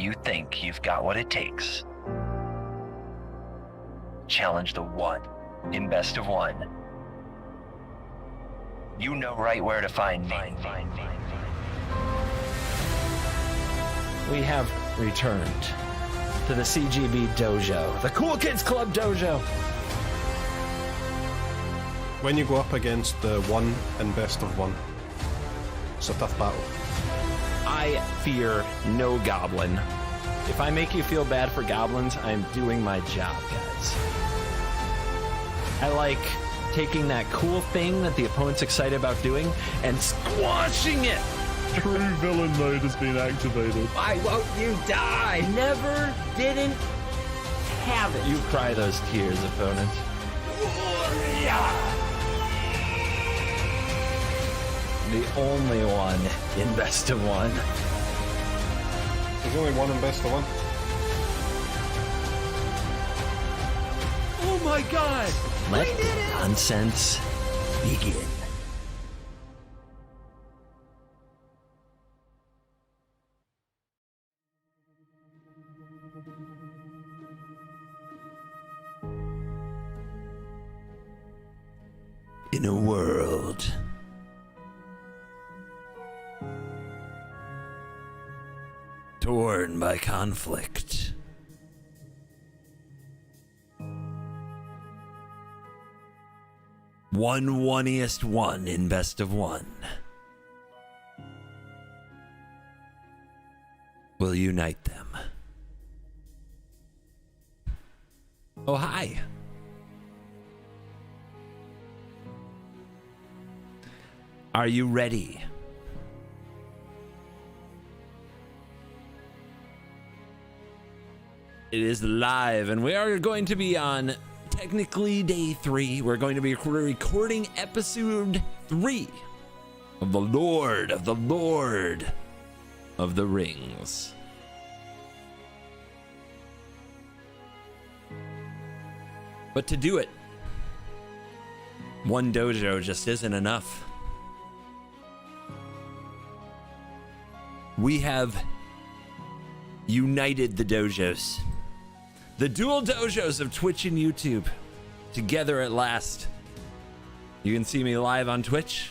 you think you've got what it takes, challenge the one in best of one. You know right where to find me. We have returned to the CGB dojo, the Cool Kids Club dojo. When you go up against the one in best of one, it's a tough battle. I fear no goblin. If I make you feel bad for goblins, I'm doing my job, guys. I like taking that cool thing that the opponent's excited about doing and squashing it. True villain mode has been activated. Why won't you die? Never didn't have it. You cry those tears, opponent. The only one in best of one. There's only one in best of one. Oh my god! Let the nonsense begin. In a world torn by conflict, one-iest one in best of one will unite them. Oh, hi. Are you ready? It is live, and we are going to be on technically day 3. We're going to be recording episode 3 of the Lord of the Rings. But to do it, one dojo just isn't enough. We have united the dojos. The dual dojos of Twitch and YouTube together at last. You can see me live on Twitch.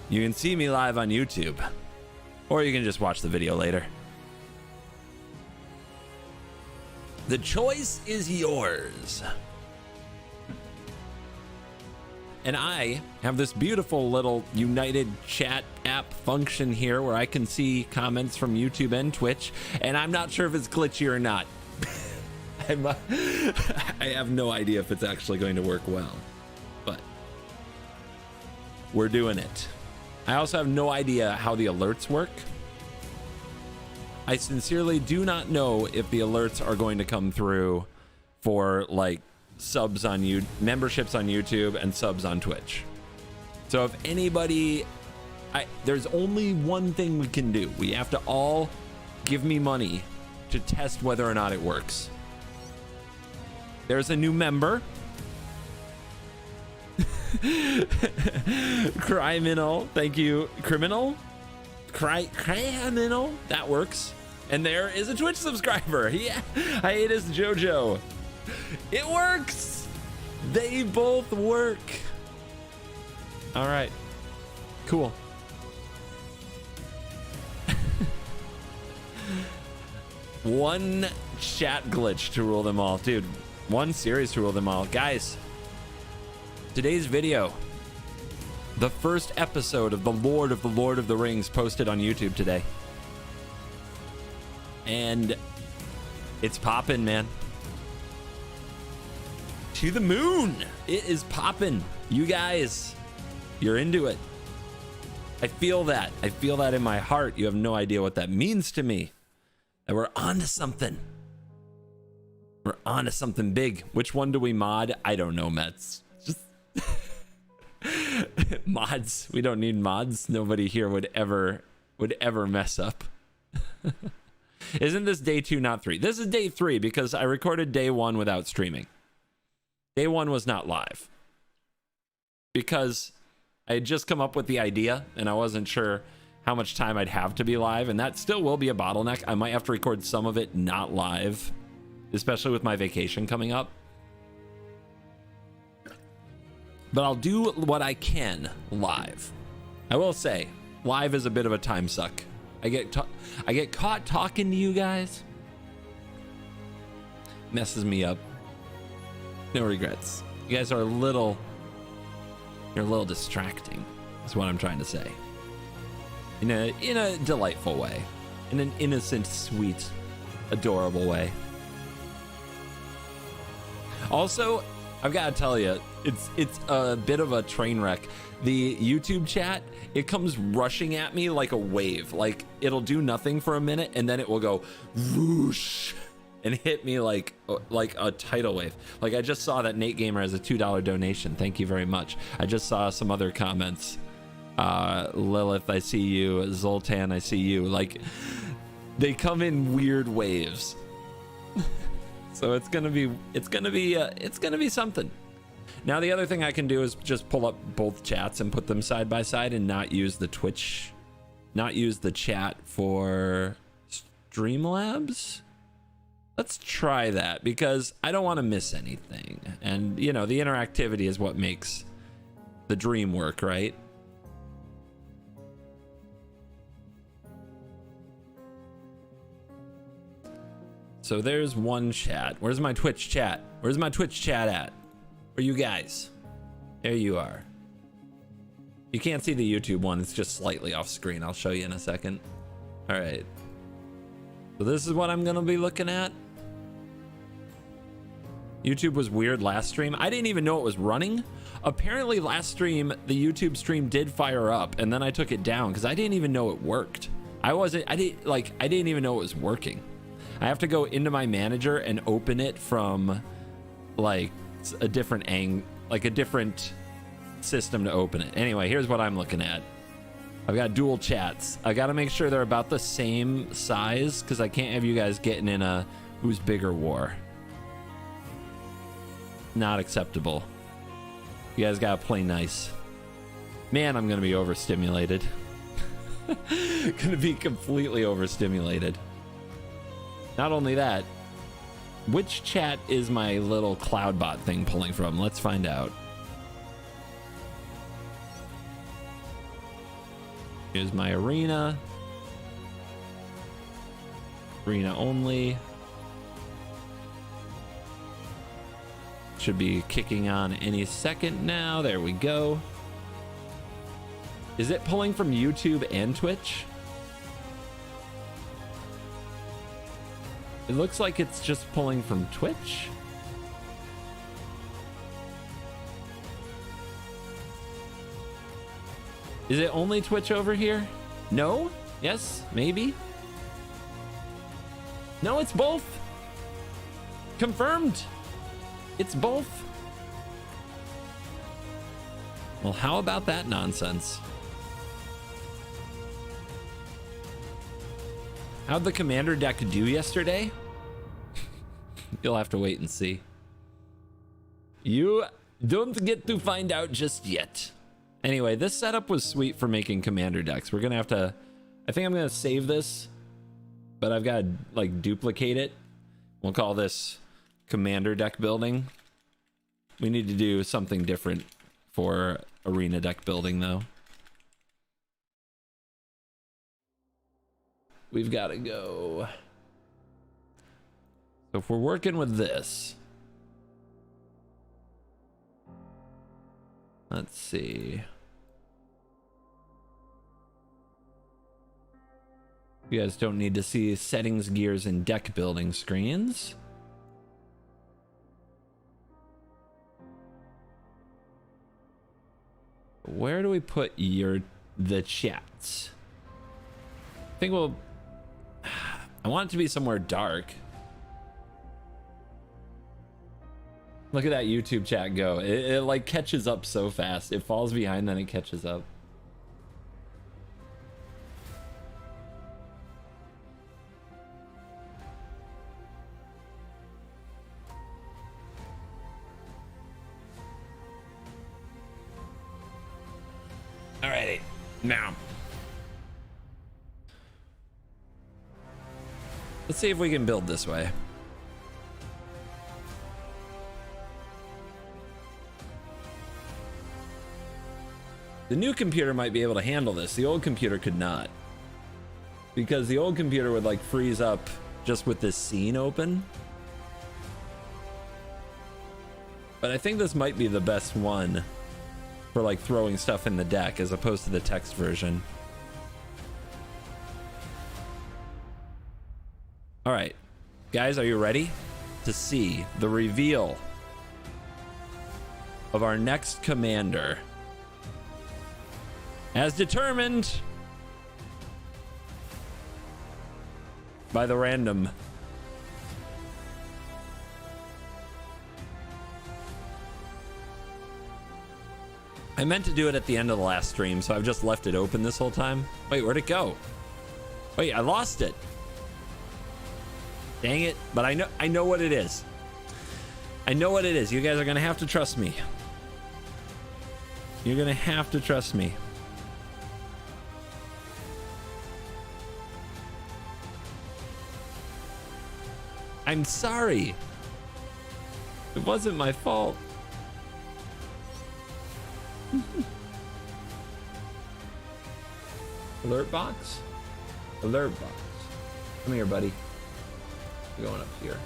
You can see me live on YouTube. Or you can just watch the video later. The choice is yours. And I have this beautiful little united chat app function here where I can see comments from YouTube and Twitch, and I'm not sure if it's glitchy or not. I have no idea if it's actually going to work well, but we're doing it. I also have no idea how the alerts work. I sincerely do not know if the alerts are going to come through for like subs on you, memberships on YouTube and subs on Twitch. So if anybody, there's only one thing we can do. We have to all give me money to test whether or not it works. There's a new member. Criminal, thank you. Criminal? Criminal, that works. And there is a Twitch subscriber. Yeah, it is Jojo. It works. They both work. All right, cool. One chat glitch to rule them all, dude. One series to rule them all, guys. Today's video, the first episode of the Lord of the Rings, posted on YouTube today, and it's popping, man. To the moon. It is popping. You guys, you're into it. I feel that. I feel that in my heart. You have no idea what that means to me. That we're onto something. We're onto something big. Which one do we mod? I don't know, Mets. Just mods. We don't need mods. Nobody here would ever mess up. Isn't this day 2, not 3? This is day 3 because I recorded day 1 without streaming. Day 1 was not live because I had just come up with the idea and I wasn't sure how much time I'd have to be live, and that still will be a bottleneck. I might have to record some of it not live, especially with my vacation coming up. But I'll do what I can live. I will say, live is a bit of a time suck. I get caught talking to you guys. Messes me up. No regrets. You guys are you're a little distracting, is what I'm trying to say. In a delightful way. In an innocent, sweet, adorable way. Also, I've got to tell you, it's a bit of a train wreck. The YouTube chat, it comes rushing at me like a wave. Like, it'll do nothing for a minute, and then it will go whoosh and hit me like a tidal wave. Like, I just saw that Nate Gamer has a $2 donation. Thank you very much. I just saw some other comments. Lilith, I see you. Zoltan, I see you. Like, they come in weird waves. So it's gonna be something. Now the other thing I can do is just pull up both chats and put them side by side and not use the Twitch, not use the chat for Streamlabs. Let's try that, because I don't want to miss anything. And you know, the interactivity is what makes the dream work, right? So there's one chat. Where's my Twitch chat? Where's my Twitch chat at? Where you guys? There you are. You can't see the YouTube one. It's just slightly off screen. I'll show you in a second. All right. So this is what I'm going to be looking at. YouTube was weird last stream. I didn't even know it was running. Apparently last stream, the YouTube stream did fire up, and then I took it down because I didn't even know it worked. I didn't even know it was working. I have to go into my manager and open it from like a different like a different system to open it. Anyway, here's what I'm looking at. I've got dual chats. I got to make sure they're about the same size, because I can't have you guys getting in a who's bigger war. Not acceptable. You guys got to play nice. Man, I'm going to be overstimulated. Going to be completely overstimulated. Not only that, which chat is my little CloudBot thing pulling from? Let's find out. Here's my arena. Arena only. Should be kicking on any second now. There we go. Is it pulling from YouTube and Twitch? It looks like it's just pulling from Twitch. Is it only Twitch over here? No? Yes? Maybe? No, it's both. Confirmed. It's both. Well, how about that nonsense? How'd the commander deck do yesterday? You'll have to wait and see. You don't get to find out just yet. Anyway, this setup was sweet for making commander decks. We're gonna have to, I think I'm gonna save this, but I've got to like duplicate it. We'll call this commander deck building. We need to do something different for arena deck building though. We've got to go. So if we're working with this, let's see. You guys don't need to see settings, gears, and deck building screens. Where do we put the chats? I think we'll, I want it to be somewhere dark. Look at that YouTube chat go. It like catches up so fast. It falls behind, then it catches up. Alrighty, now Let's see if we can build this way. The new computer might be able to handle this. The old computer could not. Because the old computer would like freeze up just with this scene open. But I think this might be the best one for like throwing stuff in the deck as opposed to the text version. All right, guys, are you ready to see the reveal of our next commander as determined by the random? I meant to do it at the end of the last stream, so I've just left it open this whole time. Wait, where'd it go? Wait, I lost it. Dang it. But I know what it is. I know what it is. You guys are gonna have to trust me. You're gonna have to trust me. I'm sorry. It wasn't my fault. Alert box? Alert box. Come here, buddy. You're going up here.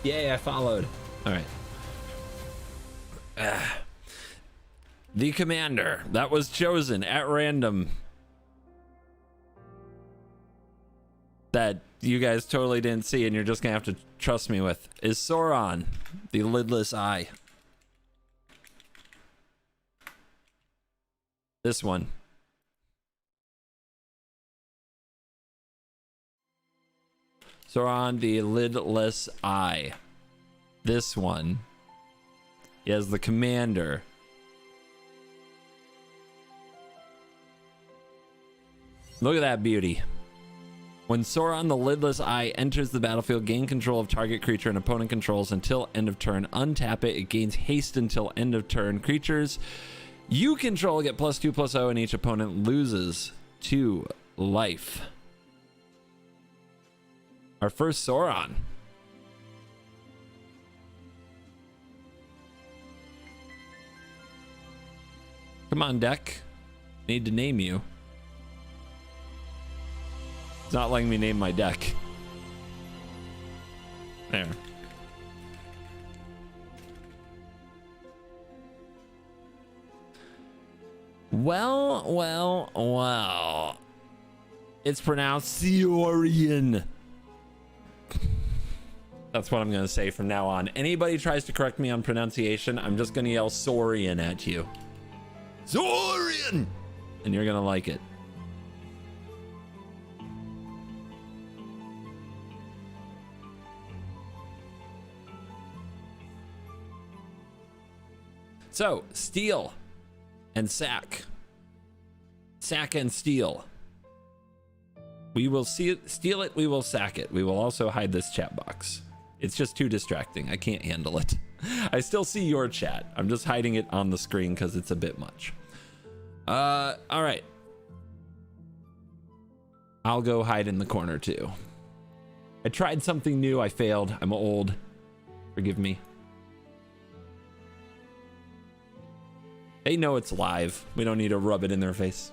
Yay, I followed. All right. The commander that was chosen at random, that you guys totally didn't see and you're just gonna have to trust me with, is Sauron, the Lidless Eye. This one. Sauron, the Lidless Eye. This one is the commander. Look at that beauty. When Sauron the Lidless Eye enters the battlefield, gain control of target creature and opponent controls until end of turn. Untap it. It gains haste until end of turn. Creatures you control get +2/+0 and each opponent loses 2 life. Our first Sauron. Come on, deck. Need to name you. It's not letting me name my deck. There. Well. It's pronounced Saurian. That's what I'm going to say from now on. Anybody tries to correct me on pronunciation, I'm just going to yell Saurian at you. Saurian! And you're going to like it. So, steal and sack. Sack and steal. We will steal it, we will sack it. We will also hide this chat box. It's just too distracting. I can't handle it. I still see your chat. I'm just hiding it on the screen because it's a bit much. All right. I'll go hide in the corner too. I tried something new. I failed. I'm old. Forgive me. They know it's live. We don't need to rub it in their face.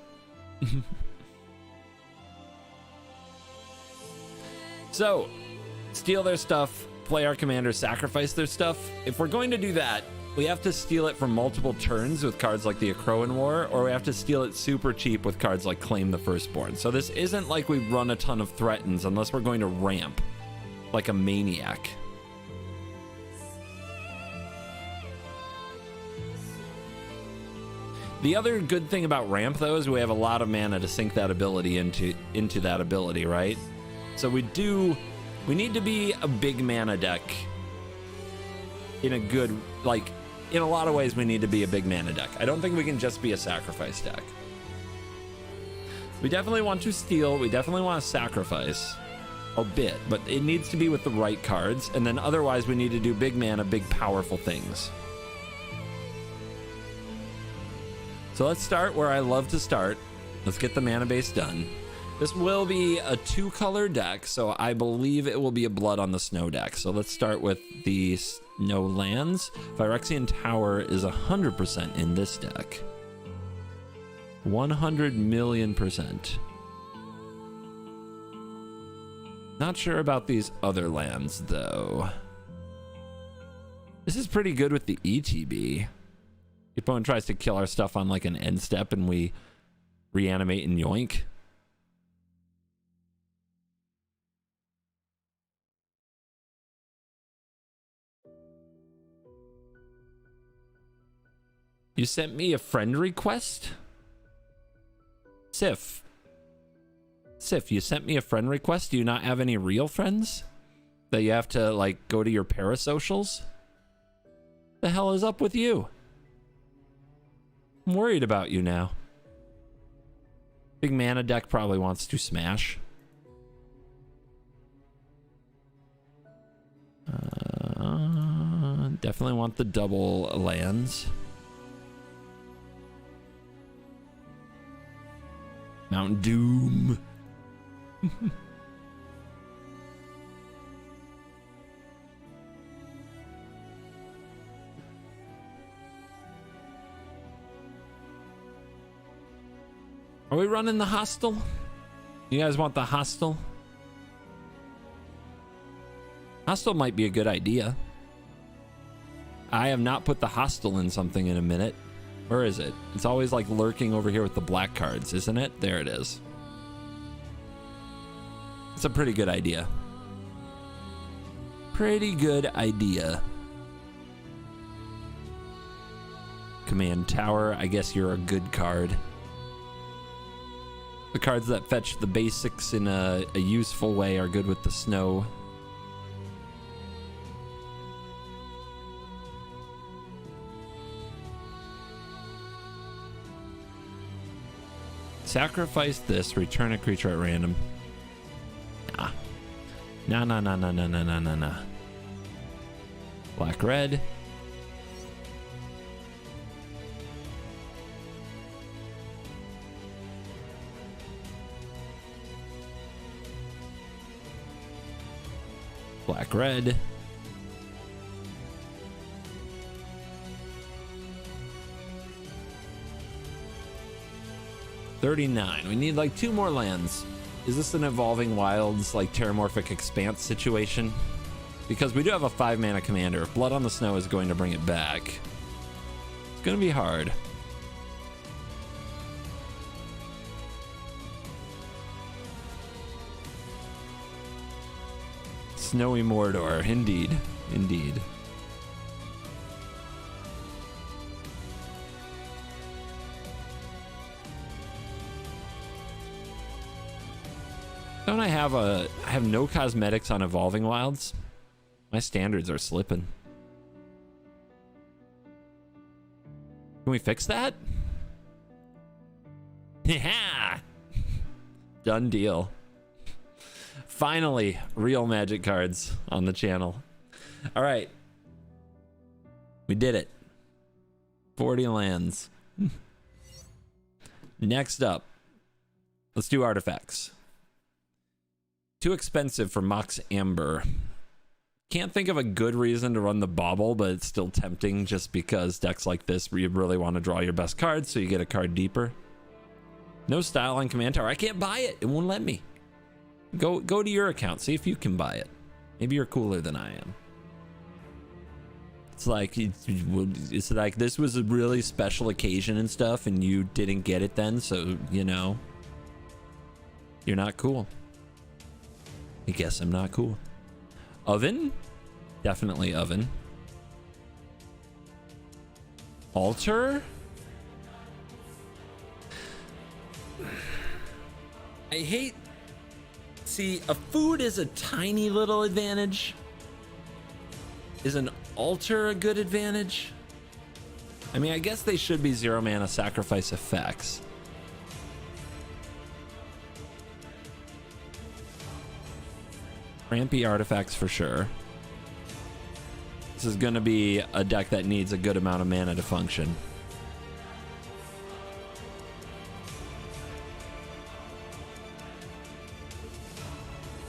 So, steal their stuff, play our commander, sacrifice their stuff. If we're going to do that, we have to steal it for multiple turns with cards like the Akroan War, or we have to steal it super cheap with cards like Claim the Firstborn. So this isn't like we run a ton of threatens unless we're going to ramp like a maniac. The other good thing about ramp though is we have a lot of mana to sink that ability into that ability, right? So we need to be a big mana deck in a good, like, in a lot of ways we need to be a big mana deck. I don't think we can just be a sacrifice deck. We definitely want to steal, we definitely want to sacrifice a bit, but it needs to be with the right cards, and then otherwise we need to do big mana, big powerful things. So let's start where I love to start. Let's get the mana base done. This will be a 2-color deck, so I believe it will be a Blood on the Snow deck. So let's start with the Snow lands. Phyrexian Tower is 100% in this deck. 100 million%. Not sure about these other lands, though. This is pretty good with the ETB. Your opponent tries to kill our stuff on like an end step and we reanimate and yoink. You sent me a friend request? Sif, you sent me a friend request? Do you not have any real friends? That you have to, like, go to your parasocials? The hell is up with you? I'm worried about you now. Big mana deck probably wants to smash. Definitely want the double lands. Mount Doom. Are we running the hostile? You guys want the hostile? Hostile might be a good idea. I have not put the hostile in something in a minute. Where is it? It's always like lurking over here with the black cards, isn't it? There it is. It's a pretty good idea. Pretty good idea. Command Tower, I guess you're a good card. The cards that fetch the basics in a useful way are good with the snow. Sacrifice this, return a creature at random. Nah. Black, red. Black, red. $39. We need like 2 more lands. Is this an Evolving Wilds like Terramorphic Expanse situation? Because we do have a 5-mana commander. If Blood on the Snow is going to bring it back, it's going to be hard. Snowy Mordor, indeed, indeed. Don't I have no cosmetics on Evolving Wilds? My standards are slipping. Can we fix that? Yeah. Done deal. Finally, real Magic cards on the channel. All right. We did it. 40 lands. Next up, let's do artifacts. Too expensive for Mox Amber. Can't think of a good reason to run the Bauble, but it's still tempting just because decks like this where you really want to draw your best cards so you get a card deeper. No style on Command Tower. I can't buy it. It won't let me. Go to your account. See if you can buy it. Maybe you're cooler than I am. It's like this was a really special occasion and stuff and you didn't get it then, so you know you're not cool. I guess I'm not cool. Oven? Definitely oven. Altar? I hate... See, a food is a tiny little advantage. Is an altar a good advantage? I mean, I guess they should be 0 mana sacrifice effects. Rampy artifacts for sure. This is going to be a deck that needs a good amount of mana to function.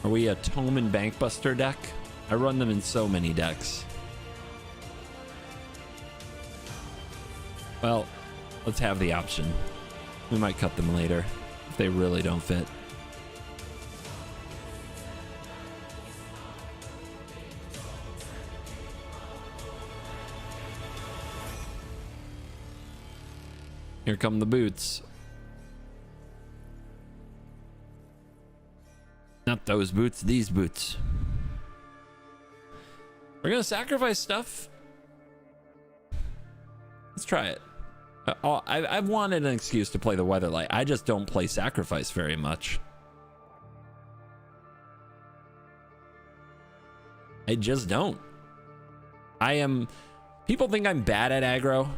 Are we a Tome and Bankbuster deck? I run them in so many decks. Well, let's have the option. We might cut them later if they really don't fit. Here come the boots. Not those boots, these boots. We're gonna sacrifice stuff. Let's try it. I've wanted an excuse to play the Weatherlight. I just don't play sacrifice very much. I just don't. People think I'm bad at aggro.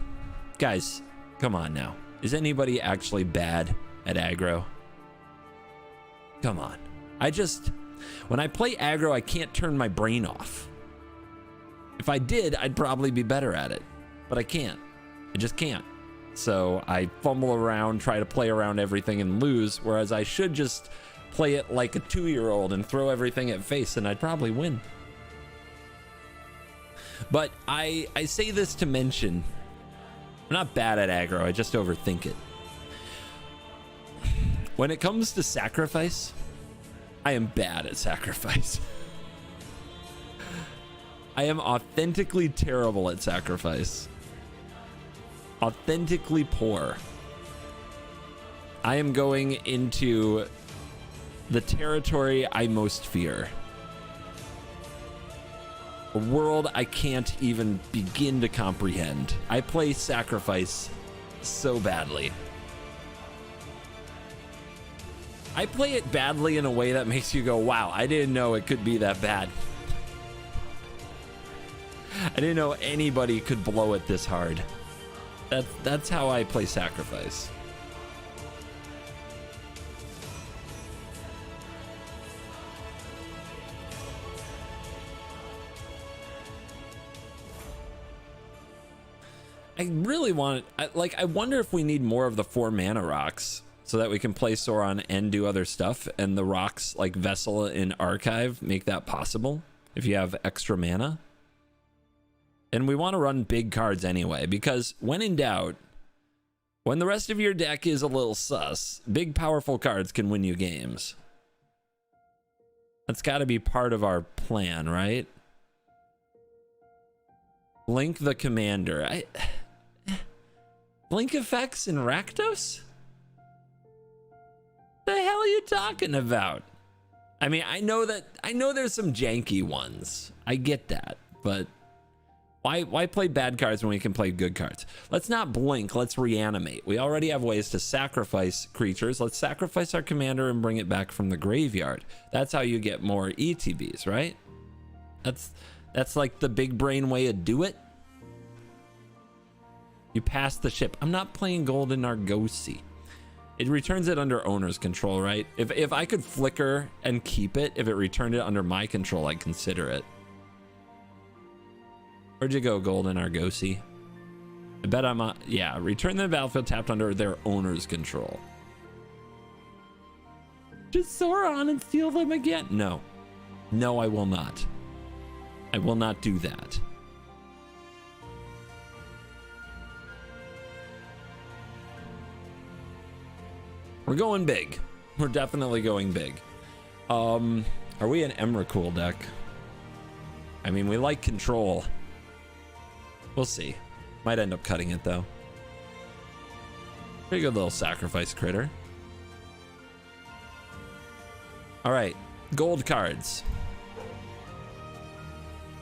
Guys, come on now. Is anybody actually bad at aggro? Come on. When I play aggro, I can't turn my brain off. If I did, I'd probably be better at it, but I can't. I just can't. So I fumble around, try to play around everything and lose, whereas I should just play it like a 2-year-old and throw everything at face and I'd probably win. But I say this to mention, I'm not bad at aggro, I just overthink it. When it comes to sacrifice, I am bad at sacrifice. I am authentically terrible at sacrifice. Authentically poor. I am going into the territory I most fear. A world I can't even begin to comprehend. I play sacrifice so badly. I play it badly in a way that makes you go, wow, I didn't know it could be that bad. I didn't know anybody could blow it this hard. That's how I play sacrifice. I really want it. I wonder if we need more of the 4 mana rocks so that we can play Sauron and do other stuff, and the rocks like Vessel and Archive make that possible if you have extra mana. And we want to run big cards anyway, because when in doubt, when the rest of your deck is a little sus, big powerful cards can win you games. That's got to be part of our plan, right? Blink the Commander. Blink effects in Rakdos? The hell are you talking about? I mean, I know there's some janky ones. I get that, but why play bad cards when we can play good cards? Let's not blink, let's reanimate. We already have ways to sacrifice creatures. Let's sacrifice our commander and bring it back from the graveyard. That's how you get more ETBs, right? That's like the big brain way to do it. You pass the ship. I'm not playing Golden Argosy. It returns it under owner's control, right? If I could flicker and keep it, if it returned it under my control, I'd consider it. Where'd you go, Golden Argosy? I bet I'm on... Yeah, return the battlefield tapped under their owner's control. Just Sauron and steal them again? No. No, I will not. I will not do that. We're going big. We're definitely going big. Are we an Emrakul deck? I mean, we like control. We'll see. Might end up cutting it, though. Pretty good little sacrifice critter. All right. Gold cards.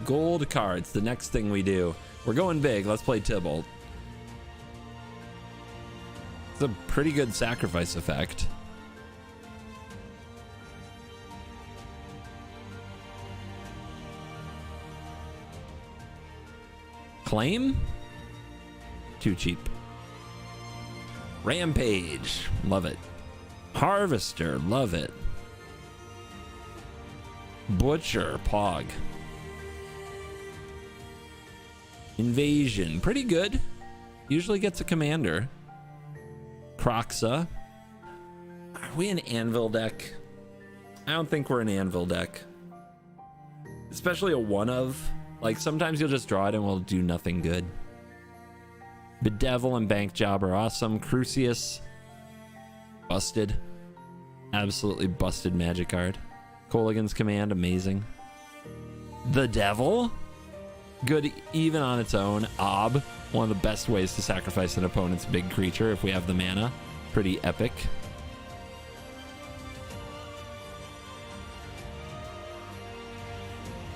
Gold cards. The next thing we do. We're going big. Let's play Tybalt. It's a pretty good sacrifice effect. Claim? Too cheap. Rampage. Love it. Harvester. Love it. Butcher. Pog. Invasion. Pretty good. Usually gets a commander. Croxa. Are we an Anvil deck? I don't think we're an anvil deck. Especially a one of. Like, sometimes you'll just draw it and we'll do nothing good. Bedevil and Bank Job are awesome. Crucius, busted. Absolutely busted magic card. Colligan's Command, amazing. The Devil, good even on its own. Ob, one of the best ways to sacrifice an opponent's big creature if we have the mana. Pretty epic.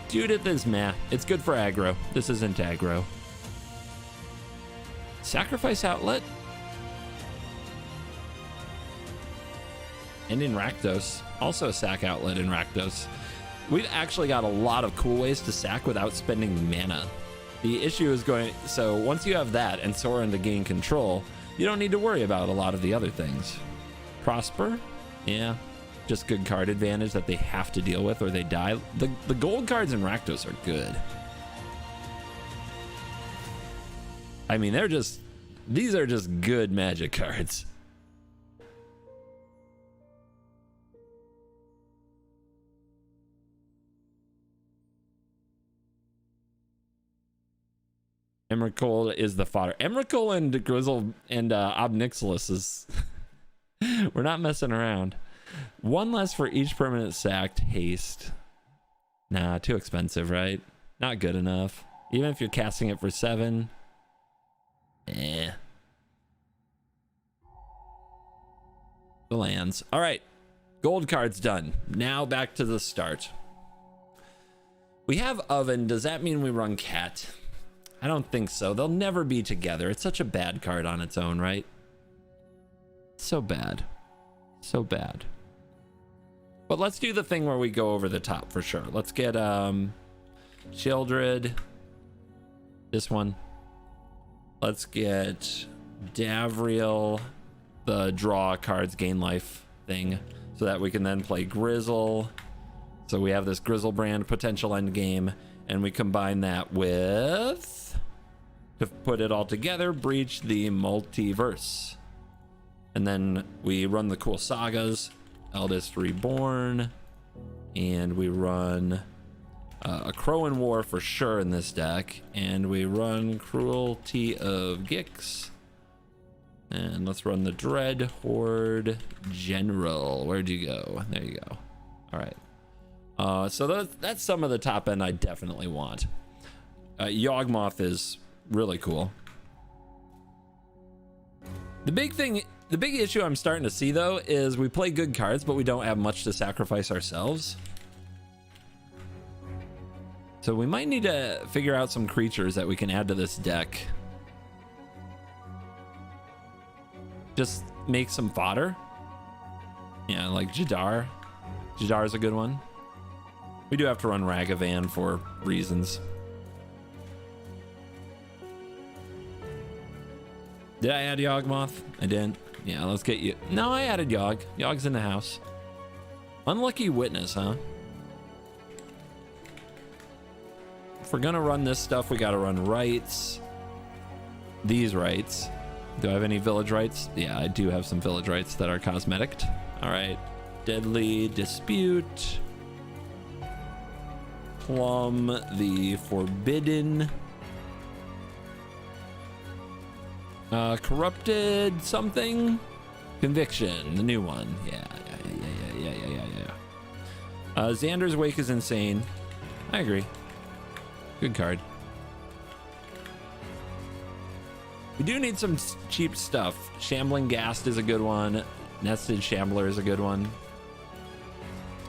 Judith is meh. It's good for aggro. This isn't aggro. Sacrifice Outlet. And in Rakdos. Also a sack outlet in Rakdos. We've actually got a lot of cool ways to sack without spending mana. The issue is going... So once you have that and Sauron to gain control, you don't need to worry about a lot of the other things. Prosper? Yeah. Just good card advantage that they have to deal with or they die. The gold cards in Rakdos are good. I mean, they're just... These are just good magic cards. Emrakul is the fodder. Emrakul and Grizzle and Obnixilis is... We're not messing around. One less for each permanent sacked. Haste. Nah, too expensive, right? Not good enough. Even if you're casting it for 7. Eh. The lands. All right. Gold cards done. Now back to the start. We have Oven. Does that mean we run Cat? I don't think so. They'll never be together. It's such a bad card on its own, right? So bad. So bad. But let's do the thing where we go over the top for sure. Let's get Childred. This one. Let's get Davriel, the draw cards gain life thing, so that we can then play Grizzle. So we have this Grizzle brand potential end game, and we combine that with, to put it all together, Breach the Multiverse. And then we run the cool sagas, Eldest Reborn, and we run a Crow in War for sure in this deck, and we run Cruelty of Gix, and let's run the Dread Horde General. Where'd you go? There you go. All right. So that's some of the top end I definitely want. Yawgmoth is really cool. The big issue I'm starting to see though is we play good cards, but we don't have much to sacrifice ourselves. So we might need to figure out some creatures that we can add to this deck. Just make some fodder. Yeah, like Jadar. Jadar is a good one. We do have to run Ragavan for reasons. Did I add Yawgmoth? I didn't. Yeah, let's get you. No, I added Yawg. Yawg's in the house. Unlucky Witness, huh? If we're gonna run this stuff, we gotta run rights. These rights. Do I have any village rights? Yeah, I do have some village rights that are cosmetic. All right. Deadly Dispute. Plum the Forbidden. Corrupted something. Conviction, the new one. Yeah. Xander's Wake is insane. I agree. Good card. We do need some cheap stuff. Shambling Ghast is a good one. Nested Shambler is a good one.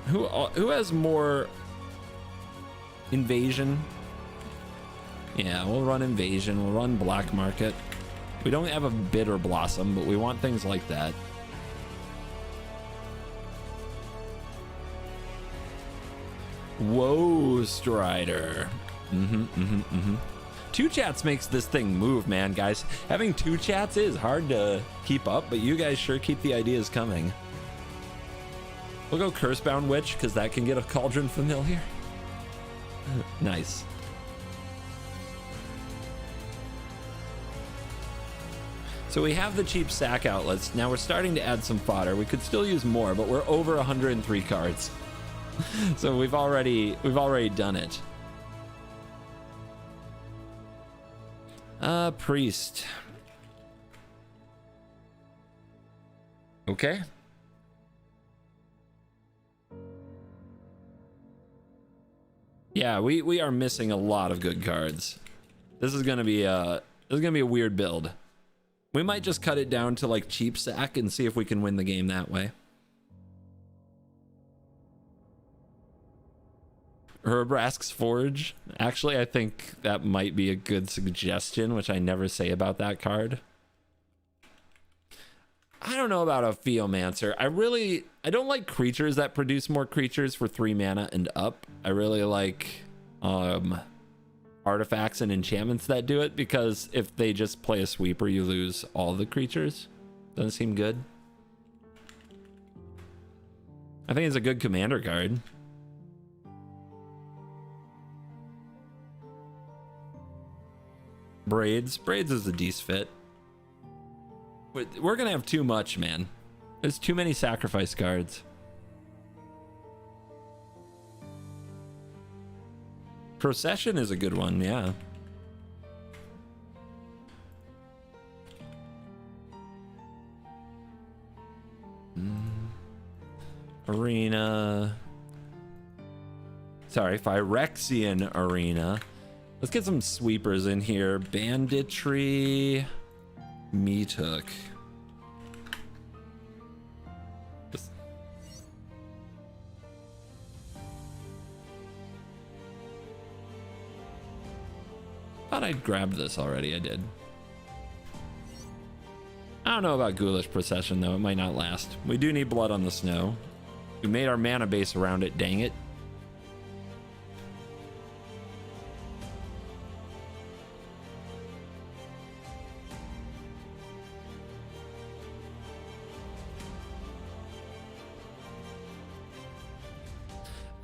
Who has more invasion? Yeah, we'll run invasion. We'll run Black Market. We don't have a Bitter Blossom, but we want things like that. Whoa, Strider. Two chats makes this thing move, man, guys. Having two chats is hard to keep up, but you guys sure keep the ideas coming. We'll go Cursebound Witch, because that can get a Cauldron Familiar. Nice. So we have the cheap sack outlets. Now we're starting to add some fodder. We could still use more, but we're over 103 cards. So we've already done it. Priest. Okay. Yeah, we are missing a lot of good cards. This is gonna be a weird build. We might just cut it down to like cheap sack and see if we can win the game that way. Herbrask's Forge. Actually, I think that might be a good suggestion, which I never say about that card. I don't know about a Theomancer. I don't like creatures that produce more creatures for 3 mana and up. I really like artifacts and enchantments that do it, because if they just play a sweeper, you lose all the creatures. Doesn't seem good. I think it's a good commander card. Braids is a decent fit. We're gonna have too much, man. There's too many sacrifice cards. Procession is a good one, yeah. Arena. Sorry, Phyrexian Arena. Let's get some sweepers in here. Banditry. Meat Hook. Thought I'd grabbed this already. I did. I don't know about Ghoulish Procession though. It might not last. We do need Blood on the Snow. We made our mana base around it. Dang it.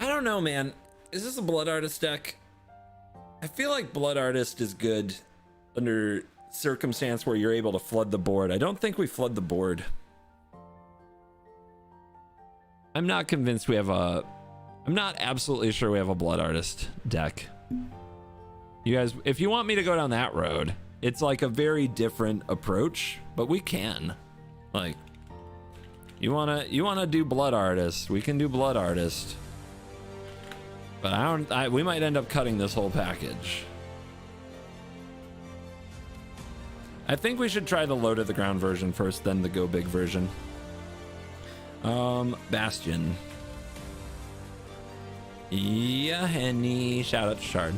I don't know, man. Is this a Blood Artist deck? I feel like Blood Artist is good under circumstance where you're able to flood the board. I don't think we flood the board. I'm not convinced we have a... I'm not absolutely sure we have a Blood Artist deck. You guys, if you want me to go down that road, it's like a very different approach, but we can. Like, you wanna do Blood Artist, we can do Blood Artist. But we might end up cutting this whole package. I think we should try the low to the ground version first, then the go big version. Bastion. Yeah, Henny. Shout out to Shard.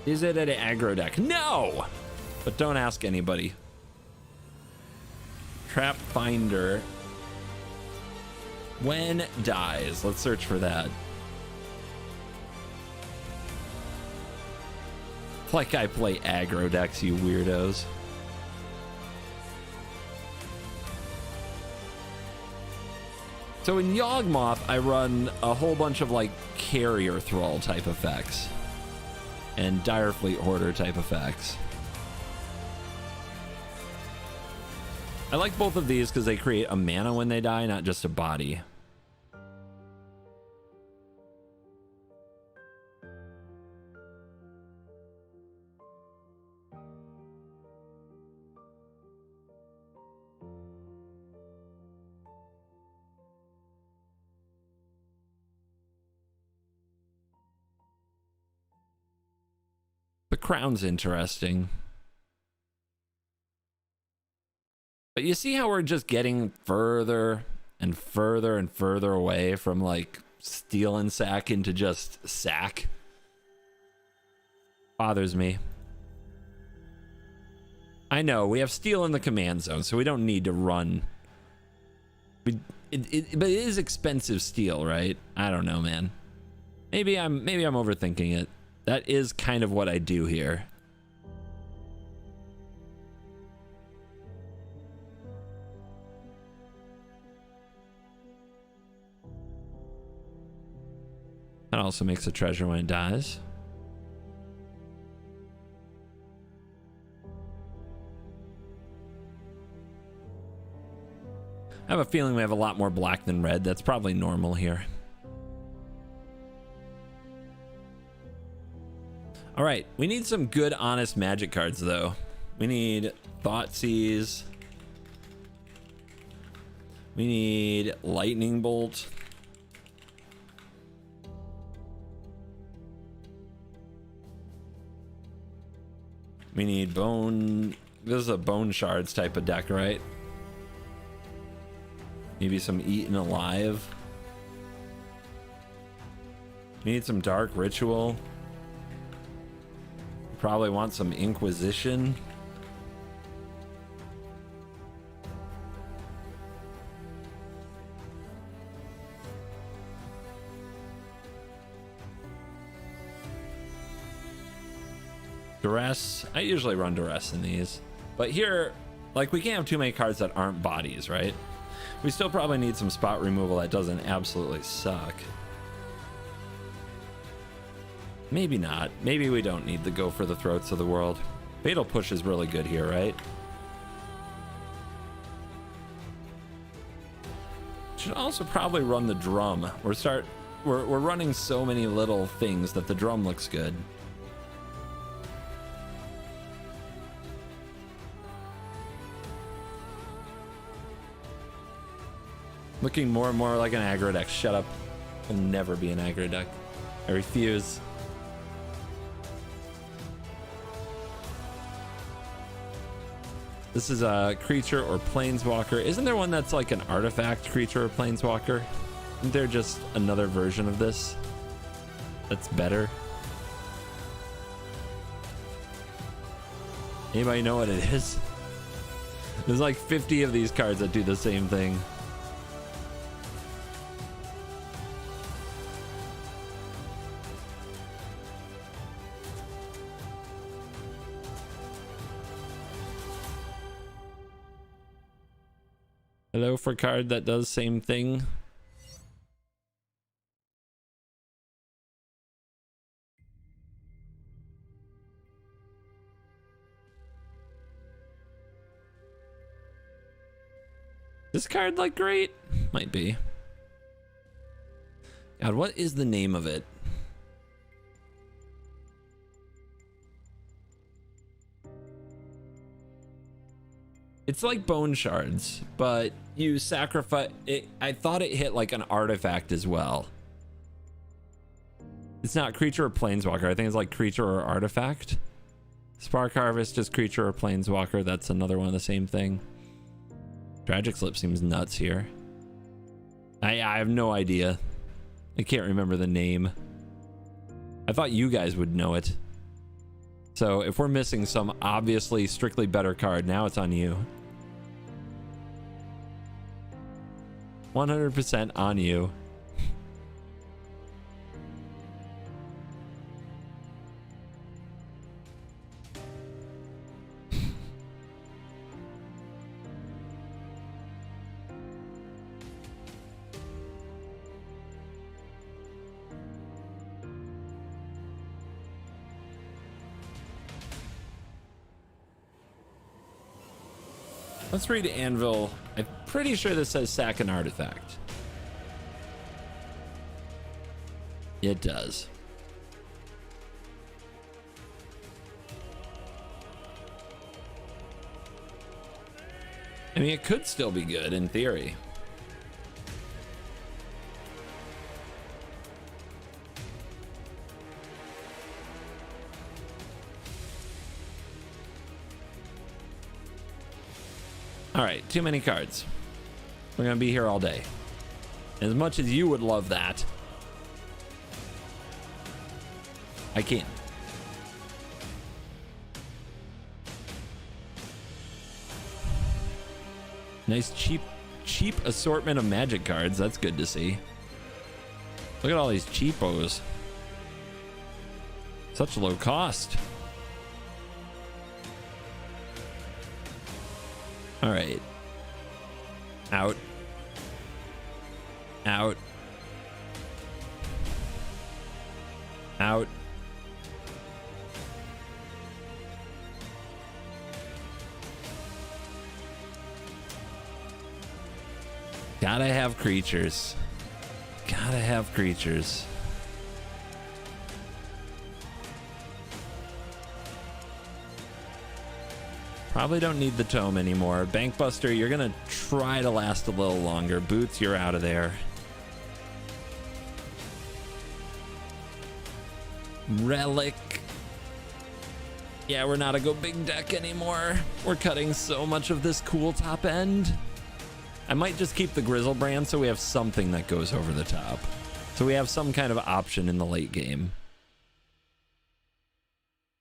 Is it an aggro deck? No! But don't ask anybody. Trap Finder. When dies. Let's search for that. Like I play aggro decks, you weirdos. So in Yawgmoth, I run a whole bunch of like Carrier Thrall type effects and Direfleet Hoarder type effects. I like both of these because they create a mana when they die, not just a body. The crown's interesting. But you see how we're just getting further and further and further away from like Steel and Sack into just Sack? Bothers me. I know we have Steel in the command zone, so we don't need to run. But it is expensive Steel, right? I don't know, man. Maybe I'm overthinking it. That is kind of what I do here. That also makes a treasure when it dies. I have a feeling we have a lot more black than red. That's probably normal here. All right, we need some good, honest Magic cards, though. We need Thoughtseize. We need Lightning Bolt. We need Bone. This is a Bone Shards type of deck, right? Maybe some Eaten Alive. We need some Dark Ritual. Probably want some Inquisition. Duress. I usually run Duress in these. But here, like, we can't have too many cards that aren't bodies, right? We still probably need some spot removal that doesn't absolutely suck. Maybe not. Maybe we don't need to go for the Throats of the World. Fatal Push is really good here, right? Should also probably run the Drum. We're running so many little things that the Drum looks good. Looking more and more like an aggro deck. Shut up. I'll never be an aggro deck. I refuse. This is a creature or planeswalker. Isn't there one that's like an artifact creature or planeswalker? Isn't there just another version of this that's better? Anybody know what it is? There's like 50 of these cards that do the same thing. Hello for card that does same thing. This card like great? Might be. God, what is the name of it? It's like Bone Shards, but you sacrifice it. I thought it hit like an artifact as well. It's not creature or planeswalker. I think it's like creature or artifact. Spark Harvest is creature or planeswalker. That's another one of the same thing. Tragic Slip seems nuts here. I have no idea. I can't remember the name. I thought you guys would know it. So if we're missing some obviously strictly better card, now it's on you. 100% on you. Let's read Anvil. I'm pretty sure this says sack an artifact. It does. I mean, it could still be good in theory. All right, too many cards. We're gonna be here all day. As much as you would love that, I can't. Nice cheap assortment of Magic cards. That's good to see. Look at all these cheapos. Such low cost. All right. Out. Out. Out. Gotta have creatures. Gotta have creatures. Probably don't need the tome anymore. Bankbuster, you're gonna try to last a little longer. Boots, you're out of there. Relic. Yeah, we're not a go big deck anymore. We're cutting so much of this cool top end. I might just keep the Grizzlebrand so we have something that goes over the top. So we have some kind of option in the late game.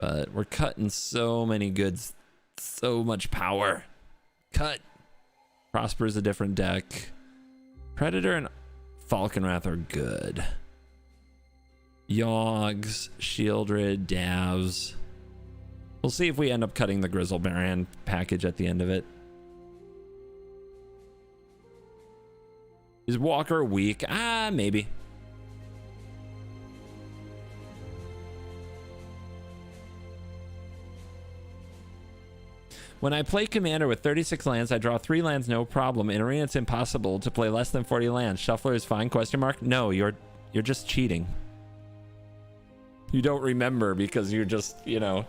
But we're cutting so many goods. So much power. Cut. Prosper's a different deck. Predator and Falconwrath are good. Yogs, Shieldred, Davs. We'll see if we end up cutting the Grizzlebrand package at the end of it. Is Walker weak? Maybe. When I play Commander with 36 lands, I draw 3 lands, no problem. In Arena, it's impossible to play less than 40 lands. Shuffler is fine, question mark? No, you're just cheating. You don't remember because you're just, you know,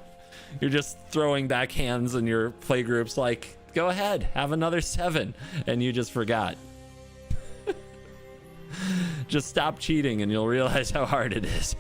you're just throwing back hands and your play group's like, go ahead, have another 7. And you just forgot. Just stop cheating and you'll realize how hard it is.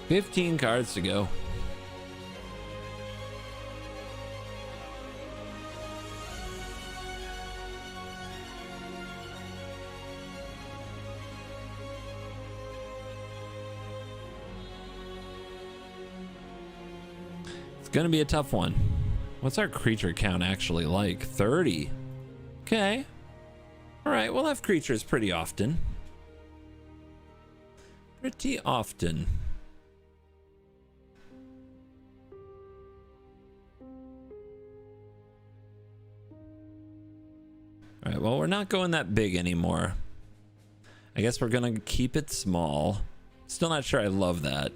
$15 cards to go. It's gonna be a tough one. What's our creature count actually like? 30. Okay. All right, we'll have creatures pretty often. Pretty often. All right, well, we're not going that big anymore. I guess we're gonna keep it small. Still not sure I love that.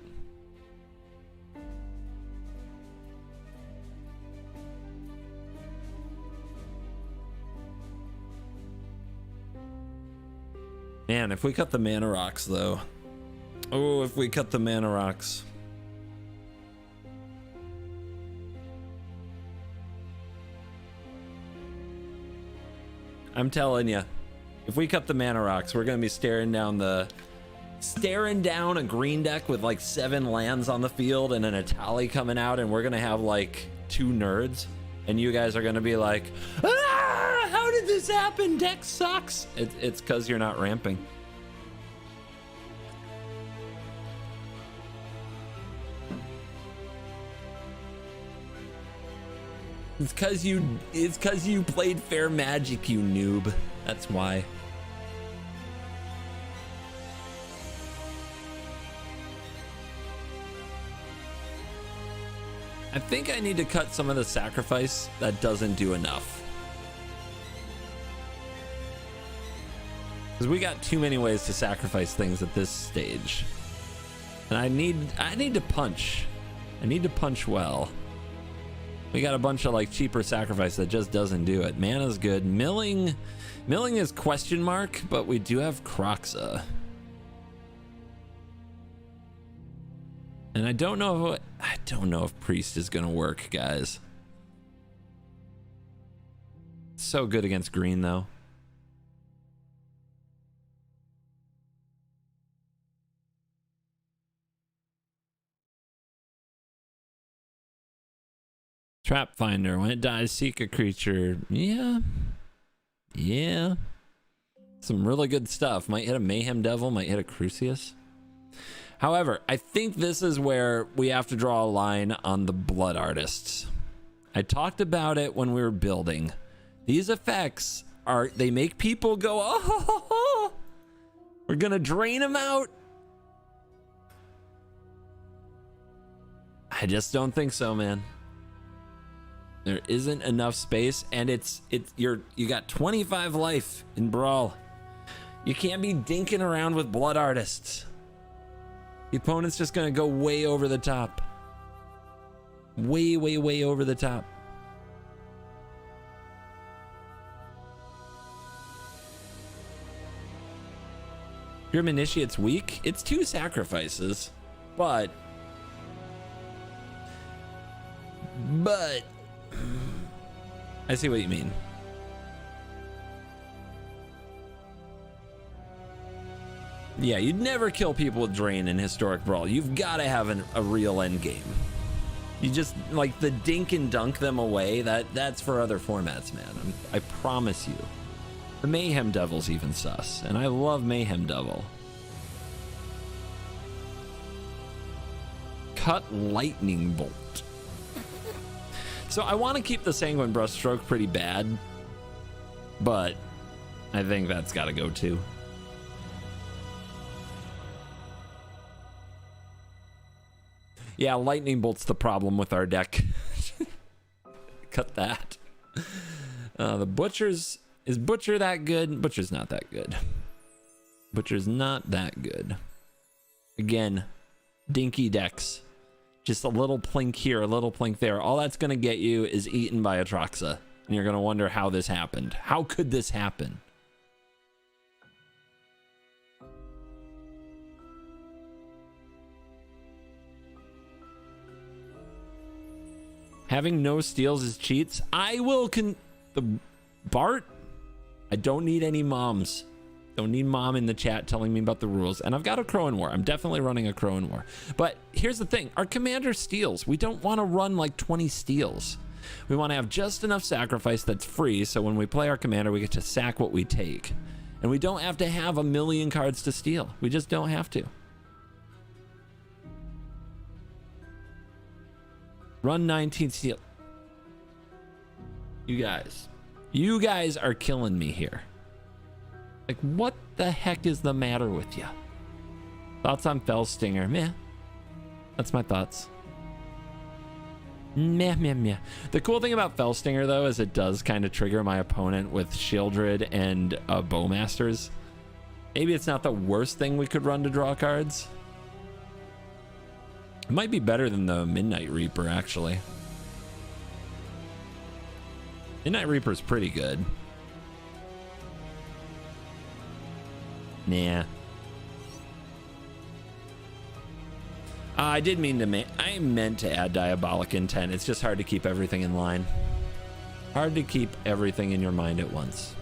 Man, if we cut the mana rocks though. Oh, if we cut the mana rocks. I'm telling you, if we cut the mana rocks, we're gonna be staring down a green deck with like 7 lands on the field and an Atali coming out, and we're gonna have like 2 nerds, and you guys are gonna be like, ah, how did this happen? Deck sucks. It's because you're not ramping. It's cause you played Fair Magic, you noob. That's why. I think I need to cut some of the sacrifice that doesn't do enough. Because we got too many ways to sacrifice things at this stage. And I need to punch. I need to punch well. We got a bunch of like cheaper sacrifice that just doesn't do it. Mana's good. Milling is question mark, but we do have Kroxa. And I don't know if Priest is gonna work, guys. So good against green though. Trap Finder. When it dies, seek a creature. Yeah. Some really good stuff. Might hit a Mayhem Devil, might hit a Crucius. However, I think this is where we have to draw a line on the Blood Artists. I talked about it when we were building. These effects they make people go, oh, We're gonna drain him out? I just don't think so, man. There isn't enough space, and you got 25 life in Brawl. You can't be dinking around with Blood Artists. The opponent's just gonna go way over the top. Way, way, way over the top. Grim Initiate's weak. It's 2 sacrifices, but I see what you mean. Yeah, you'd never kill people with Drain in Historic Brawl. You've got to have a real end game. You just, like, the dink and dunk them away, that's for other formats, man. I promise you. The Mayhem Devil's even sus, and I love Mayhem Devil. Cut Lightning Bolt. So I want to keep the Sanguine Brushstroke pretty bad, but I think that's got to go too. Yeah, Lightning Bolt's the problem with our deck. Cut that. The Butcher's... Is Butcher that good? Butcher's not that good. Butcher's not that good. Again, dinky decks. Just a little plink here, a little plink there. All that's going to get you is eaten by Atraxa. And you're going to wonder how this happened. How could this happen? Having no steals is cheats. I will the Bart? I don't need any moms. Don't need mom in the chat telling me about the rules. And I've got a Crowan War. I'm definitely running a Crowan War. But here's the thing. Our commander steals. We don't want to run like 20 steals. We want to have just enough sacrifice that's free. So when we play our commander, we get to sack what we take. And we don't have to have a million cards to steal. We just don't have to. Run 19 steal. You guys are killing me here. Like, what the heck is the matter with you? Thoughts on Fellstinger? Meh. That's my thoughts. Meh, meh, meh. The cool thing about Fellstinger, though, is it does kind of trigger my opponent with Shieldred and Bowmasters. Maybe it's not the worst thing we could run to draw cards. It might be better than the Midnight Reaper, actually. Midnight Reaper's pretty good. Nah. I did mean to I meant to add Diabolic Intent. It's just hard to keep everything in line. Hard to keep everything in your mind at once.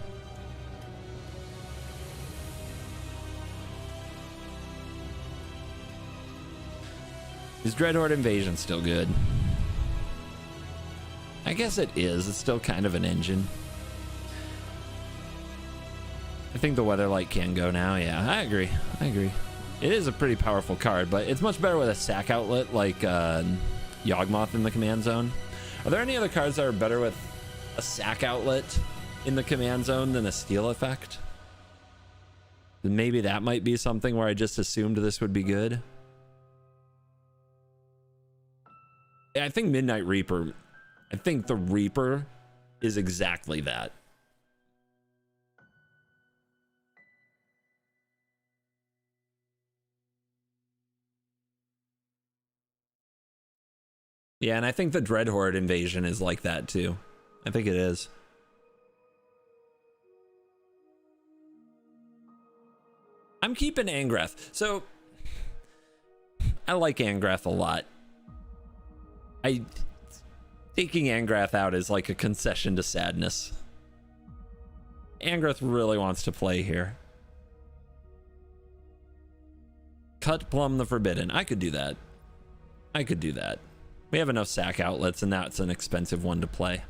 Is Dreadhorde Invasion still good? I guess it is. It's still kind of an engine. I think the Weatherlight can go now. Yeah, I agree. I agree. It is a pretty powerful card, but it's much better with a sack outlet like Yawgmoth in the command zone. Are there any other cards that are better with a sack outlet in the command zone than a steal effect? Then maybe that might be something where I just assumed this would be good. Yeah, I think Midnight Reaper. I think the Reaper is exactly that. Yeah, and I think the Dreadhorde Invasion is like that too. I think it is. I'm keeping Angrath. So I like Angrath a lot. Taking Angrath out is like a concession to sadness. Angrath really wants to play here. Cut Plum the Forbidden. I could do that. I could do that. We have enough sack outlets, and that's an expensive one to play.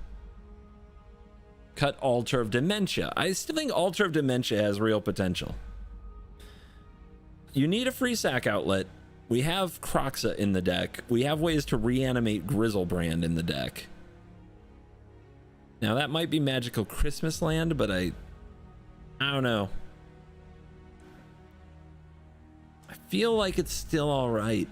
Cut Altar of Dementia. I still think Altar of Dementia has real potential. You need a free sack outlet. We have Kroxa in the deck. We have ways to reanimate Grizzlebrand in the deck. Now that might be Magical Christmas Land, but I don't know. feel like it's still all right.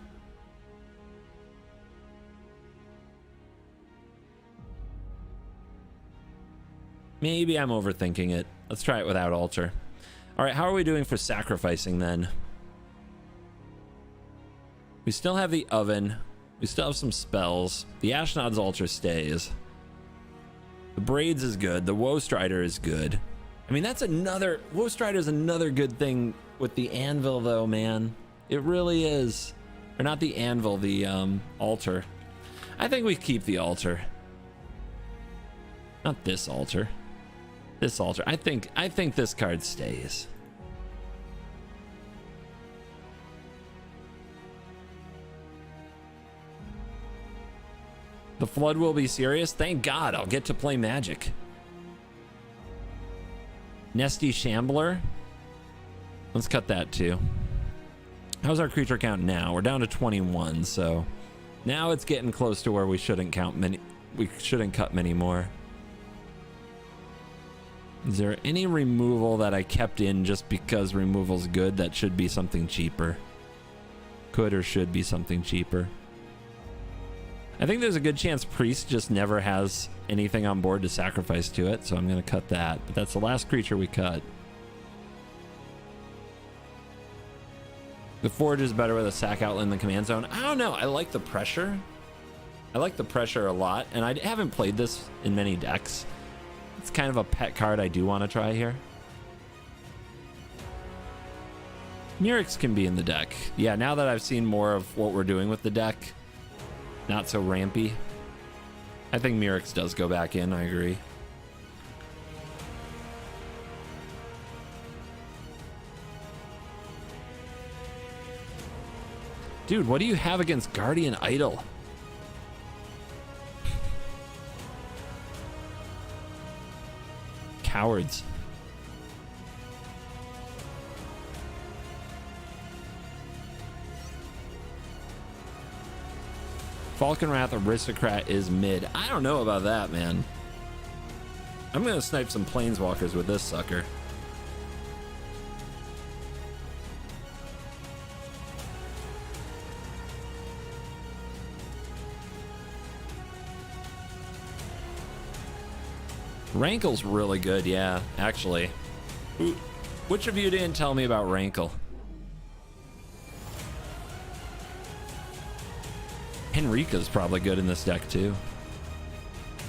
Maybe I'm overthinking it. Let's try it without altar. All right, how are we doing for sacrificing then? We still have the oven. We still have some spells. The Ashnod's altar stays. The braids is good. The Woe Strider is good. I mean, that's another... Woe Strider is another good thing with the anvil, though, man. It really is. Or not the anvil, the altar. I think we keep the altar. Not this altar. This altar. I think this card stays. The flood will be serious. Thank God I'll get to play Magic. Nesty Shambler. Let's cut that too. How's our creature count now? We're down to 21, so now it's getting close to where we shouldn't count many. We shouldn't cut many more. Is there any removal that I kept in just because removal's good that should be something cheaper? Could or should be something cheaper. I think there's a good chance Priest just never has anything on board to sacrifice to it, so I'm going to cut that. But that's the last creature we cut. The Forge is better with a sack outland than Command Zone. I don't know. I like the pressure. I like the pressure a lot, and I haven't played this in many decks. It's kind of a pet card I do want to try here. Murex can be in the deck. Yeah, now that I've seen more of what we're doing with the deck, not so rampy. I think Murex does go back in, I agree. Dude, what do you have against Guardian Idol? Cowards. Falconwrath Aristocrat is mid. I don't know about that, man. I'm gonna snipe some Planeswalkers with this sucker. Rankle's really good, yeah, actually. Which of you didn't tell me about Rankle? Henrika's probably good in this deck, too.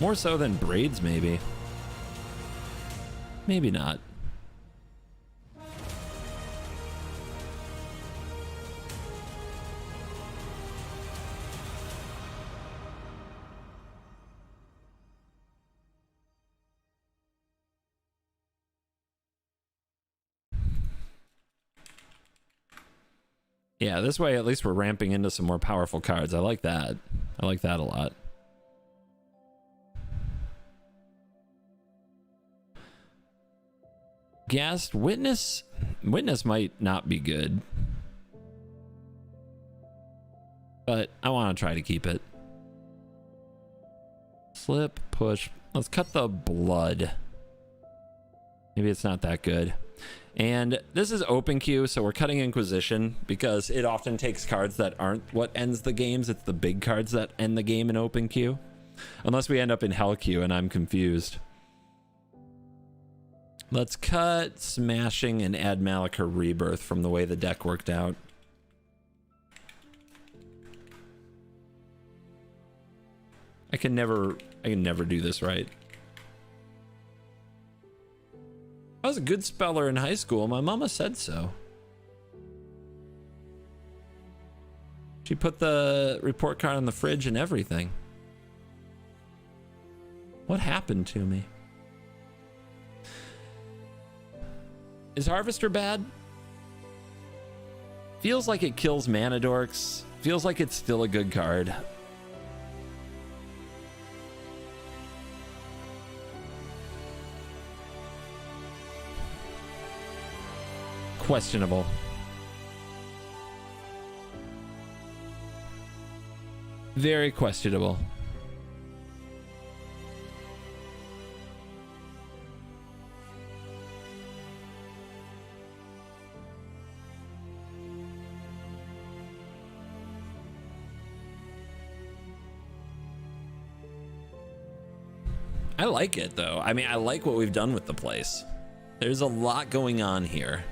More so than Braids, maybe. Maybe not. Yeah, this way at least we're ramping into some more powerful cards. I like that. I like that a lot. Ghast Witness. Witness might not be good, but I want to try to keep it. Slip, push. Let's cut the blood. Maybe it's not that good. And this is open queue, so we're cutting Inquisition because it often takes cards that aren't what ends the games. It's the big cards that end the game in open queue. Unless we end up in hell queue and I'm confused. Let's cut Smashing and add Malachor Rebirth from the way the deck worked out. I can never do this right. I was a good speller in high school. My mama said so. She put the report card on the fridge and everything. What happened to me? Is Harvester bad? Feels like it kills mana dorks. Feels like it's still a good card. Questionable. Very questionable. I like it though. I mean, I like what we've done with the place. There's a lot going on here.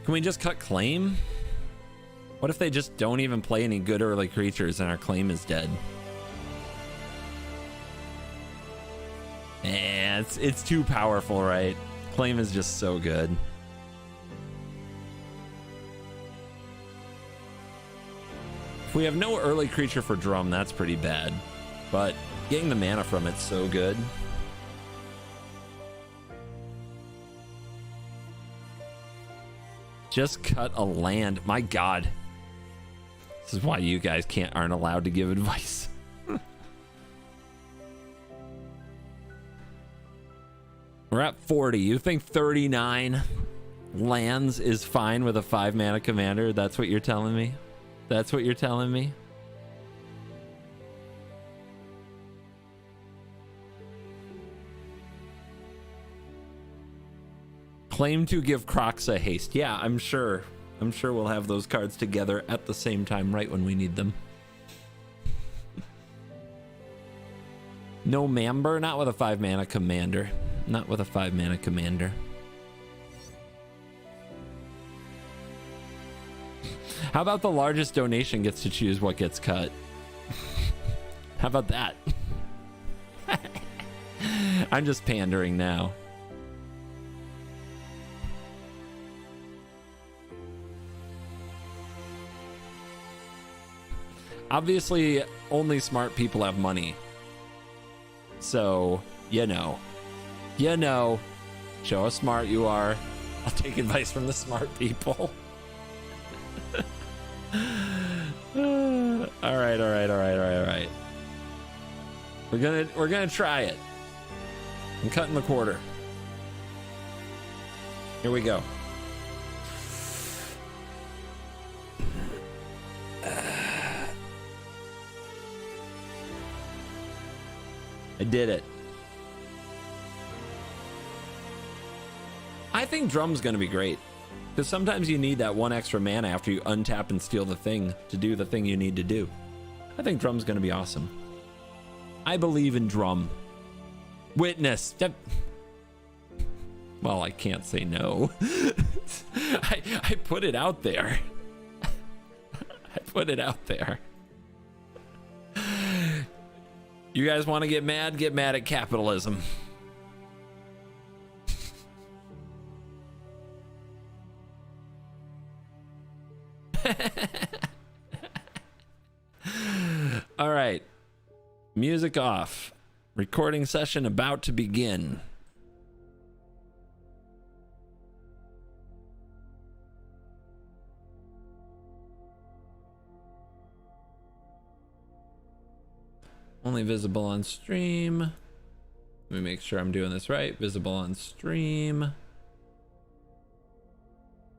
Can we just cut claim? What if they just don't even play any good early creatures and our claim is dead? It's too powerful, right? Claim is just so good. If we have no early creature for drum, that's pretty bad. But getting the mana from it's so good. Just cut a land. My God. This is why you guys aren't allowed to give advice. We're at 40. You think 39 lands is fine with a 5-mana commander? That's what you're telling me? That's what you're telling me? Claim to give Croxa haste. Yeah, I'm sure. I'm sure we'll have those cards together at the same time right when we need them. No Mamber? Not with a 5-mana commander. Not with a 5-mana commander. How about the largest donation gets to choose what gets cut? How about that? I'm just pandering now. Obviously, only smart people have money. So, you know, show how smart you are. I'll take advice from the smart people. All right. We're gonna try it. I'm cutting the quarter. Here we go. I did it. I think drum's gonna be great. Because sometimes you need that one extra mana after you untap and steal the thing to do the thing you need to do. I think drum's gonna be awesome. I believe in drum. Witness. Well, I can't say no. I put it out there. I put it out there. You guys want to get mad? Get mad at capitalism. All right. Music off. Recording session about to begin. Only visible on stream. Let me make sure I'm doing this right. Visible on stream.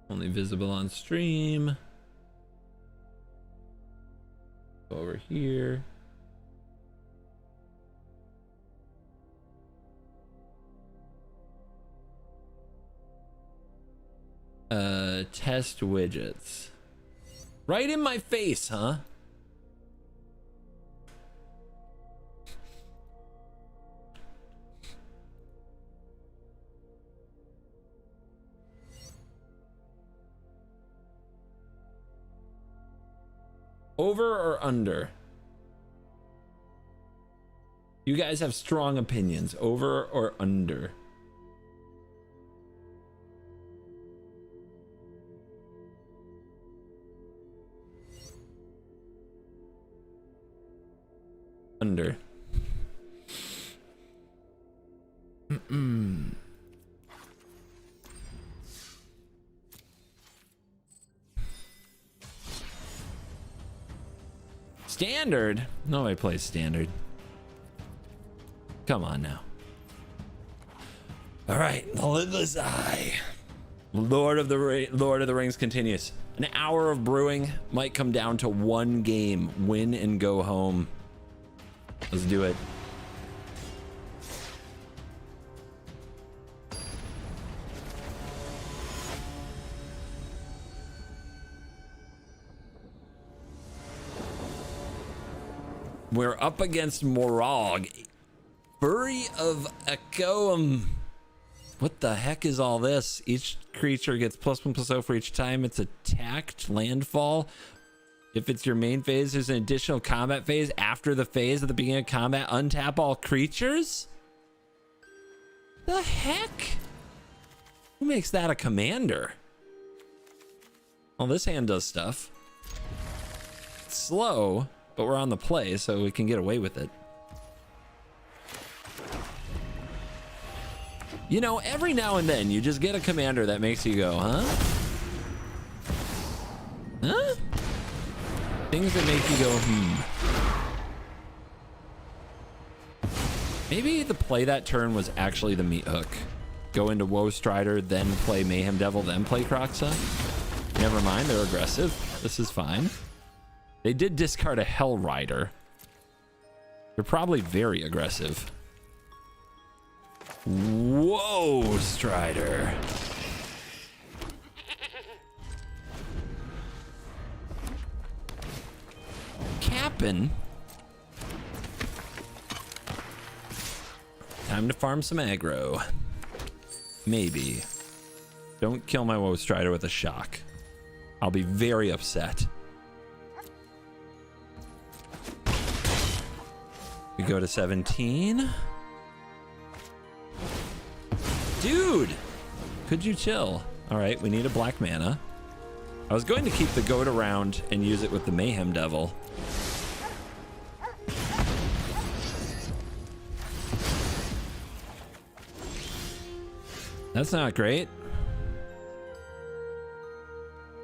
Only visible on stream. Go over here. Test widgets. Right in my face, huh? Over or under? You guys have strong opinions. Over or under? Under. Standard? Nobody plays standard. Come on now. All right, the Lidless Eye. Lord of the Rings continues. An hour of brewing might come down to one game. Win and go home. Let's do it. We're up against Morog, Fury of Echoum. What the heck is all this? Each creature gets +1/+0 for each time it's attacked. Landfall. If it's your main phase, there's an additional combat phase after the phase at the beginning of combat. Untap all creatures? The heck? Who makes that a commander? Well, this hand does stuff. It's slow, but we're on the play, so we can get away with it. You know, every now and then you just get a commander that makes you go, huh? Huh? Things that make you go, Maybe the play that turn was actually the meat hook. Go into Woe Strider, then play Mayhem Devil, then play Kroxa. Never mind, they're aggressive. This is fine. They did discard a Hell Rider. They're probably very aggressive. Whoa, Strider. Cappin'. Time to farm some aggro. Maybe. Don't kill my Woe Strider with a shock. I'll be very upset. We go to 17. Dude! Could you chill? Alright, we need a black mana. I was going to keep the goat around and use it with the Mayhem Devil. That's not great.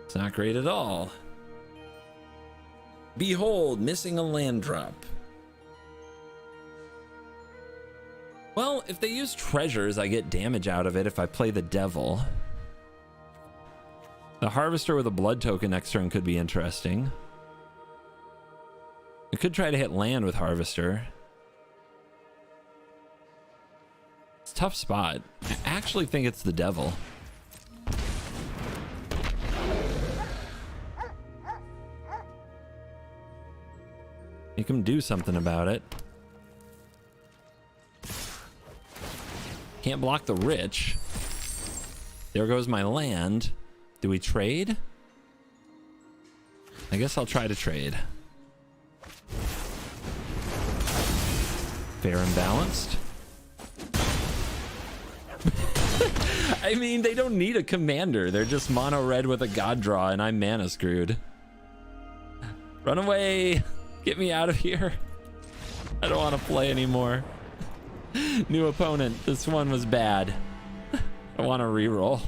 It's not great at all. Behold, missing a land drop. Well, if they use treasures, I get damage out of it if I play the devil. The Harvester with a blood token next turn could be interesting. I could try to hit land with Harvester. It's a tough spot. I actually think it's the devil. Make him do something about it. Can't block the rich. There goes my land. Do we trade? I guess I'll try to trade. Fair and balanced. I mean, they don't need a commander. They're just mono red with a god draw, and I'm mana screwed. Run away. Get me out of here. I don't want to play anymore. New opponent. This one was bad. I want to reroll.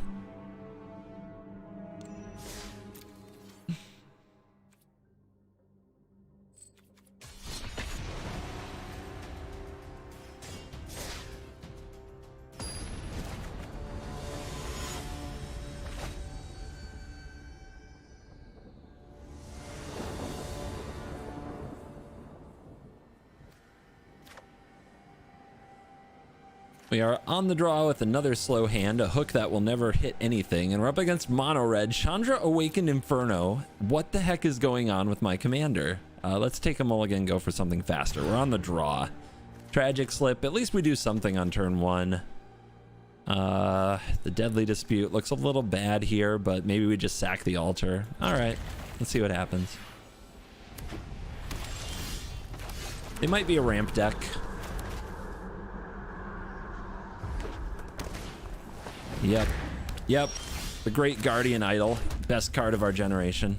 We are on the draw with another slow hand, a hook that will never hit anything, and we're up against mono red. Chandra Awakened Inferno. What the heck is going on with my commander? Let's take a mulligan, go for something faster. We're on the draw. Tragic Slip. At least we do something on turn one. The Deadly Dispute looks a little bad here, but maybe we just sack the altar. All right, let's see what happens. It might be a ramp deck. Yep. The Great Guardian Idol. Best card of our generation.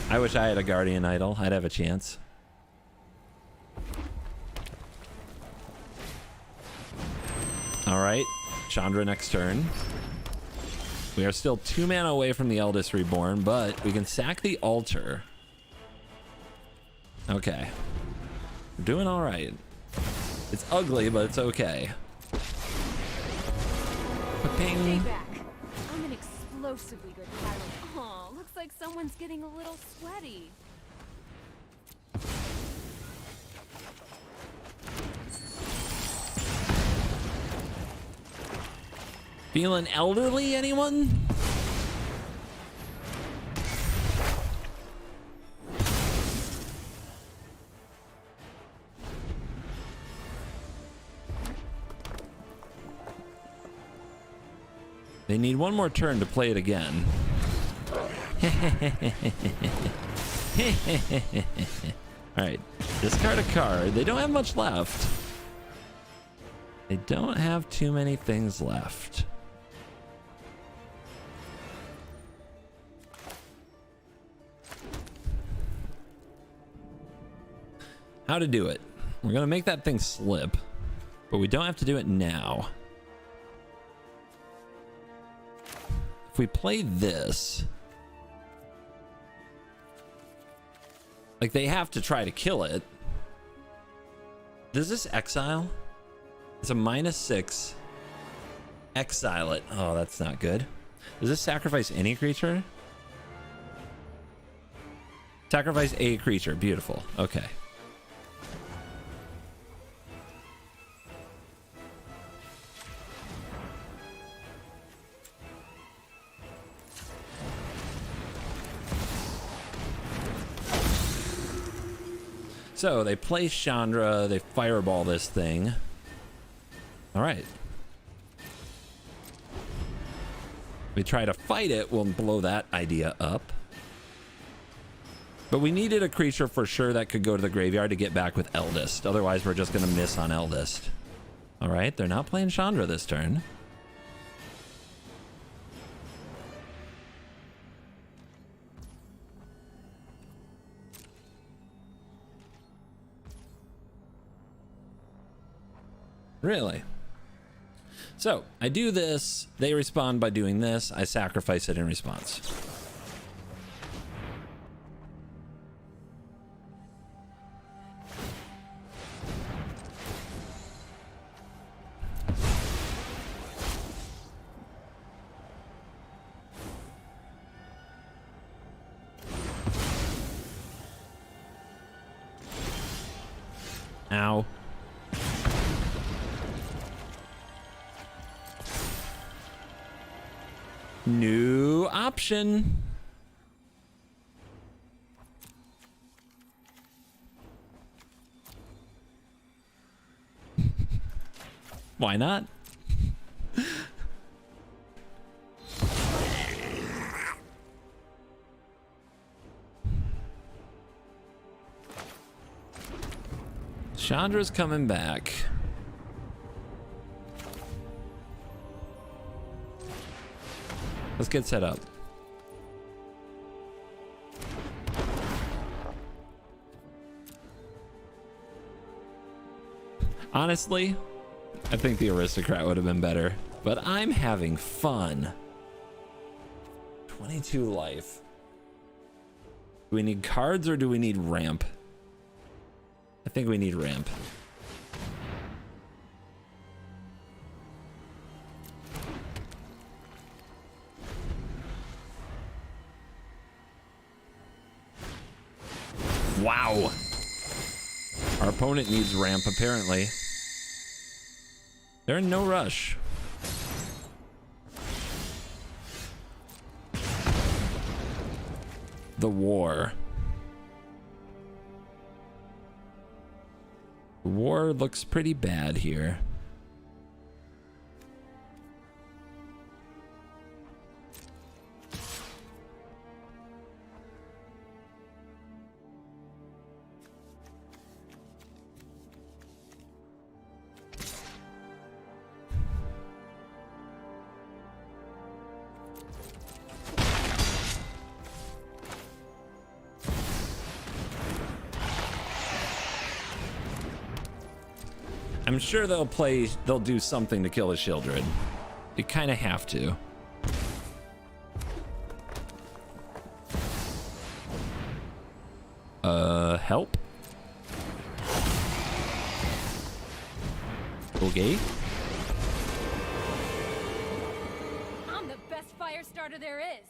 I wish I had a Guardian Idol. I'd have a chance. Alright. Chandra next turn. We are still 2 mana away from the Eldest Reborn, but we can sack the altar. Okay. We're doing alright. It's ugly, but it's okay. Ping. Stay back. I'm an explosively good pilot. Aw, looks like someone's getting a little sweaty. Feeling elderly, anyone? They need one more turn to play it again. All right, discard a card. They don't have much left. They don't have too many things left. How to do it. We're gonna make that thing slip, but we don't have to do it now. If we play this, like, they have to try to kill it. Does this exile? It's a -6. Exile it. Oh, that's not good. Does this sacrifice any creature? Sacrifice a creature. Beautiful. Okay. So they play Chandra, they fireball this thing. All right. We try to fight it, we'll blow that idea up. But we needed a creature for sure that could go to the graveyard to get back with Eldest. Otherwise, we're just gonna miss on Eldest. All right, they're not playing Chandra this turn. Really? So I do this, they respond by doing this, I sacrifice it in response. Ow. New option. Why not? Chandra's coming back. Let's get set up. Honestly, I think the aristocrat would have been better, but I'm having fun. 22 life. Do we need cards or do we need ramp? I think we need ramp. Wow. Our opponent needs ramp, apparently. They're in no rush. The war. The war looks pretty bad here. I'm sure they'll do something to kill the Shieldred. You kind of have to. Help? Okay. I'm the best fire starter there is.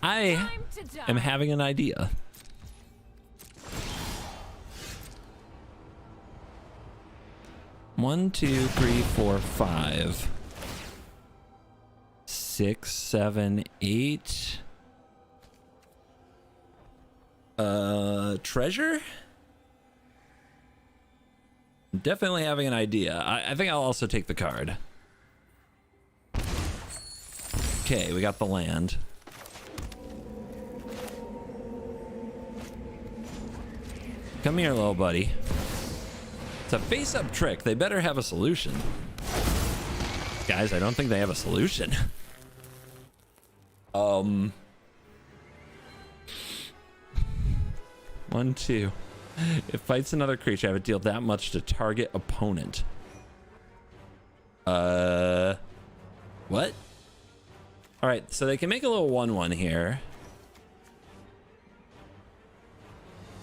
I am having an idea. One, two, three, four, 5, 6, 7, 8. Treasure? I'm definitely having an idea. I think I'll also take the card. Okay, we got the land. Come here, little buddy. It's a face-up trick. They better have a solution. Guys, I don't think they have a solution. 1, 2. It fights another creature. I have to deal that much to target opponent. What? All right, so they can make a little 1/1 here.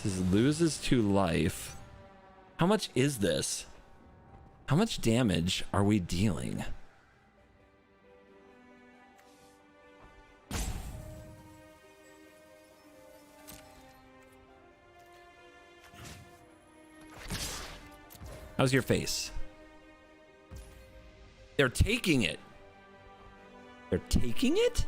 This loses 2 life. How much is this? How much damage are we dealing? How's your face? They're taking it. They're taking it?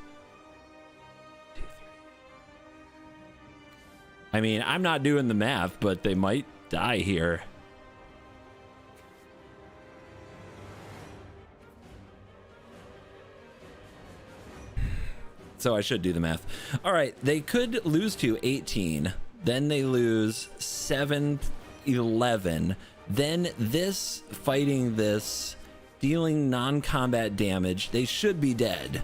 I mean, I'm not doing the math, but they might die here. So I should do the math. All right, they could lose to 18. Then they lose 7, 11. Then this, fighting this, dealing non-combat damage. They should be dead.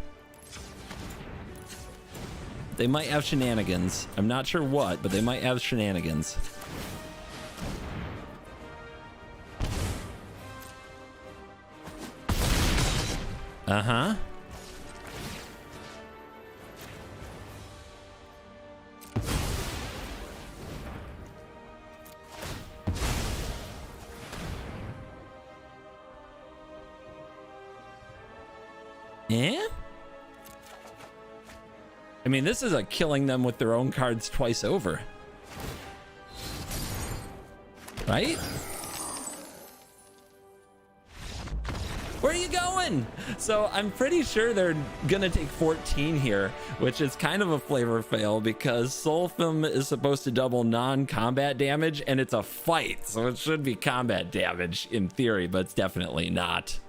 They might have shenanigans. I'm not sure what, but they might have shenanigans. Uh-huh. Yeah? I mean, this is a killing them with their own cards twice over. Right? Where are you going? So I'm pretty sure they're gonna take 14 here, which is kind of a flavor fail because Sulfum is supposed to double non-combat damage and it's a fight, so it should be combat damage in theory, but it's definitely not.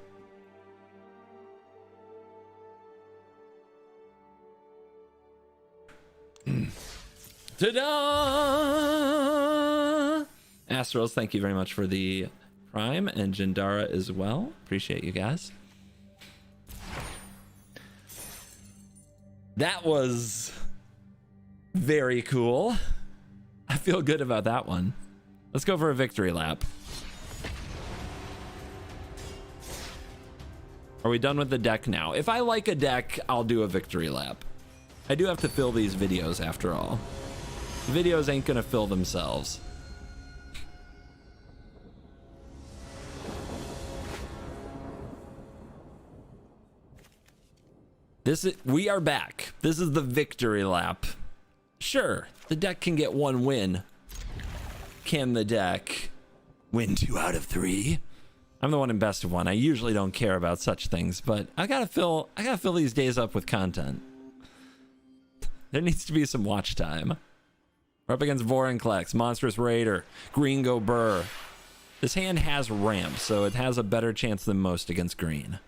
Ta-da! Astros, thank you very much for the Prime, and Jindara as well. Appreciate you guys. That was very cool. I feel good about that one. Let's go for a victory lap. Are we done with the deck now? If I like a deck, I'll do a victory lap. I do have to fill these videos after all. The videos ain't gonna fill themselves. We are back. This is the victory lap. Sure, the deck can get 1 win. Can the deck win 2 out of 3? I'm the one in best of 1. I usually don't care about such things, but I gotta fill these days up with content. There needs to be some watch time. We're up against Vorinclex, Monstrous Raider, Green Go Burr. This hand has ramp, so it has a better chance than most against green.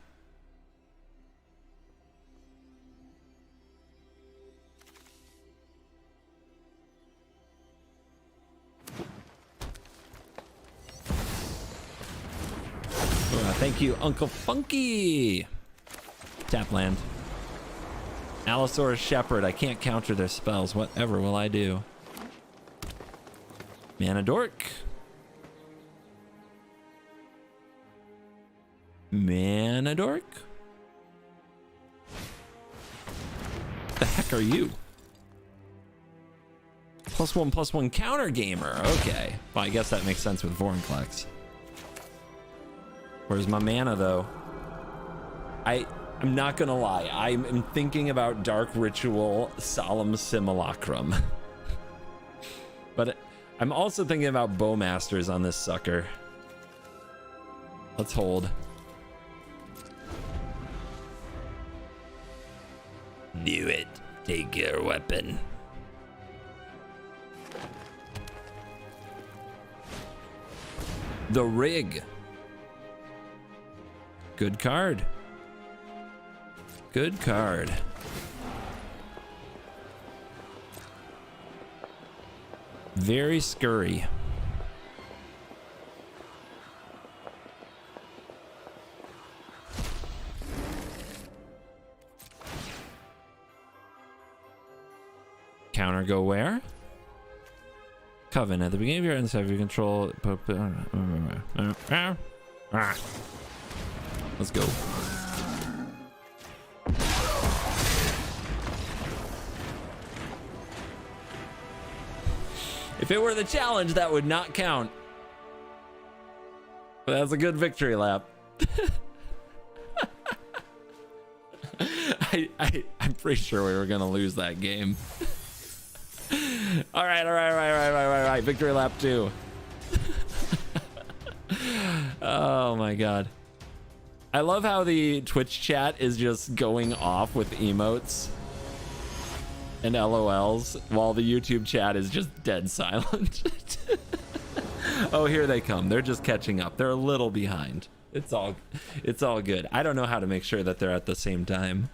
Thank you, Uncle Funky. Tap land. Allosaurus Shepherd. I can't counter their spells. Whatever will I do? Mana Dork. Mana Dork? The heck are you? +1/+1 counter gamer. Okay. Well, I guess that makes sense with Vorinclex. Where's my mana though? I'm not gonna lie, I'm thinking about Dark Ritual Solemn Simulacrum. But I'm also thinking about Bowmasters on this sucker. Let's hold. Do it. Take your weapon. The Rig. Good card. Good card. Very scurry. Counter go where? Coven. At the beginning of your end, have you control. Let's go. If it were the challenge, that would not count. But that's a good victory lap. I'm pretty sure we were gonna lose that game. All right. Victory lap 2. Oh my god. I love how the Twitch chat is just going off with emotes and LOLs while the YouTube chat is just dead silent. Oh, here they come. They're just catching up. They're a little behind. It's all good. I don't know how to make sure that they're at the same time.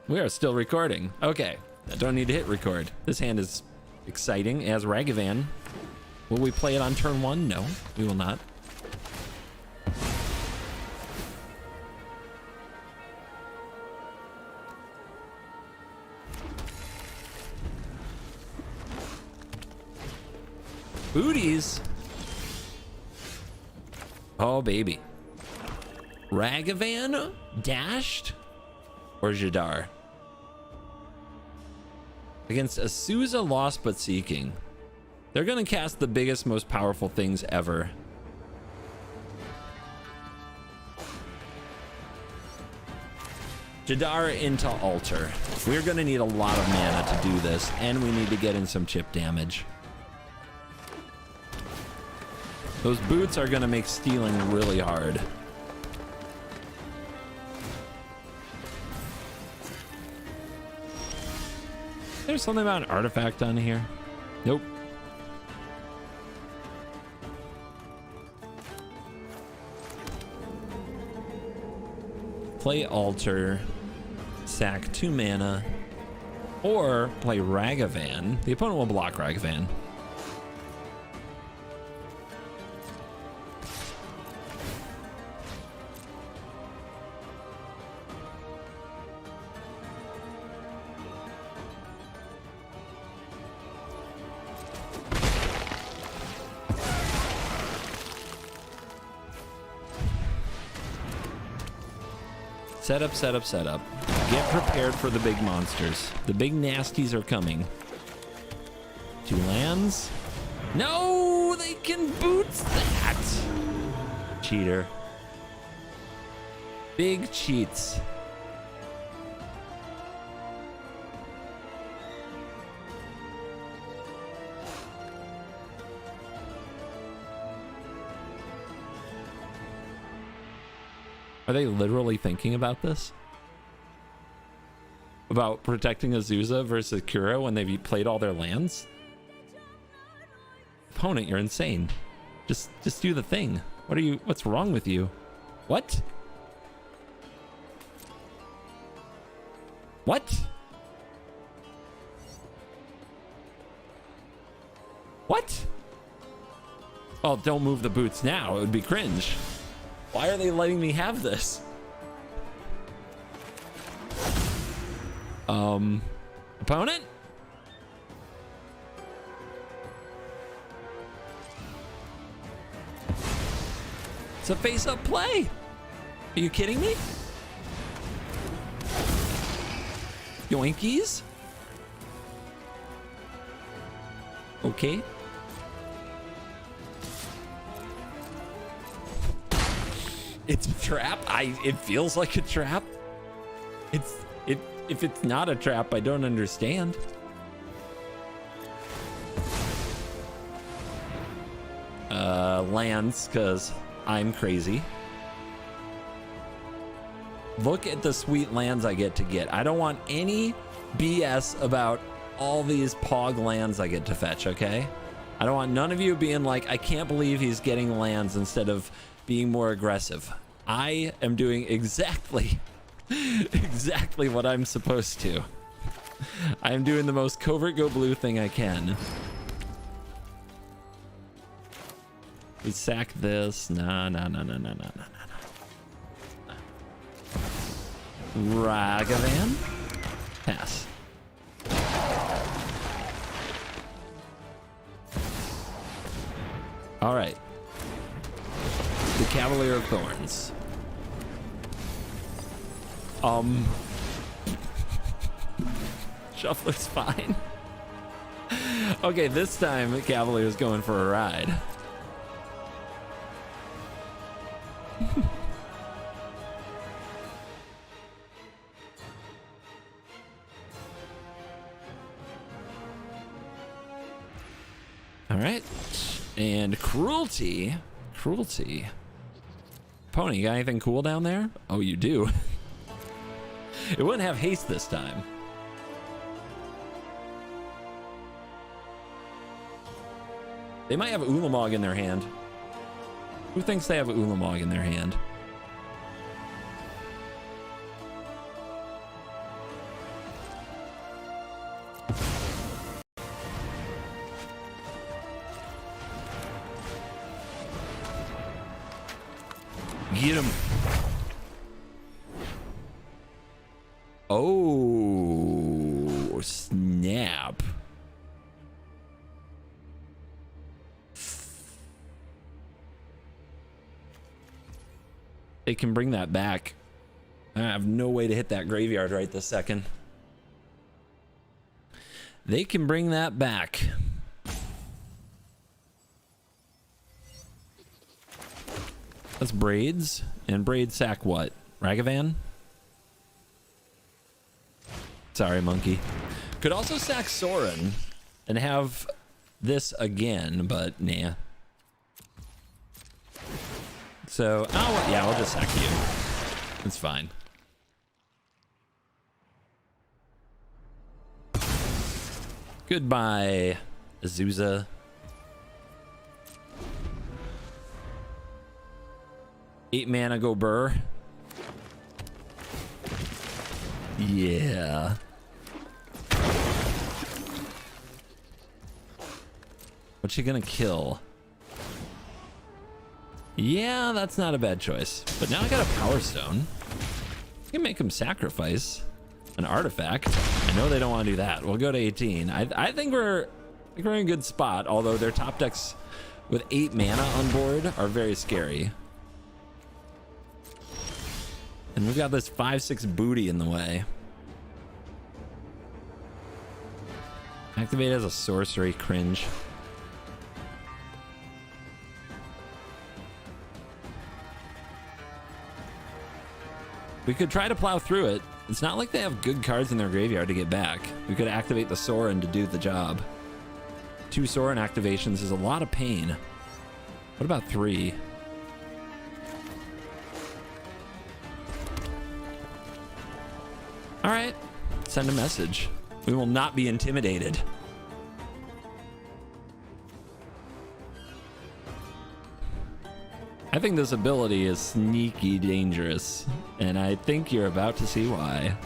We are still recording. Okay. I don't need to hit record. This hand is exciting as Ragavan. Will we play it on turn 1? No, we will not. Booties. Oh, baby. Ragavan? Dashed? Or Jadar? Against Azusa, Lost But Seeking. They're gonna cast the biggest, most powerful things ever. Jadar into Altar. We're gonna need a lot of mana to do this, and we need to get in some chip damage. Those boots are gonna make stealing really hard. There's something about an artifact on here. Nope. Play Altar, sack 2 mana, or play Ragavan. The opponent will block Ragavan. Set up. Get prepared for the big monsters. The big nasties are coming. 2 lands. No, they can boots that. Cheater. Big cheats. Are they literally thinking about this? About protecting Azusa versus Kura when they've played all their lands? Opponent, you're insane. Just do the thing. What's wrong with you? What? What? What? Oh, don't move the boots now. It would be cringe. Why are they letting me have this? Opponent? It's a face-up play. Are you kidding me? Yoinkies? Okay. It's a trap. It feels like a trap. If it's not a trap, I don't understand. Lands, because I'm crazy. Look at the sweet lands I get to get. I don't want any BS about all these pog lands I get to fetch, okay? I don't want none of you being like, I can't believe he's getting lands instead of being more aggressive. I am doing exactly what I'm supposed to. I am doing the most covert go blue thing I can. We sack this. Nah. Ragavan? Pass. All right. The Cavalier of Thorns. Shuffler's fine. Okay, this time Cavalier's going for a ride. All right. And cruelty. Pony, you got anything cool down there? Oh, you do. It wouldn't have haste this time. They might have Ulamog in their hand. Who thinks they have Ulamog in their hand? Get him. Oh, snap. They can bring that back. I have no way to hit that graveyard right this second. They can bring that back. That's Braids. And Braid sack what? Ragavan? Sorry, monkey. Could also sack Sauron and have this again, but nah. So, oh, yeah, I'll just sack you. It's fine. Goodbye, Azusa. Eight mana, go burr. Yeah. What's she gonna kill? Yeah, that's not a bad choice. But now I got a Power Stone. I can make him sacrifice an artifact. I know they don't want to do that. We'll go to 18. I think we're in a good spot, although their top decks with 8 mana on board are very scary. And we've got this 5/6 booty in the way. Activate as a sorcery, cringe. We could try to plow through it. It's not like they have good cards in their graveyard to get back. We could activate the Sauron to do the job. 2 Sauron activations is a lot of pain. What about 3? All right, send a message. We will not be intimidated. I think this ability is sneaky dangerous, and I think you're about to see why.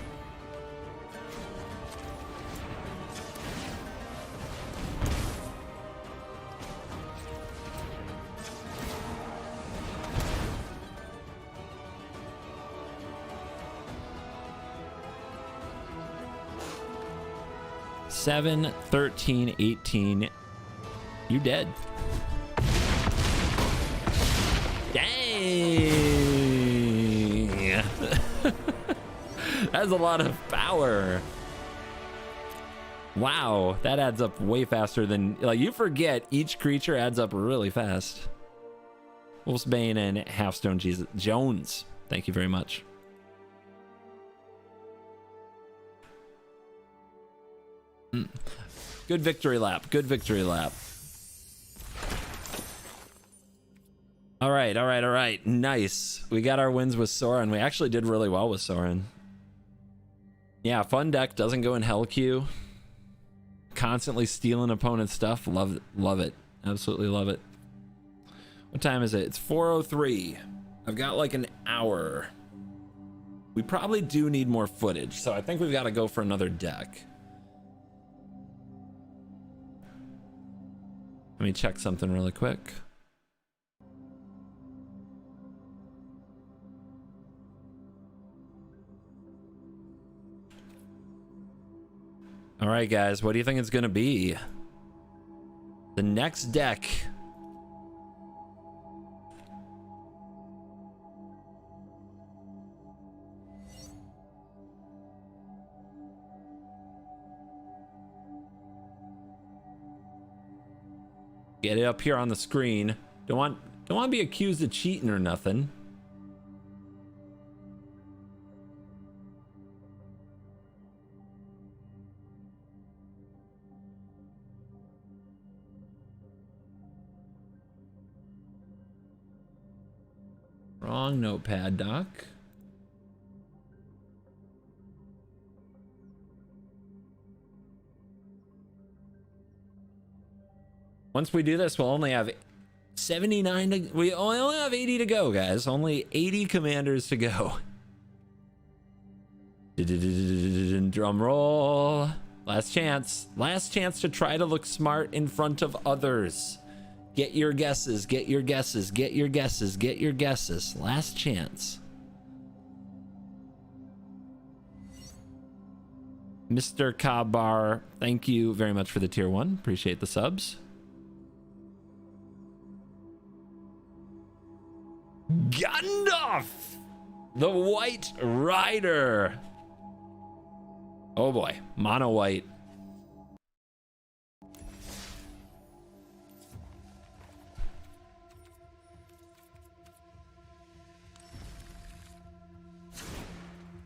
Seven, 13, 18. You dead. Dang. That's a lot of power. Wow, that adds up way faster than, like, you forget each creature adds up really fast. Wolfsbane and Halfstone Jesus Jones. Thank you very much. Good victory lap. Good victory lap. All right, all right, all right. Nice. We got our wins with Sauron. We actually did really well with Sauron. Yeah, fun deck. Doesn't go in hell queue. Constantly stealing opponent's stuff. Love it. Absolutely love it. What time is it? It's 4:03. I've got like an hour. We probably do need more footage, so I think we've got to go for another deck. Let me check something really quick. All right, guys, what do you think it's going to be? The next deck. Get it up here on the screen. Don't want to be accused of cheating or nothing. Wrong notepad, Doc. Once we do this, we'll only have 79 to, we only have 80 to go, guys. Only 80 commanders to go. Drum roll. Last chance. Last chance to try to look smart in front of others. Get your guesses, get your guesses, get your guesses, get your guesses. Last chance. Mr. Kabar, thank you very much for the tier 1. Appreciate the subs. Gandalf, the White Rider. Oh boy, mono white.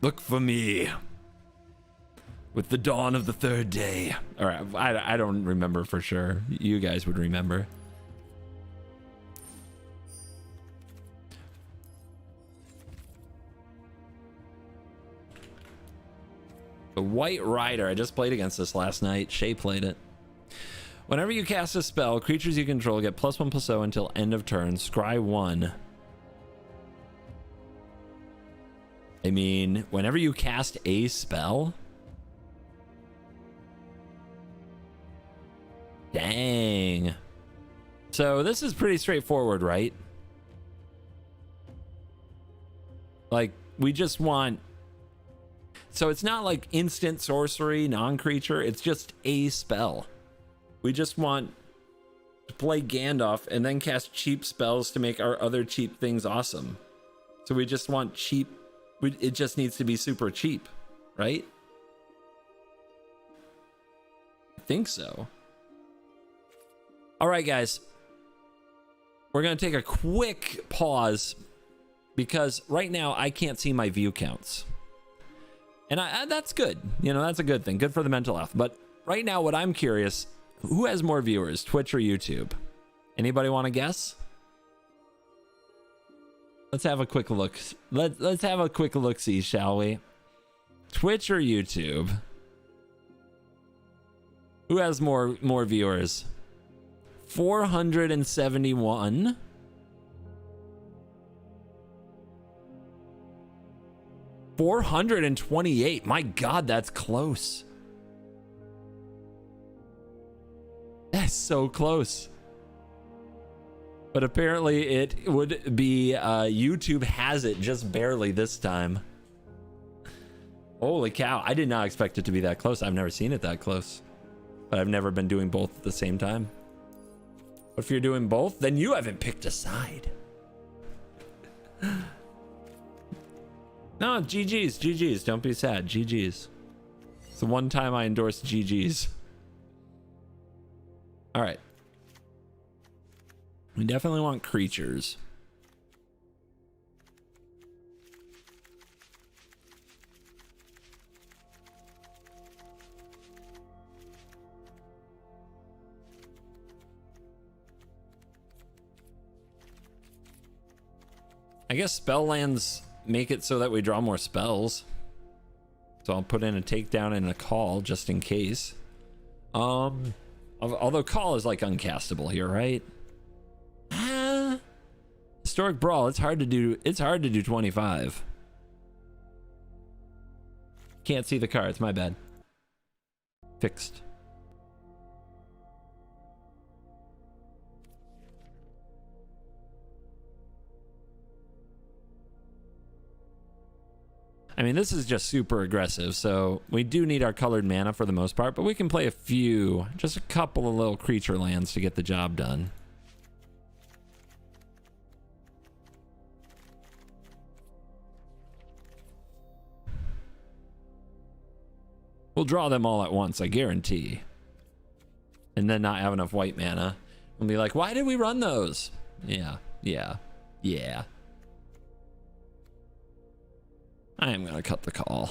Look for me with the dawn of the third day. All right, I don't remember for sure. You guys would remember. The White Rider. I just played against this last night. Shay played it. Whenever you cast a spell, creatures you control get +1/+0 until end of turn. Scry 1. I mean, whenever you cast a spell? Dang. So this is pretty straightforward, right? Like, we just want... So it's not like instant sorcery, non-creature. It's just a spell. We just want to play Gandalf and then cast cheap spells to make our other cheap things awesome. So we just want cheap... It just needs to be super cheap, right? I think so. All right, guys. We're going to take a quick pause because right now I can't see my view counts. And that's good. You know, that's a good thing. Good for the mental health. But right now, what I'm curious, who has more viewers, Twitch or YouTube? Anybody want to guess? Let's have a quick look. Let's have a quick look-see, shall we? Twitch or YouTube? Who has more viewers? 471. 428. My God, that's close. That's so close. But apparently it would be YouTube has it just barely this time. Holy cow. I did not expect it to be that close. I've never seen it that close. But I've never been doing both at the same time. But if you're doing both, then you haven't picked a side. No, GG's. Don't be sad. GG's. It's the one time I endorsed GG's. All right. We definitely want creatures. I guess spell lands make it so that we draw more spells. So I'll put in a takedown and a call just in case. Although call is like uncastable here, right? Historic Brawl, it's hard to do 25. Can't see the cards, my bad. Fixed. I mean, this is just super aggressive, so we do need our colored mana for the most part, but we can play just a couple of little creature lands to get the job done. We'll draw them all at once, I guarantee. And then not have enough white mana. And be like, why did we run those? Yeah. I am gonna cut the call.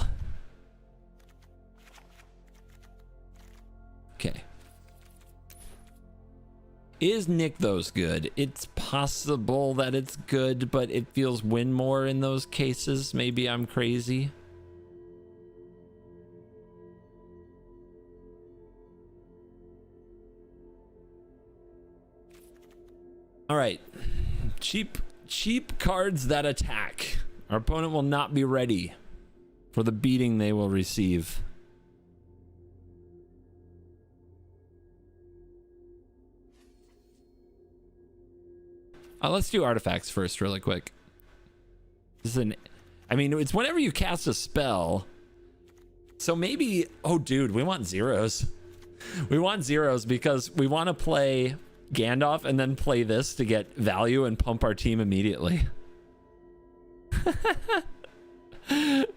Okay. Is Nykthos good? It's possible that it's good, but it feels win more in those cases. Maybe I'm crazy. All right. Cheap cards that attack. Our opponent will not be ready for the beating they will receive. Let's do artifacts first really quick. I mean, it's whenever you cast a spell. So maybe, oh dude, we want zeros. We want zeros because we want to play Gandalf and then play this to get value and pump our team immediately.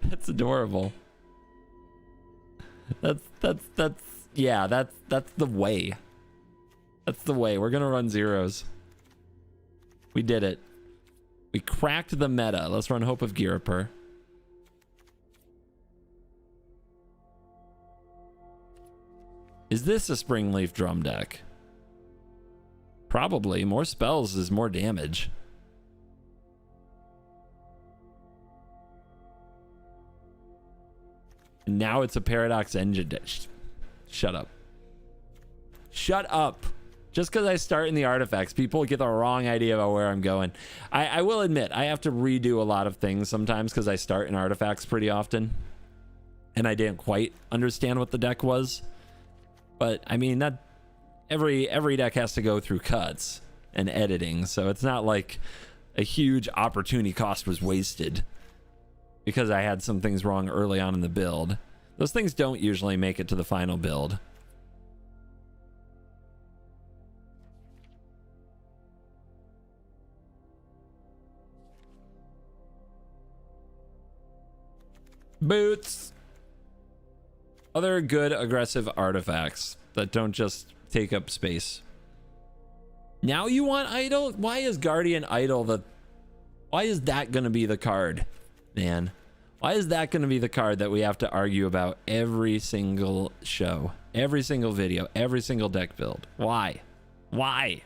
That's adorable. That's the way. That's the way. We're gonna run zeros. We did it. We cracked the meta. Let's run Hope of Girapur. Is this a Springleaf Drum deck? Probably. More spells is more damage. Now it's a Paradox Engine deck. Shut up. Shut up. Just because I start in the artifacts, people get the wrong idea about where I'm going. I will admit, I have to redo a lot of things sometimes because I start in artifacts pretty often. And I didn't quite understand what the deck was. But, I mean, that every deck has to go through cuts and editing. So it's not like a huge opportunity cost was wasted because I had some things wrong early on in the build. Those things don't usually make it to the final build. Boots. Other good aggressive artifacts that don't just take up space. Now you want Idol? Why is Guardian Idol why is that gonna be the card, man? Why is that gonna be the card that we have to argue about every single show, every single video, every single deck build? Why? Why?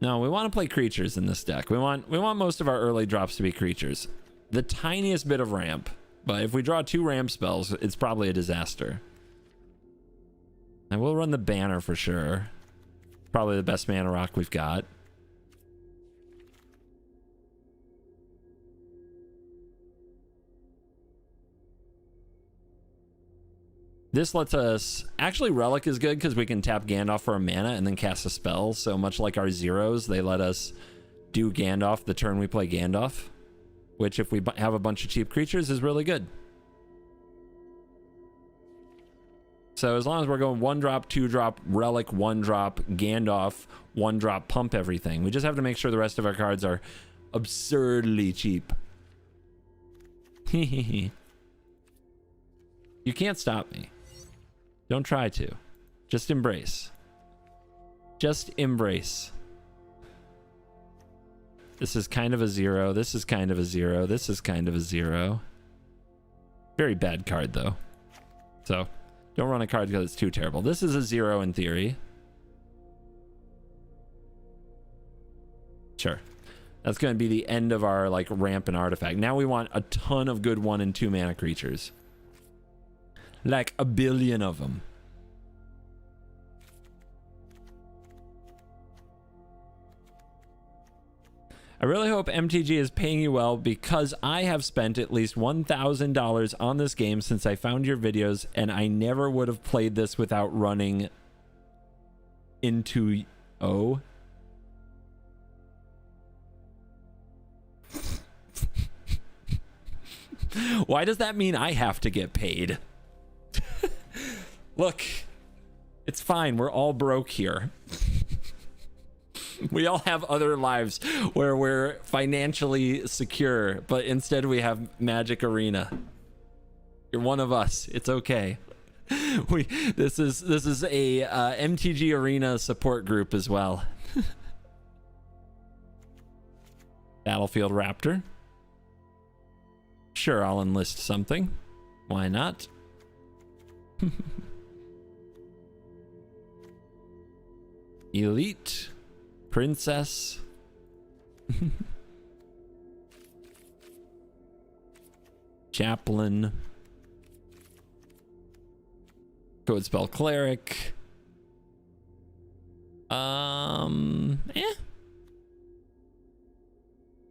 No, we want to play creatures in this deck. We want most of our early drops to be creatures. The tiniest bit of ramp, but if we draw 2 ramp spells, it's probably a disaster. I will run the banner for sure. Probably the best mana rock we've got. This lets us... Actually, Relic is good because we can tap Gandalf for a mana and then cast a spell. So much like our zeros, they let us do Gandalf the turn we play Gandalf. Which, if we have a bunch of cheap creatures, is really good. So as long as we're going 1-drop, 2-drop, Relic, 1-drop, Gandalf, 1-drop, pump everything. We just have to make sure the rest of our cards are absurdly cheap. You can't stop me. Don't try to. Just embrace. Just embrace. This is kind of a 0. This is kind of a 0. This is kind of a 0. Very bad card, though. So, don't run a card because it's too terrible. This is a 0 in theory. Sure. That's going to be the end of our, like, rampant artifact. Now we want a ton of good 1 and 2 mana creatures. Like a billion of them. I really hope MTG is paying you well, because I have spent at least $1,000 on this game since I found your videos, and I never would have played this without running into... Oh. Why does that mean I have to get paid? Look, it's fine. We're all broke here. We all have other lives where we're financially secure, but instead we have Magic Arena. You're one of us. It's okay. This is a MTG Arena support group as well. Battlefield Raptor. Sure, I'll enlist something. Why not? Elite. Princess. Chaplain. Code spell cleric.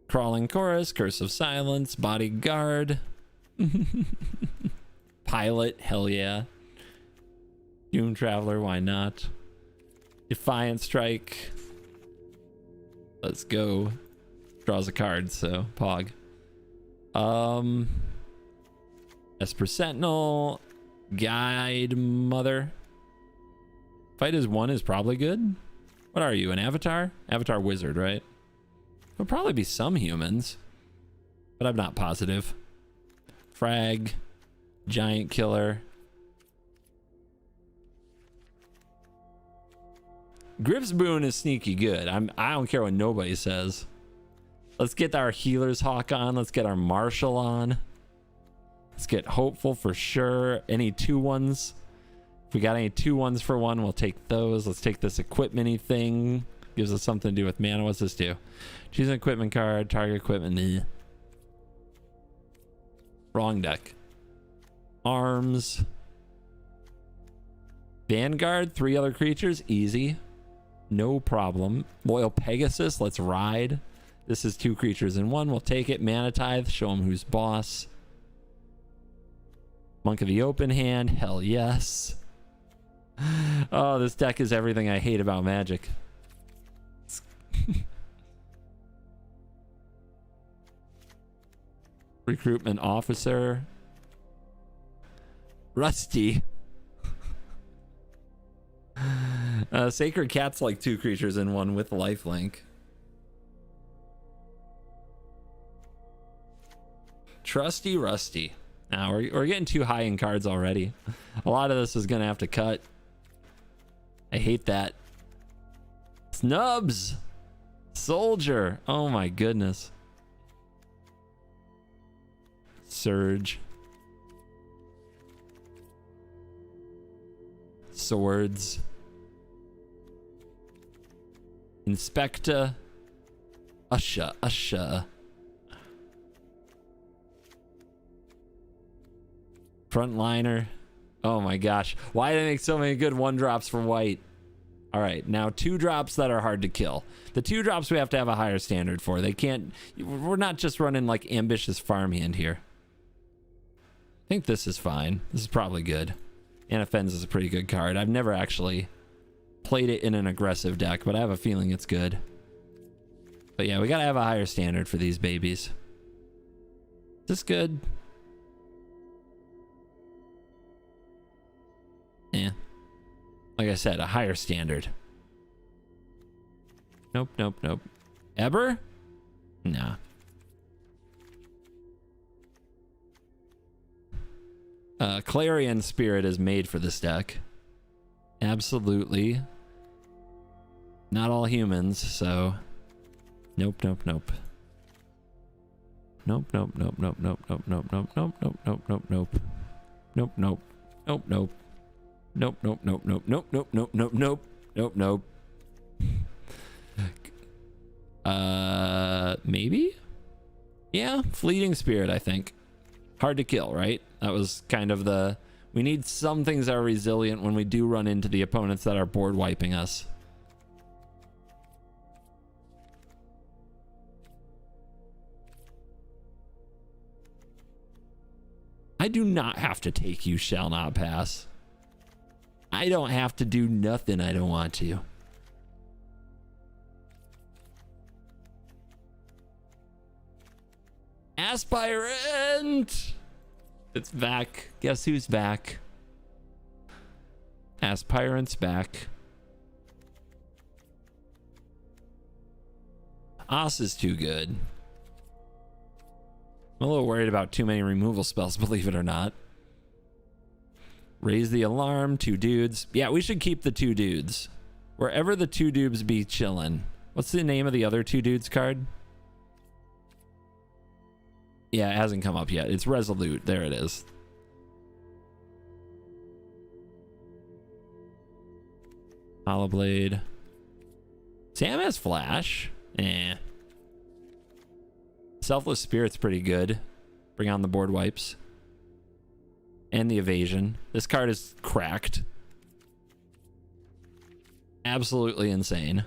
Crawling chorus, curse of silence, bodyguard. Pilot, hell yeah. Doom traveler, why not? Defiant strike. Let's go. Draws a card, so pog. Esper Sentinel. Guide Mother. Fight as 1 is probably good. What are you, an avatar? Avatar wizard, right? There'll probably be some humans, but I'm not positive. Frag. Giant killer. Griff's Boon is sneaky good. I don't care what nobody says. Let's get our Healer's Hawk on. Let's get our Marshal on. Let's get Hopeful for sure. Any 2-1s? If we got any 2-1s for 1, we'll take those. Let's take this equipment-y thing. Gives us something to do with mana. What's this do? Choose an equipment card. Target equipment. Nah. Wrong deck. Arms. Vanguard. 3 other creatures. Easy. No problem. Loyal Pegasus. Let's ride. This is 2 creatures in 1. We'll take it. Mana Tithe. Show him who's boss. Monk of the Open Hand. Hell yes. Oh, this deck is everything I hate about Magic. Recruitment officer. Rusty. Sacred Cat's like 2 creatures in 1 with lifelink. Trusty Rusty. Now we're getting too high in cards already. A lot of this is gonna have to cut. I hate that. Snubs. Soldier. Oh my goodness. Surge. Swords. Inspector. Usher. Frontliner. Oh my gosh. Why did I make so many good 1-drops for white? All right, now 2-drops that are hard to kill. The 2-drops we have to have a higher standard for. They can't... We're not just running like ambitious farmhand here. I think this is fine. This is probably good. Anafenz is a pretty good card. I've never actually played it in an aggressive deck, but I have a feeling it's good. But yeah, we gotta have a higher standard for these babies. Is this good? Yeah. Like I said, a higher standard. Nope. Eber? Nah. Clarion Spirit is made for this deck. Absolutely. Not all humans, so... Nope. Nope, nope, nope, nope, nope, nope, nope, nope, nope, nope, nope, nope, nope. Nope, nope. Nope, nope. Nope, nope, nope, nope, nope, nope, nope, nope, nope. Nope, nope. Maybe? Yeah, Fleeting Spirit, I think. Hard to kill, right? That was kind of the... We need some things that are resilient when we do run into the opponents that are board wiping us. I do not have to take You Shall Not Pass. I don't have to do nothing I don't want to. Aspirant! It's back. Guess who's back? Aspirant's back. Os is too good. I'm a little worried about too many removal spells, believe it or not. Raise the Alarm, 2 dudes. Yeah, we should keep the 2 dudes. Wherever the 2 dudes be chillin'. What's the name of the other 2 dudes card? Yeah, it hasn't come up yet. It's Resolute. There it is. Hollow Blade. Sam has Flash. Eh. Selfless Spirit's pretty good. Bring on the board wipes. And the evasion. This card is cracked. Absolutely insane.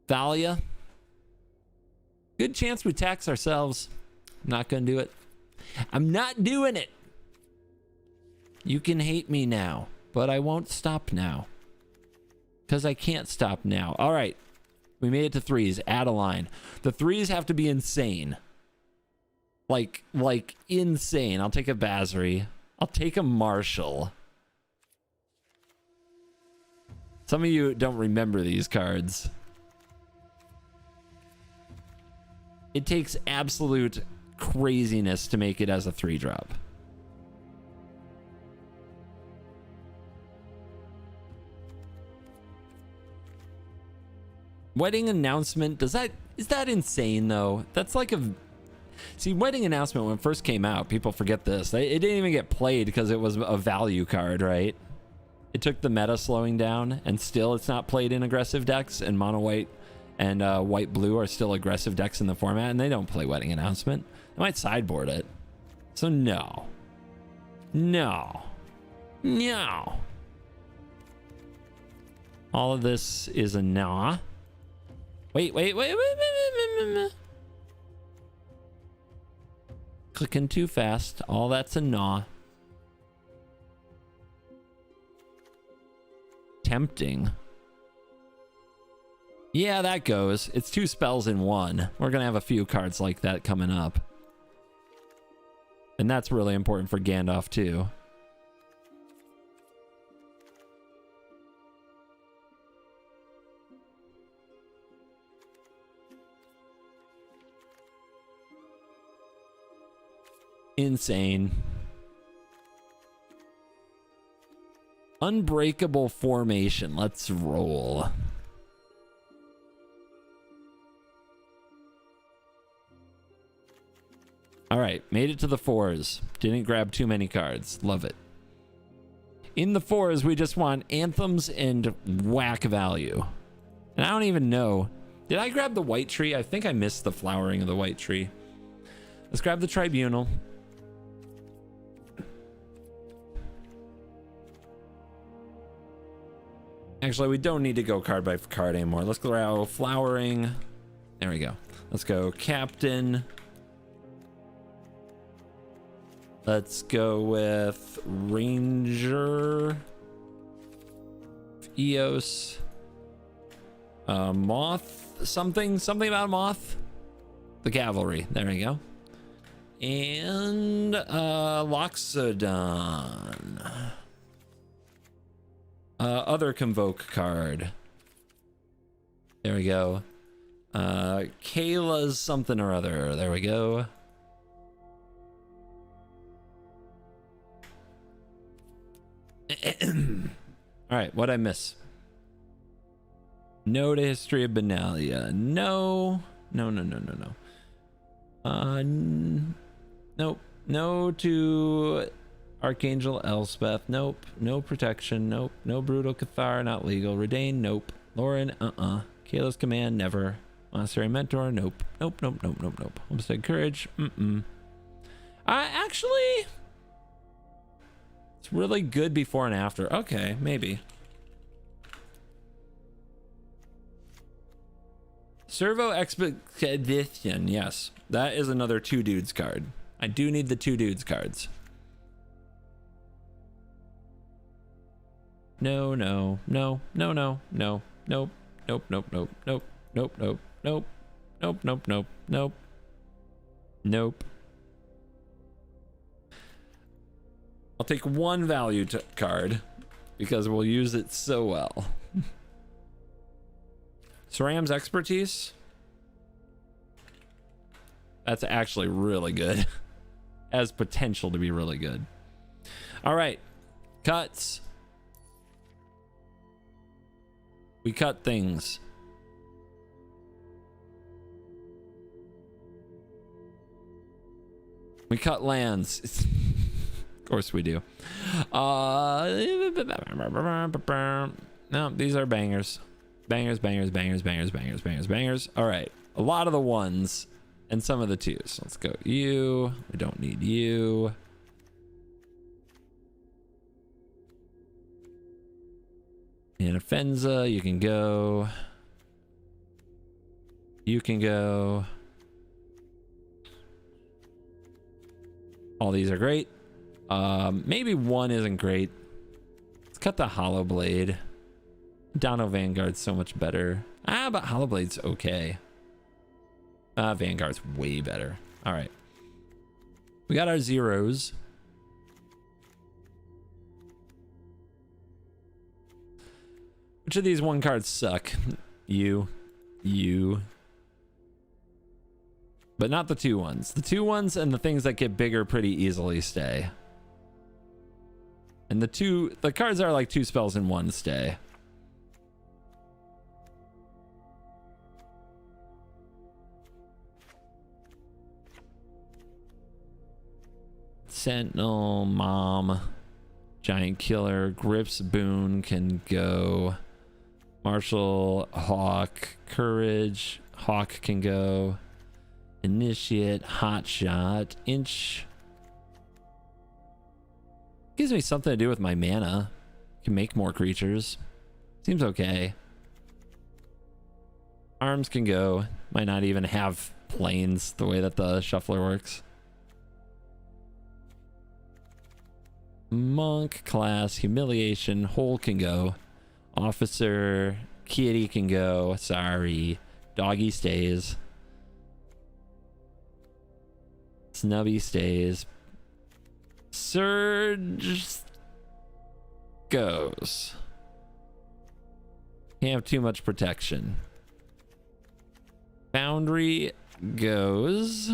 Thalia. Good chance we tax ourselves. I'm not gonna do it. I'm not doing it. You can hate me now, but I won't stop now. Because I can't stop now. All right. We made it to 3s. Add a line. The 3s have to be insane. Like insane. I'll take a Basri. I'll take a Marshall. Some of you don't remember these cards. It takes absolute craziness to make it as a 3-drop. Wedding Announcement, is that insane though? That's like a... See, Wedding Announcement, when it first came out, people forget this. It didn't even get played because it was a value card, right? It took the meta slowing down, and still it's not played in aggressive decks, and mono white and white blue are still aggressive decks in the format, and they don't play Wedding Announcement. They might sideboard it. So no. No. No. All of this is a nah. Wait. Clicking too fast. All that's a nah. Tempting. Yeah, that goes. It's 2 spells in 1. We're going to have a few cards like that coming up. And that's really important for Gandalf too. Insane. Unbreakable Formation. Let's roll. All right, made it to the 4s. Didn't grab too many cards. Love it. In the 4s, we just want anthems and whack value. And I don't even know. Did I grab the white tree? I think I missed the flowering of the white tree. Let's grab the Tribunal. Actually, we don't need to go card by card anymore. Let's go flowering. There we go. Let's go Captain. Let's go with Ranger. Eos. Moth. Something about Moth. The Cavalry. There we go. And Loxodon. Other Convoke card. There we go. Kayla's something or other. There we go. All right, what'd I miss? No to History of Benalia. No. No, no, no, no, no. Nope. No to Archangel Elspeth. Nope. No Protection. Nope. No Brutal Cathar. Not legal. Redain. Nope. Lauren. Kayla's Command. Never. Monastery Mentor. Nope. Nope. Nope. Nope. Nope. Nope. Homestead Courage. Actually, it's really good before and after. Okay, maybe. Servo Expedition. Yes, that is another 2 dudes card. I do need the 2 dudes cards. No, no, no, no, no, no, nope, nope, nope, nope, nope, nope, nope, nope, nope, nope, nope, nope, nope. I'll take 1 value card because we'll use it so well. Saram's Expertise. That's actually really good. Has potential to be really good. All right. Cuts. We cut things. We cut lands. Of course we do. No, these are bangers. Bangers, bangers, bangers, bangers, bangers, bangers, bangers. All right. A lot of the 1s and some of the 2s. Let's go you. We don't need you. And Fenza, you can go. You can go. All these are great. Maybe 1 isn't great. Let's cut the Hollow Blade. Dono Vanguard's so much better. But Hollow Blade's okay. Vanguard's way better. All right. We got our 0s. Which of these 1 cards suck? You. But not the 2 ones. The 2 ones and the things that get bigger pretty easily stay. And the cards are like 2 spells in 1 stay. Sentinel, Mom, Giant Killer, Grips, Boon can go. Marshall, Hawk, Courage, Hawk can go. Initiate, Hotshot, Inch. Gives me something to do with my mana. Can make more creatures. Seems okay. Arms can go. Might not even have planes the way that the shuffler works. Monk, Class, Humiliation, Hole can go. Officer, Kitty can go. Sorry. Doggy stays. Snubby stays. Surge goes. Can't have too much protection. Foundry goes.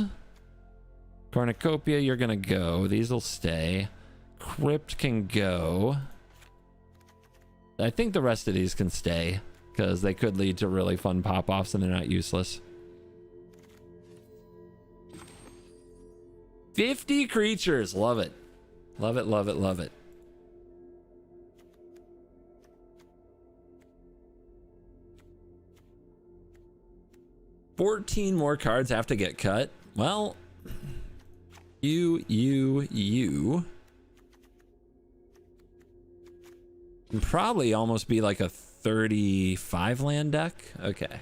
Cornucopia, you're gonna go. These will stay. Crypt can go. I think the rest of these can stay because they could lead to really fun pop-offs and they're not useless. 50 creatures. Love it. Love it, love it, love it. $14 more cards have to get cut. Well, you can probably almost be like a 35 land deck. Okay.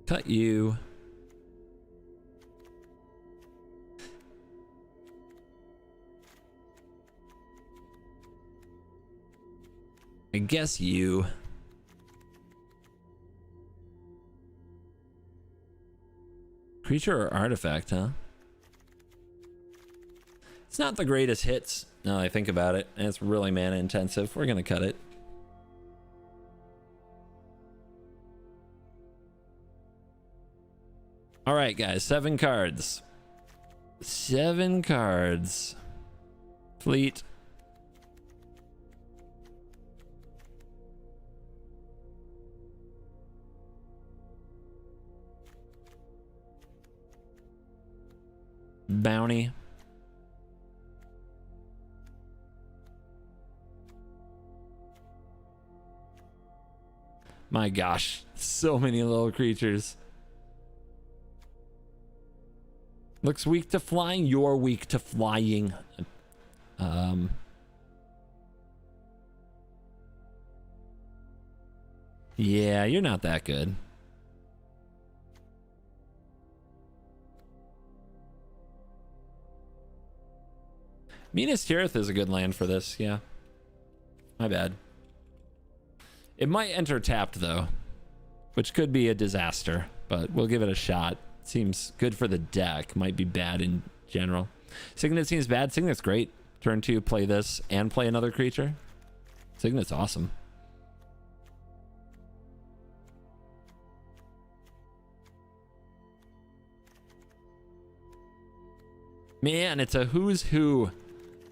Cut you. I guess you. Creature or artifact, huh? It's not the greatest hits now that I think about it, and it's really mana intensive. We're gonna cut it. All right, guys, 7 cards. 7 cards. Fleet. Bounty. My gosh, so many little creatures. Looks weak to flying. You're weak to flying. Yeah, you're not that good. Minas Tirith is a good land for this, yeah. My bad. It might enter tapped though, which could be a disaster, but we'll give it a shot. Seems good for the deck, might be bad in general. Signet seems bad. Signet's great. Turn 2, play this and play another creature. Signet's awesome. Man, it's a who's who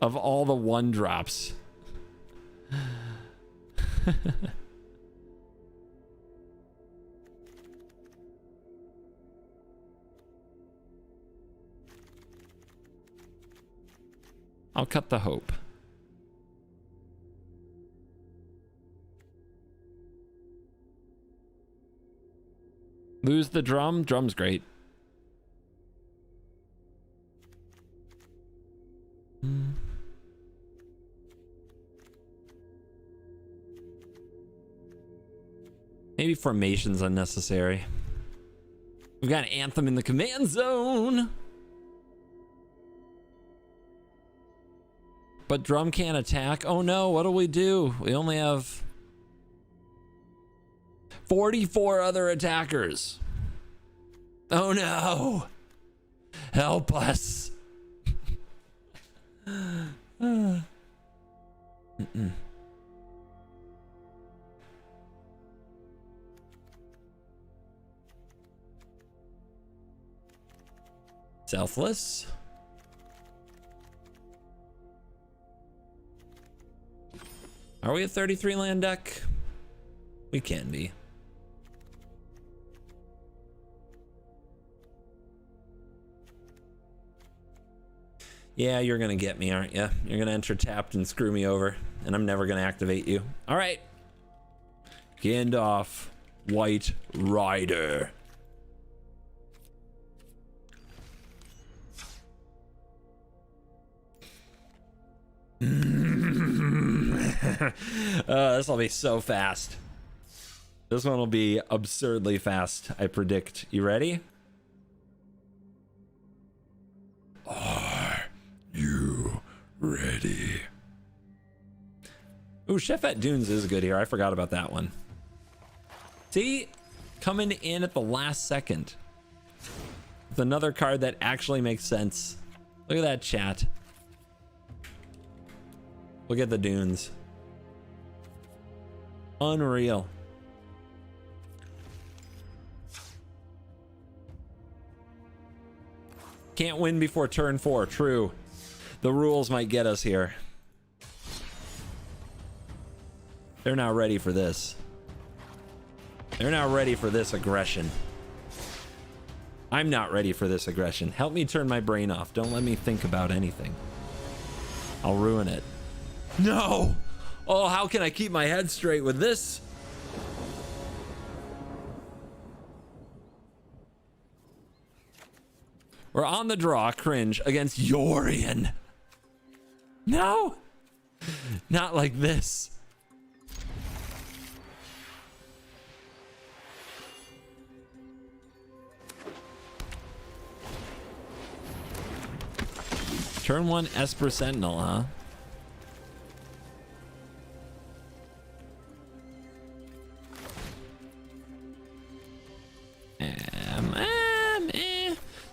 of all the 1-drops. I'll cut the hope. Lose the drum. Drum's great. Maybe formation's unnecessary. We've got an Anthem in the command zone. But drum can't attack. Oh no, what'll we do? We only have 44 other attackers. Oh no. Help us. Selfless. Are we a 33 land deck? We can be. Yeah, you're gonna get me, aren't you? You're gonna enter tapped and screw me over, and I'm never gonna activate you. All right. Gandalf, White Rider. This will be so fast. This one will be absurdly fast, I predict. You ready? Are you ready? Ooh, Chef at Dunes is good here. I forgot about that one. See? Coming in at the last second. With another card that actually makes sense. Look at that, chat. Look at the dunes. Unreal. Can't win before turn 4. True. The rules might get us here. They're not ready for this. They're not ready for this aggression. I'm not ready for this aggression. Help me turn my brain off. Don't let me think about anything. I'll ruin it. No! Oh, how can I keep my head straight with this? We're on the draw. Cringe against Yorion. No! Not like this. Turn 1 Esper Sentinel, huh?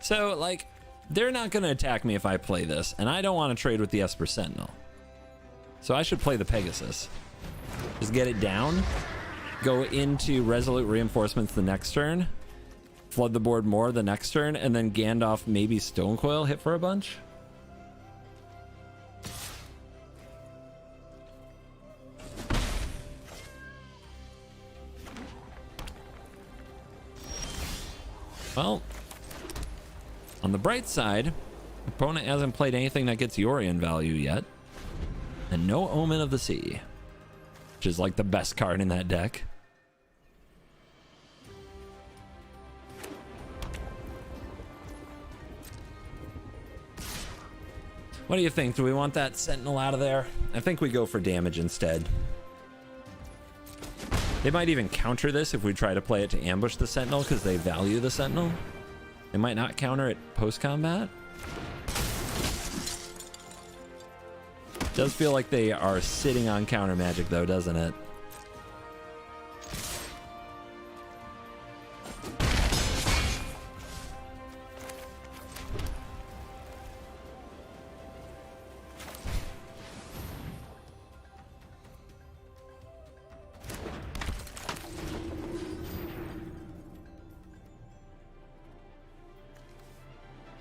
So, like, they're not going to attack me if I play this, and I don't want to trade with the Esper Sentinel. So I should play the Pegasus. Just get it down, go into Resolute Reinforcements the next turn, flood the board more the next turn, and then Gandalf, maybe Stonecoil hit for a bunch. Well, on the bright side, opponent hasn't played anything that gets Yorion value yet. And no Omen of the Sea, which is like the best card in that deck. What do you think? Do we want that Sentinel out of there? I think we go for damage instead. They might even counter this if we try to play it to ambush the Sentinel because they value the Sentinel. They might not counter it post-combat. Does feel like they are sitting on counter magic though, doesn't it?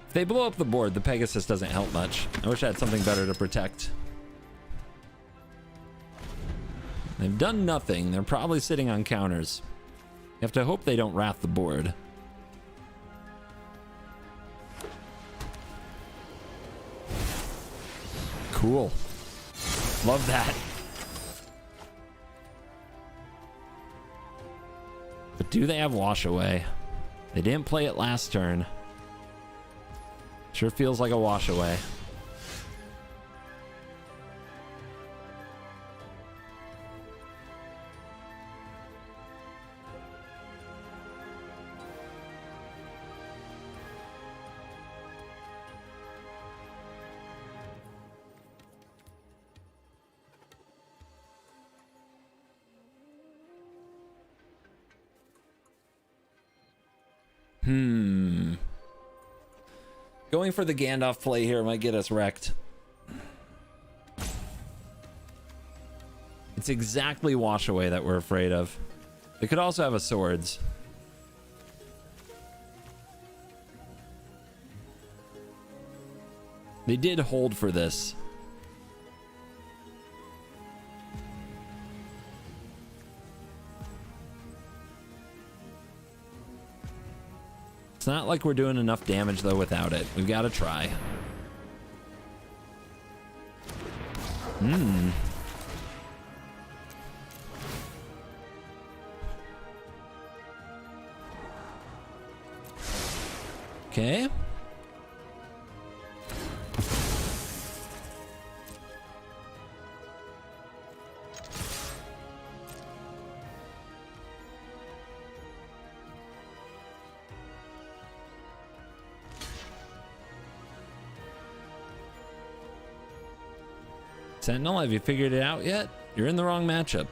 If they blow up the board, the Pegasus doesn't help much. I wish I had something better to protect. They've done nothing. They're probably sitting on counters. You have to hope they don't wrath the board. Cool. Love that. But do they have Wash Away? They didn't play it last turn. Sure feels like a wash away. Going for the Gandalf play here might get us wrecked. It's exactly Wash Away that we're afraid of. They could also have a Swords. They did hold for this. It's not like we're doing enough damage though without it. We've got to try. Okay. Sentinel, have you figured it out yet? You're in the wrong matchup.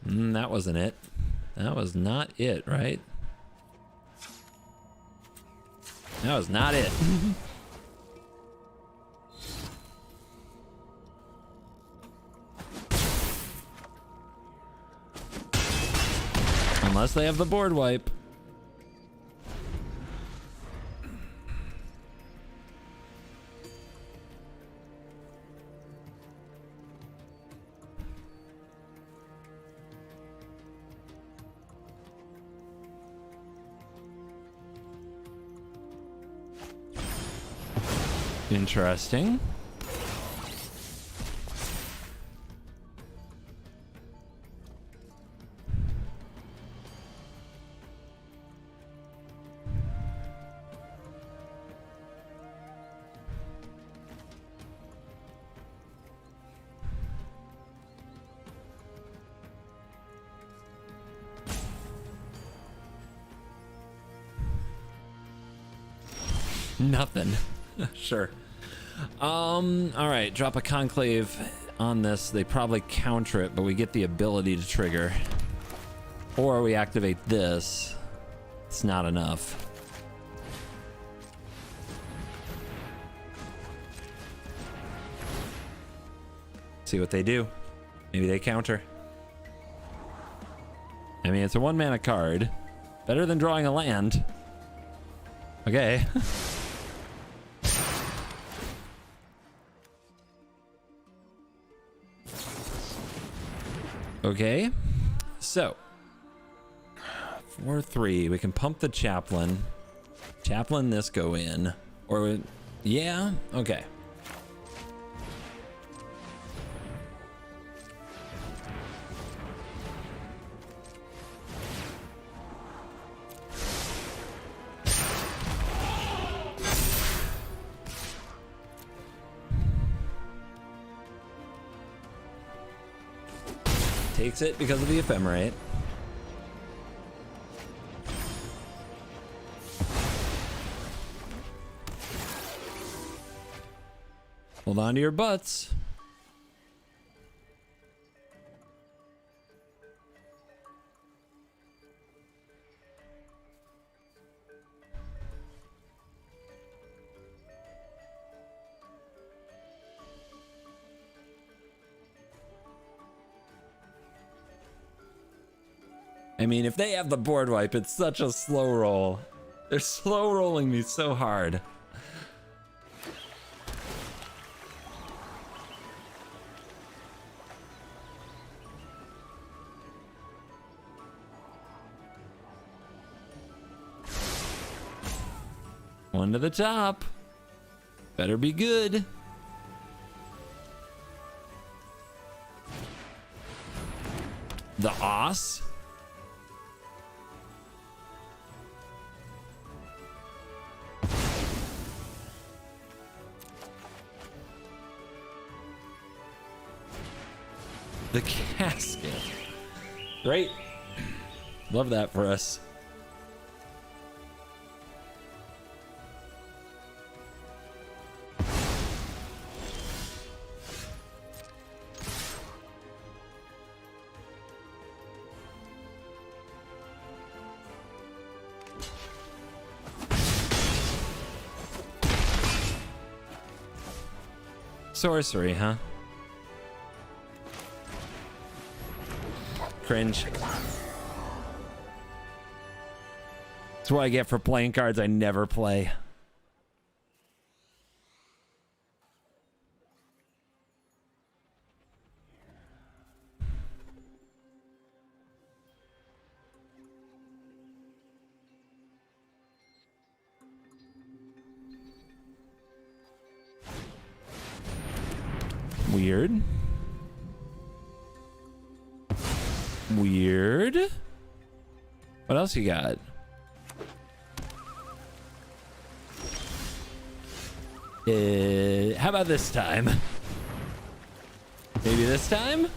That wasn't it. That was not it, right? That was not it. Unless they have the board wipe. Interesting. Nothing. Sure. All right, drop a Conclave on this. They probably counter it, but we get the ability to trigger. Or we activate this. It's not enough. See what they do. Maybe they counter. I mean, it's a 1-mana card. Better than drawing a land. Okay. Okay. So. 4/3. We can pump the chaplain. Chaplain this go in. Or, yeah. Okay. Takes it because of the ephemerate. Hold on to your butts. I mean, if they have the board wipe, it's such a slow roll. They're slow rolling me so hard. One to the top. Better be good. The Os. The casket. Great. Love that for us. Sorcery, huh? Cringe. That's what I get for playing cards I never play. Weird. Weird. What else you got? How about this time? Maybe this time?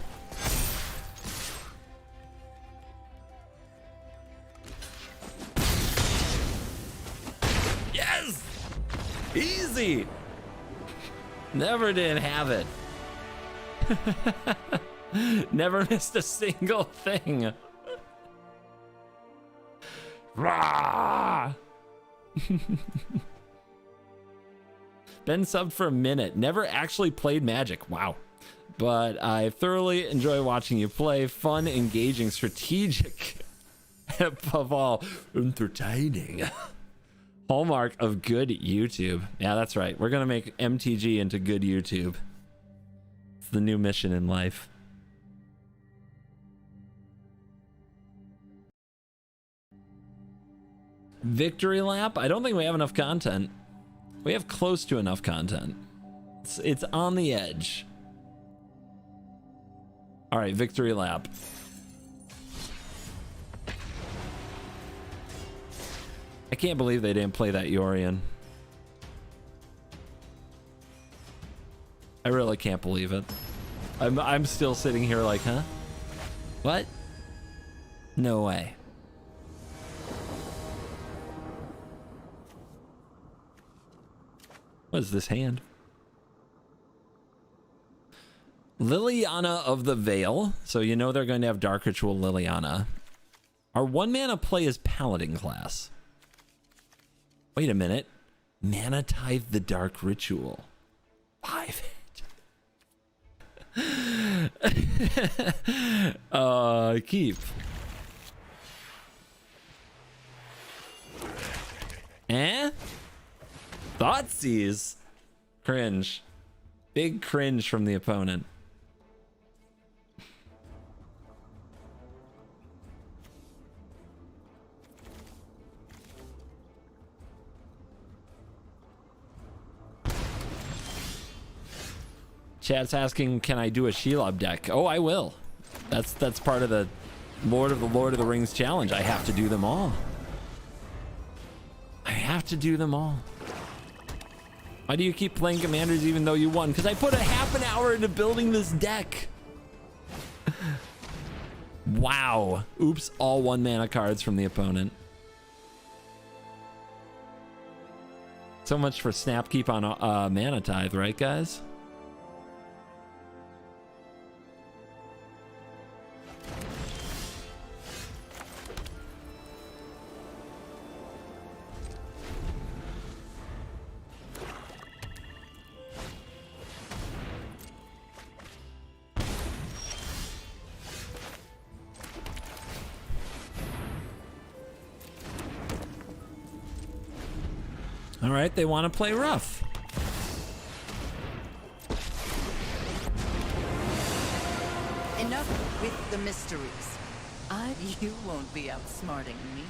Yes! Easy! Never didn't have it. Never missed a single thing. Rah! Been subbed for a minute. Never actually played Magic. Wow. But I thoroughly enjoy watching you play. Fun, engaging, strategic. Above all, entertaining. Hallmark of good YouTube. Yeah, that's right. We're going to make MTG into good YouTube. It's the new mission in life. Victory lap? I don't think we have enough content. We have close to enough content. It's on the edge. All right, victory lap. I can't believe they didn't play that Yorion. I really can't believe it. I'm still sitting here like, huh? What? No way. What is this hand? Liliana of the Veil. So you know they're going to have Dark Ritual Liliana. Our 1-mana play is Paladin class. Wait a minute. Mana Tithe the Dark Ritual. 5 hit. Keep. Eh? Thoughtseize. Cringe. Big cringe from the opponent. Chat's asking, can I do a Shelob deck? Oh, I will. That's part of the Lord of the Rings challenge. I have to do them all. I have to do them all. Why do you keep playing Commanders even though you won? Because I put a half an hour into building this deck. Wow. Oops, all 1 mana cards from the opponent. So much for Snapkeep on Mana Tithe, right, guys? All right, they want to play rough. Enough with the mysteries. You won't be outsmarting me.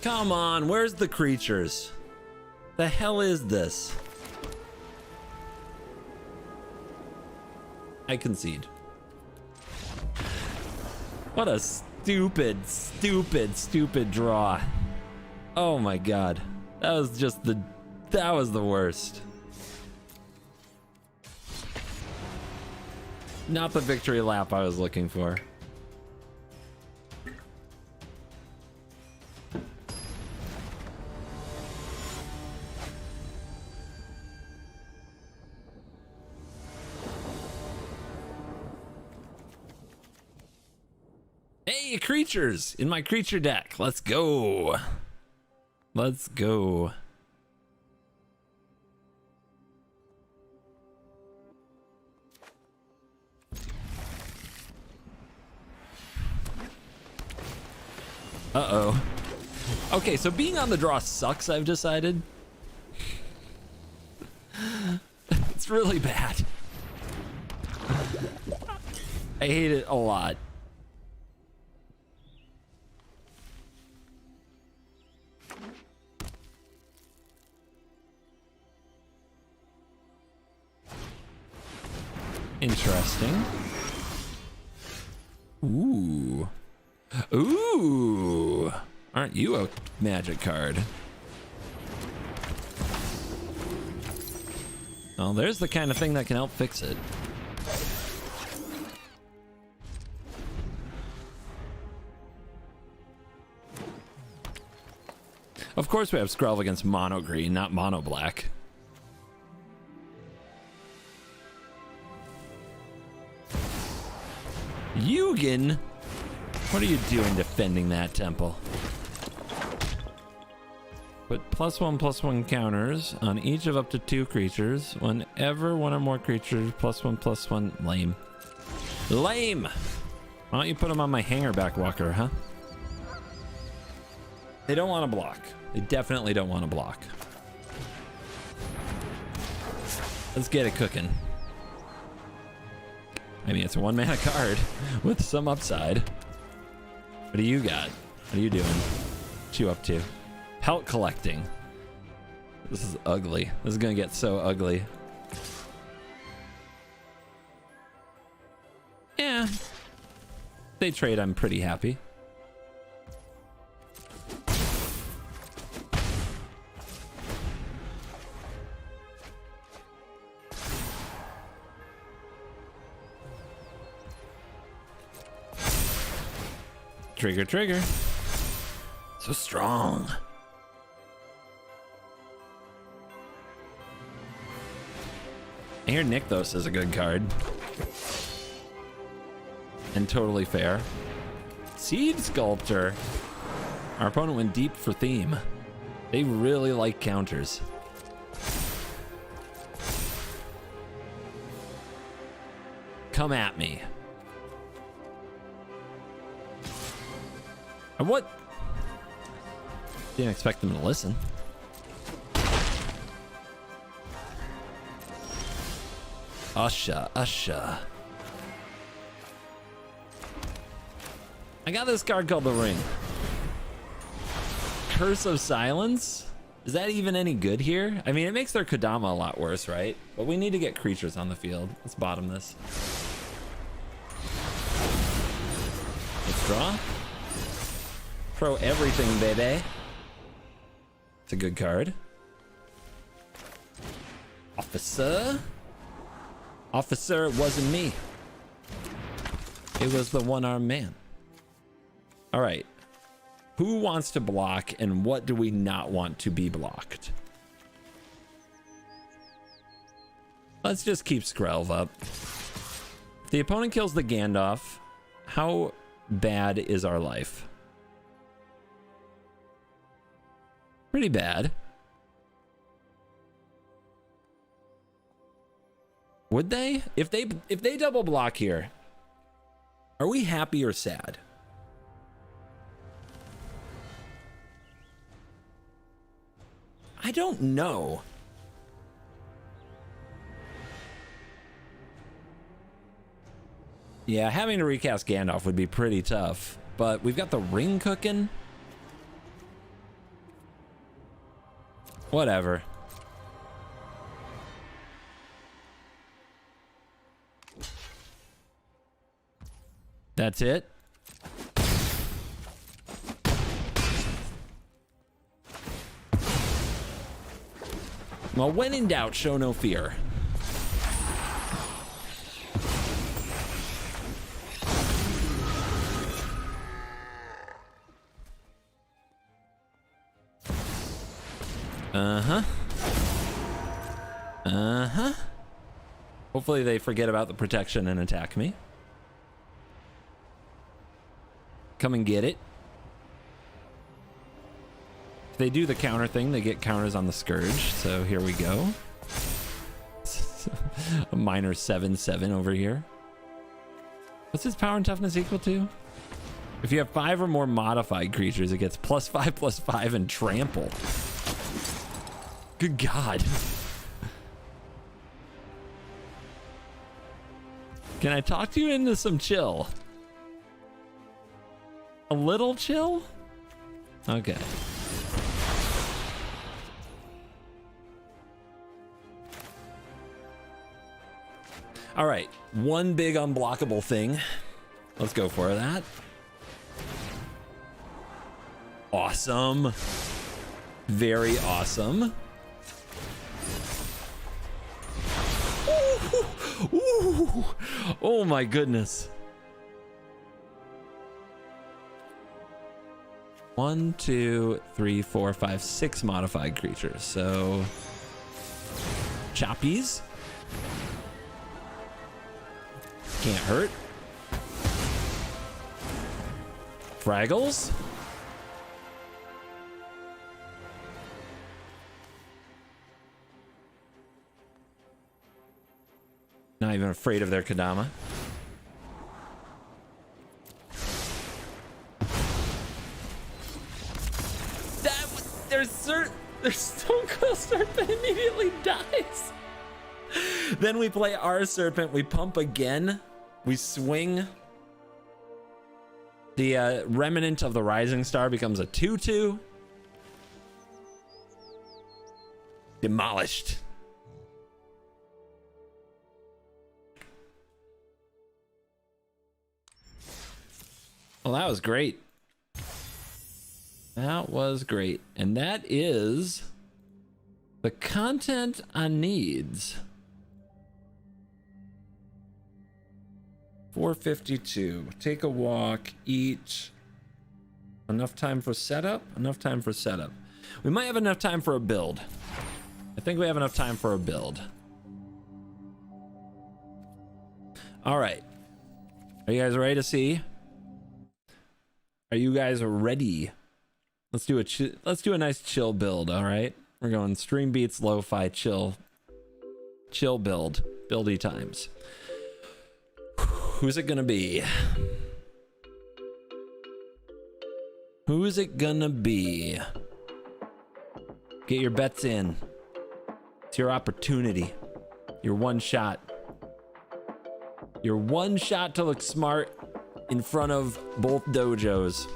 Come on, where's the creatures? The hell is this? I concede. What a stupid draw. Oh my god. That was the worst. Not the victory lap I was looking for. Hey, creatures in my creature deck. Let's go. Let's go. Uh-oh. Okay, so being on the draw sucks, I've decided. It's really bad. I hate it a lot. Interesting. Ooh. Ooh. Aren't you a magic card? Well, there's the kind of thing that can help fix it. Of course we have Skrull against mono green, not mono black. Yugen? What are you doing defending that temple? Put +1/+1 counters on each of up to 2 creatures. Whenever one or more creatures +1/+1. Lame. Lame! Why don't you put them on my hanger back walker, huh? They don't want to block. They definitely don't want to block. Let's get it cooking. I mean, it's a 1 mana card with some upside. What do you got? What are you doing? What you up to? Pelt collecting. This is ugly. This is gonna get so ugly. Yeah. They trade, I'm pretty happy. Trigger, trigger. So strong. I hear Nykthos is a good card. And totally fair. Seed Sculptor. Our opponent went deep for theme. They really like counters. Come at me. What? Didn't expect them to listen. Usha. I got this card called the Ring. Curse of Silence? Is that even any good here? I mean, it makes their Kodama a lot worse, right? But we need to get creatures on the field. Let's bottom this. Let's draw. Throw everything, baby. It's a good card. Officer. Officer, it wasn't me. It was the one-armed man. All right. Who wants to block and what do we not want to be blocked? Let's just keep Skrelv up. If the opponent kills the Gandalf, how bad is our life? Pretty bad. Would they? If they double block here, are we happy or sad? I don't know. Yeah, having to recast Gandalf would be pretty tough, but we've got the ring cooking. Whatever. That's it. Well, when in doubt, show no fear. Hopefully they forget about the protection and attack me. Come and get it. If they do the counter thing, they get counters on the Scourge. So here we go. A minor 7/7 over here. What's his power and toughness equal to? If you have 5 or more modified creatures, it gets +5/+5 and trample. Good God. Can I talk to you into some chill? A little chill? Okay. All right, one big unblockable thing. Let's go for that. Awesome. Very awesome. Ooh, ooh. Oh my goodness. 1, 2, 3, 4, 5, 6 modified creatures. So choppies. Can't hurt. Fraggles. Not even afraid of their Kodama. Their Stone Coil Serpent immediately dies. Then we play our Serpent. We pump again. We swing. The Remnant of the Rising Star becomes a 2/2. Demolished. Well, that was great. That was great. And that is the content on needs. 452. Take a walk, eat. Enough time for setup? Enough time for setup. We might have enough time for a build. I think we have enough time for a build. All right. Are you guys ready to see? Are you guys ready? Let's do a nice chill build, all right? We're going stream beats, lo-fi, chill build, buildy times. who's it gonna be? Who's it gonna be? Get your bets in. It's your opportunity. Your one shot. Your one shot to look smart in front of both dojos.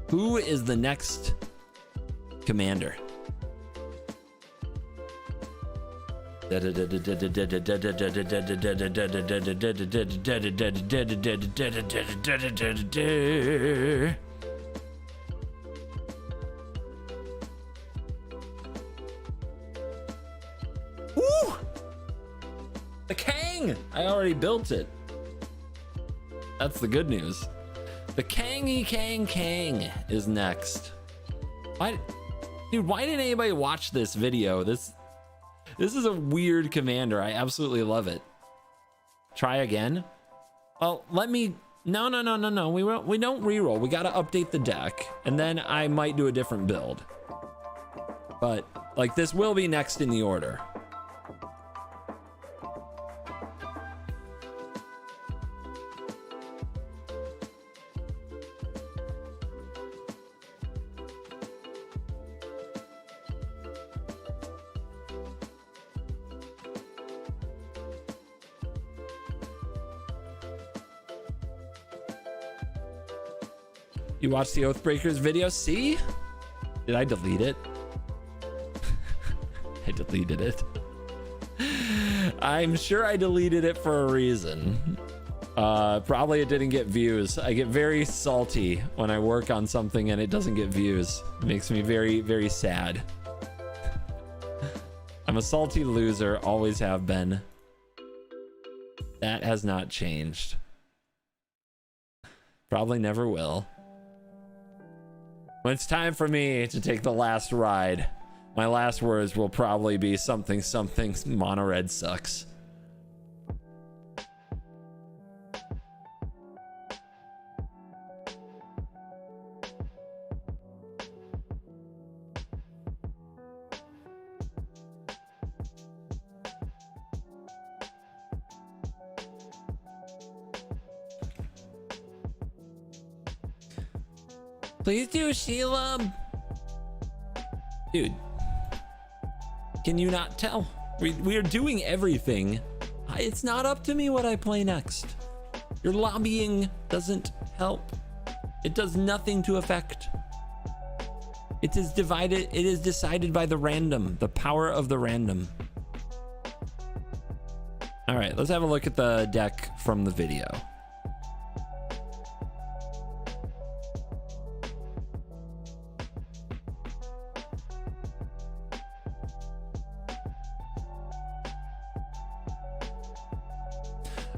Who is the next commander? Woo! The Kang! I already built it. That's the good news. The Kangy Kang is next. Dude, why didn't anybody watch this video? This is a weird commander. I absolutely love it. Try again? Well, let me... No. We don't reroll. We gotta update the deck. And then I might do a different build. But, like, this will be next in the order. You watched the Oathbreakers video? See? Did I delete it? I deleted it. I'm sure I deleted it for a reason. Probably it didn't get views. I get very salty when I work on something and it doesn't get views. It makes me very, very sad. I'm a salty loser, always have been. That has not changed. Probably never will. When it's time for me to take the last ride, my last words will probably be something mono red sucks. Please do, Sheila. Dude, can you not tell? We are doing everything. It's not up to me what I play next. Your lobbying doesn't help. It does nothing to affect. It is divided. It is decided by the random, the power of the random. All right, let's have a look at the deck from the video.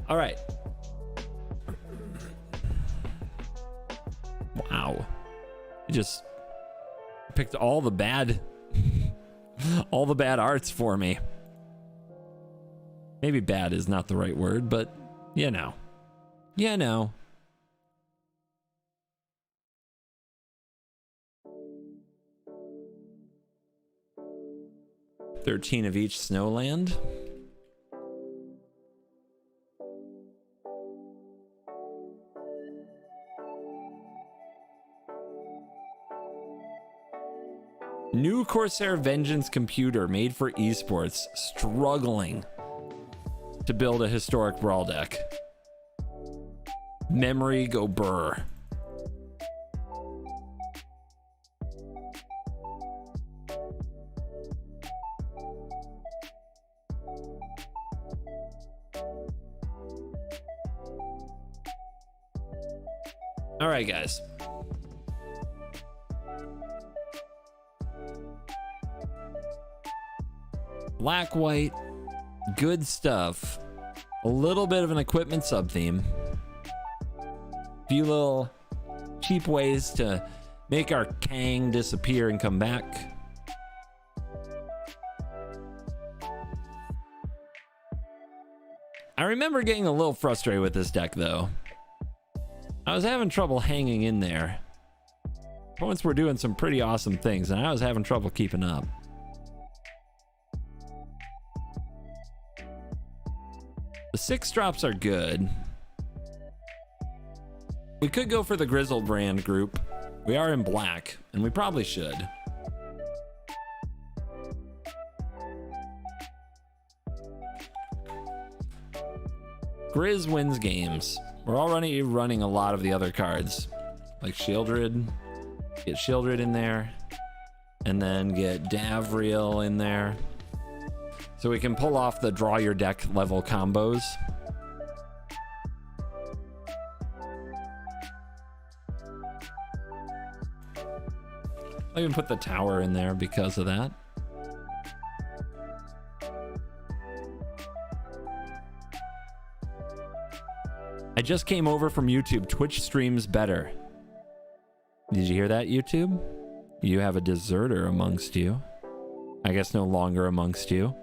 All right. Wow. You just picked all the bad arts for me. Maybe bad is not the right word, but you know. 13 of each snowland. New Corsair Vengeance computer made for esports, struggling to build a historic brawl deck. Memory go burr. All right, guys. Black, white, good stuff. A little bit of an equipment sub-theme. Few little cheap ways to make our Kang disappear and come back. I remember getting a little frustrated with this deck, though. I was having trouble hanging in there. Opponents were doing some pretty awesome things, and I was having trouble keeping up. The 6 drops are good. We could go for the Grizzlebrand group. We are in black, and we probably should. Grizz wins games. We're already running a lot of the other cards, like Shieldred. Get Shieldred in there, and then get Davriel in there, so we can pull off the draw your deck level combos. I even put the tower in there because of that. I just came over from YouTube. Twitch streams better. Did you hear that, YouTube? You have a deserter amongst you. I guess no longer amongst you.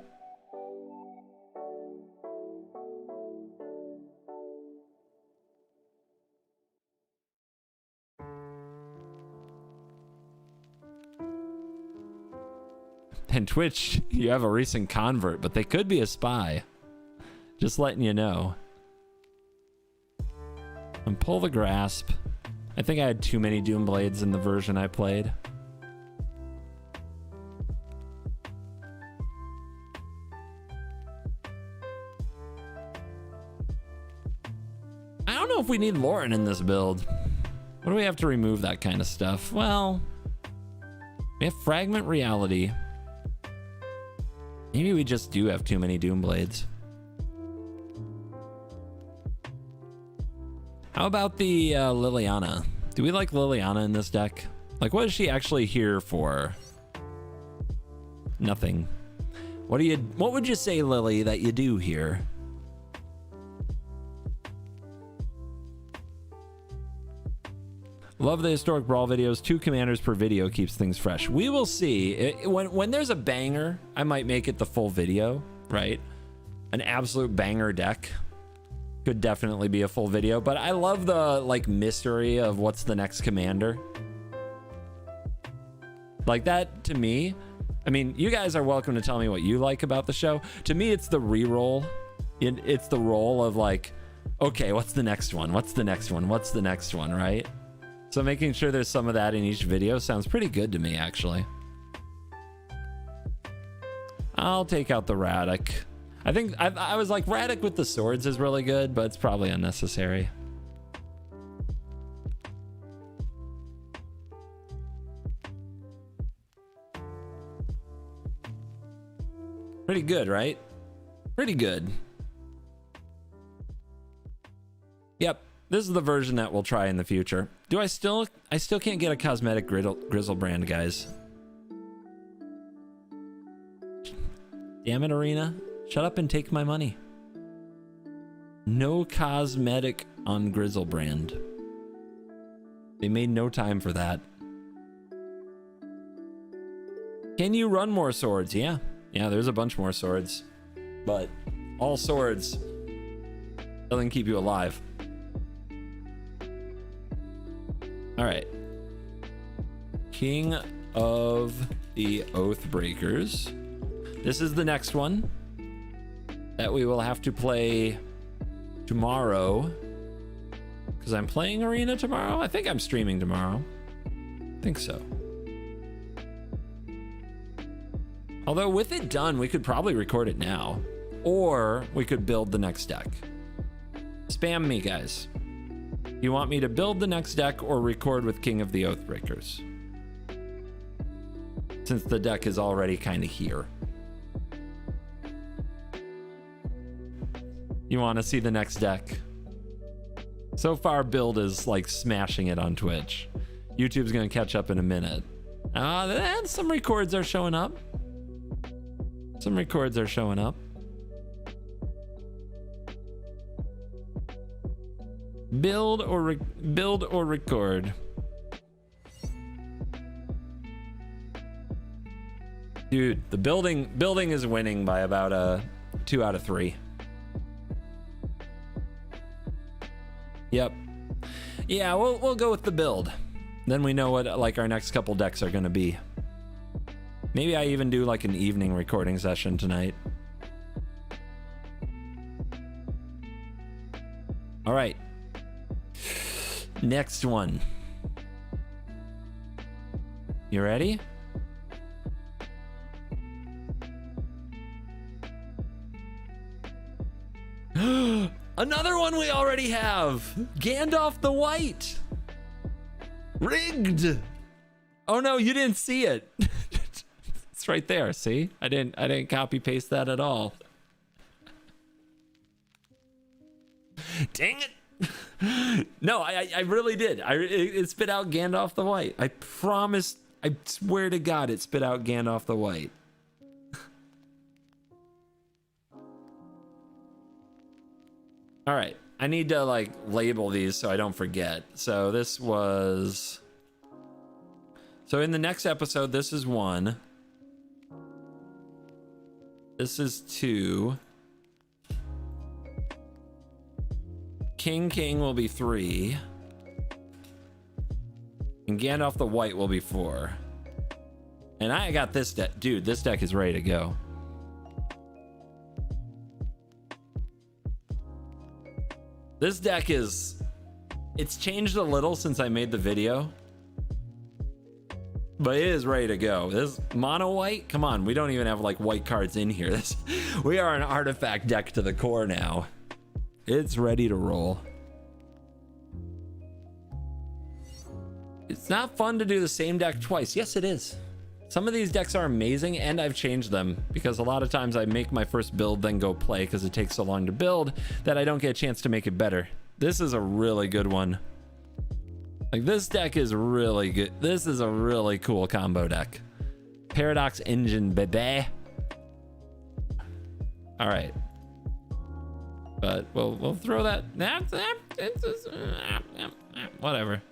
And Twitch, you have a recent convert, but they could be a spy. Just letting you know. And pull the grasp. I think I had too many Doomblades in the version I played. I don't know if we need Lauren in this build. What do we have to remove that kind of stuff? Well, we have Fragment Reality. Maybe we just do have too many Doomblades. How about the Liliana? Do we like Liliana in this deck? Like, what is she actually here for? Nothing. What would you say, Lily, that you do here? Love the historic brawl videos. 2 commanders per video keeps things fresh. We will see. When there's a banger, I might make it the full video, right? An absolute banger deck could definitely be a full video, but I love the like mystery of what's the next commander. Like that to me, I mean, you guys are welcome to tell me what you like about the show. To me, it's the re-roll. It's the roll of like, okay, what's the next one? What's the next one? What's the next one, right? So making sure there's some of that in each video sounds pretty good to me, actually. I'll take out the Radek. I think I was like, Radek with the swords is really good, but it's probably unnecessary. Pretty good, right? Pretty good. Yep, this is the version that we'll try in the future. I still can't get a cosmetic Grizzlebrand, guys. Damn it, Arena. Shut up and take my money. No cosmetic on Grizzlebrand. They made no time for that. Can you run more swords? Yeah. Yeah, there's a bunch more swords. But all swords doesn't keep you alive. Alright. King of the Oathbreakers. This is the next one that we will have to play tomorrow. Because I'm playing Arena tomorrow. I think I'm streaming tomorrow. I think so. Although with it done, we could probably record it now. Or we could build the next deck. Spam me, guys. You want me to build the next deck or record with King of the Oathbreakers? Since the deck is already kind of here. You want to see the next deck? So far, build is like smashing it on Twitch. YouTube's going to catch up in a minute. And some records are showing up. Some records are showing up. Build or record. Dude, the building is winning by about a 2 out of 3. Yep. Yeah, we'll go with the build. Then we know what like our next couple decks are gonna be. Maybe I even do like an evening recording session tonight. All right. Next one. You ready? Another one we already have. Gandalf the White. Rigged. Oh no, you didn't see it. It's right there. See? I didn't copy paste that at all. Dang it. No, I really did. It spit out Gandalf the White. I promise. I swear to God, it spit out Gandalf the White. All right. I need to like label these so I don't forget. So this was. So in the next episode, this is 1. This is 2. King will be 3. And Gandalf the White will be 4. And I got this deck. Dude, this deck is ready to go. This deck is... It's changed a little since I made the video. But it is ready to go. This mono white? Come on, we don't even have like white cards in here. We are an artifact deck to the core now. It's ready to roll. It's not fun to do the same deck twice. Yes, it is. Some of these decks are amazing, and I've changed them because a lot of times I make my first build, then go play because it takes so long to build that I don't get a chance to make it better. This is a really good one. Like, this deck is really good. This is a really cool combo deck. Paradox Engine, baby. All right. But we'll throw that. Whatever.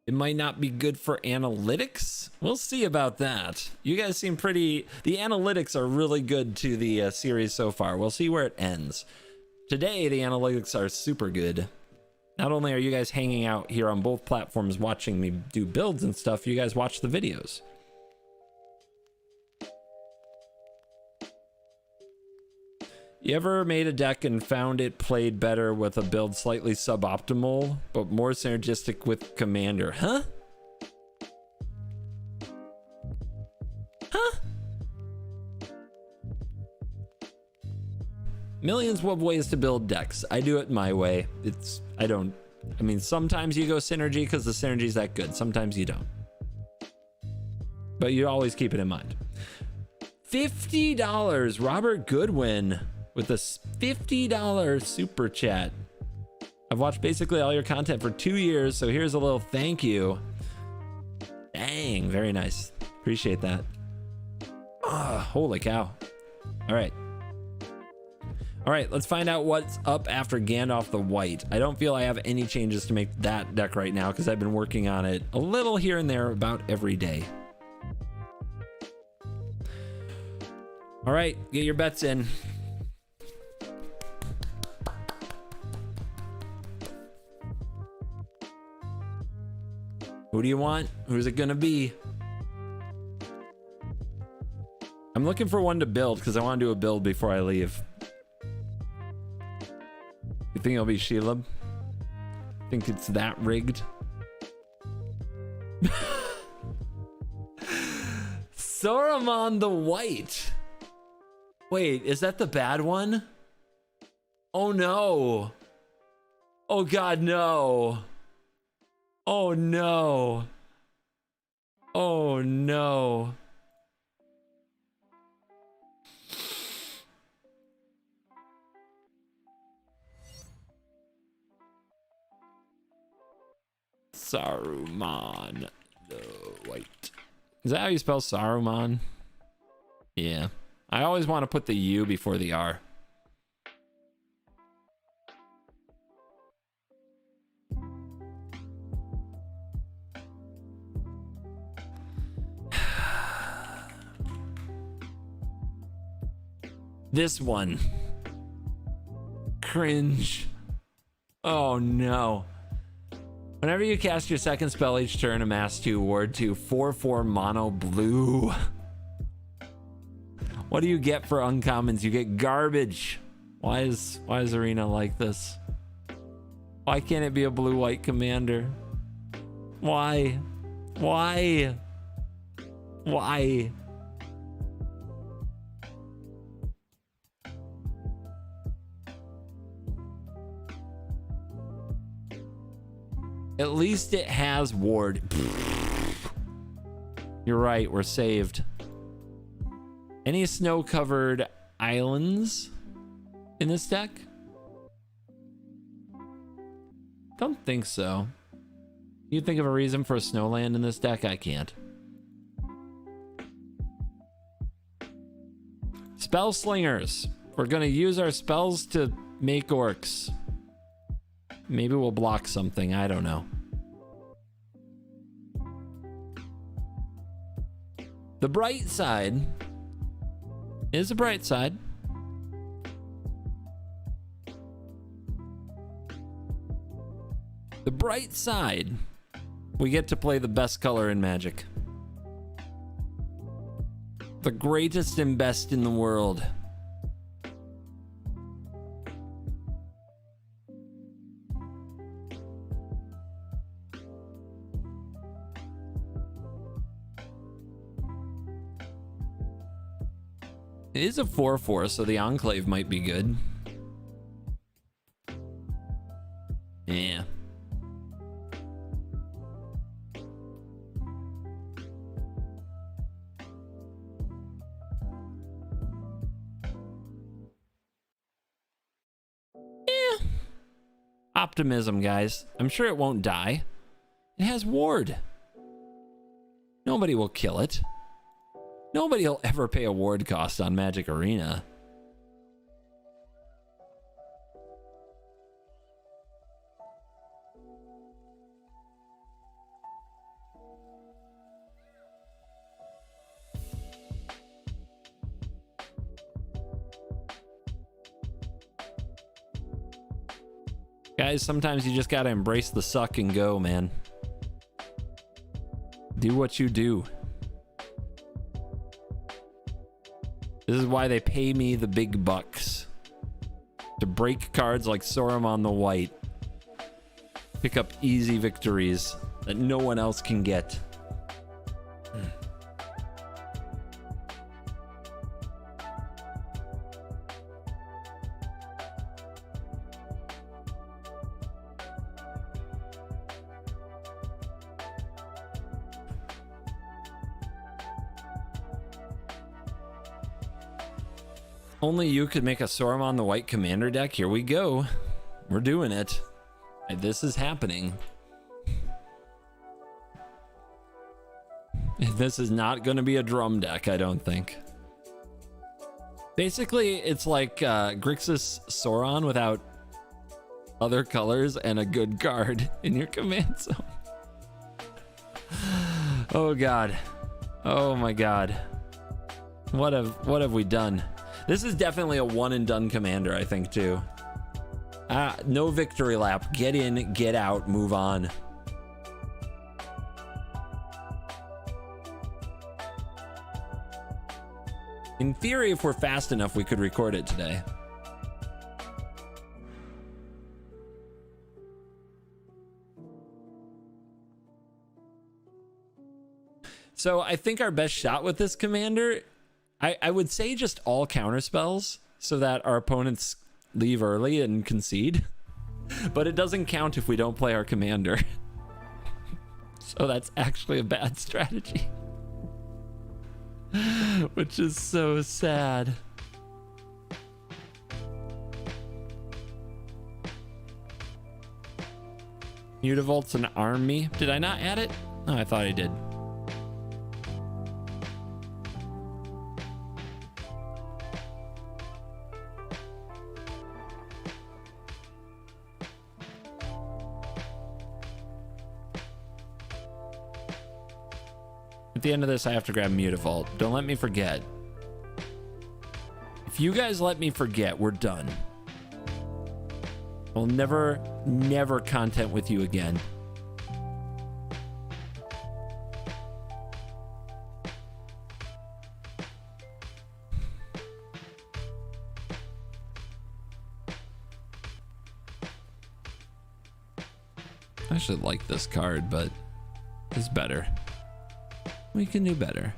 It might not be good for analytics. We'll see about that. You guys seem pretty... The analytics are really good to the series so far. We'll see where it ends. Today, the analytics are super good. Not only are you guys hanging out here on both platforms watching me do builds and stuff, you guys watch the videos. You ever made a deck and found it played better with a build slightly suboptimal, but more synergistic with Commander? Huh? Huh? Millions of ways to build decks. I do it my way. I mean, sometimes you go synergy because the synergy is that good. Sometimes you don't. But you always keep it in mind. $50, Robert Goodwin. With a $50 super chat. I've watched basically all your content for 2 years, so here's a little thank you. Dang, very nice. Appreciate that. Holy cow. All right. All right, let's find out what's up after Gandalf the White. I don't feel I have any changes to make that deck right now because I've been working on it a little here and there about every day. All right, get your bets in. Who do you want? Who's it gonna be? I'm looking for one to build because I want to do a build before I leave. You think it'll be Sheila? Think it's that rigged? Sauron the White. Wait, is that the bad one? Oh no. Oh God, no. Oh no. Oh no. Sarunman the White. Is that how you spell Saruman? Yeah. I always want to put the U before the R. This one. Cringe. Oh no. Whenever you cast your second spell each turn, amass 2, ward 2, 4/4 mono blue. What do you get for uncommons? You get garbage. Why is Arena like this? Why can't it be a blue-white commander? Why? Why? Why? At least it has ward. You're right, we're saved. Any snow-covered islands in this deck? Don't think so. You think of a reason for a snowland in this deck? I can't. Spell slingers. We're gonna use our spells to make orcs. Maybe we'll block something. I don't know. The bright side is a bright side. The bright side, we get to play the best color in Magic. The greatest and best in the world. It is a 4/4, so the Enclave might be good. Yeah. Optimism, guys. I'm sure it won't die. It has ward. Nobody will kill it. Nobody will ever pay a ward cost on Magic Arena. Guys, sometimes you just gotta embrace the suck and go, man. Do what you do. This is why they pay me the big bucks. To break cards like Sauron the White. Pick up easy victories that no one else can get. Only you could make a Sauron the White commander deck. Here we go. We're doing it. This is happening. This is not going to be a drum deck, I don't think. Basically, it's like Grixis Sauron without other colors and a good card in your command zone. Oh God. Oh my God. What have we done? This is definitely a one and done commander, I think, too. No victory lap. Get in, get out, move on. In theory, if we're fast enough, we could record it today. So I think our best shot with this commander, I would say just all counter spells so that our opponents leave early and concede. But it doesn't count if we don't play our commander. So that's actually a bad strategy. Which is so sad. Mutavolt's an army. Did I not add it? Oh, I thought I did. At the end of this, I have to grab Mutavault. Don't let me forget. If you guys let me forget, we're done. We'll never content with you again. I should like this card, but it's better. We can do better.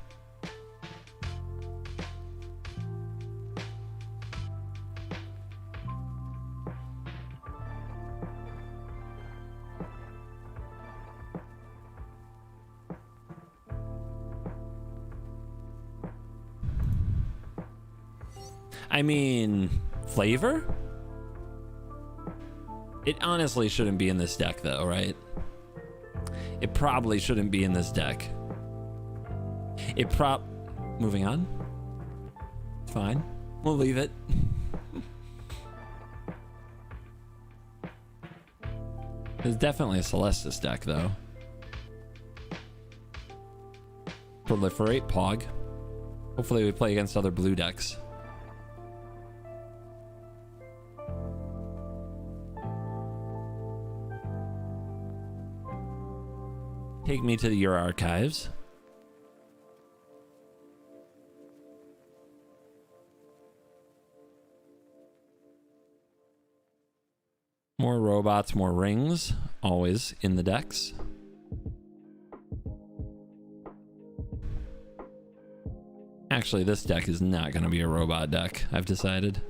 I mean, flavor? It honestly shouldn't be in this deck though, right? It probably shouldn't be in this deck. Moving on. It's fine. We'll leave it. There's definitely a Celestis deck though. Proliferate, Pog. Hopefully we play against other blue decks. Take me to your archives. More robots, more rings, always in the decks. Actually, this deck is not going to be a robot deck, I've decided.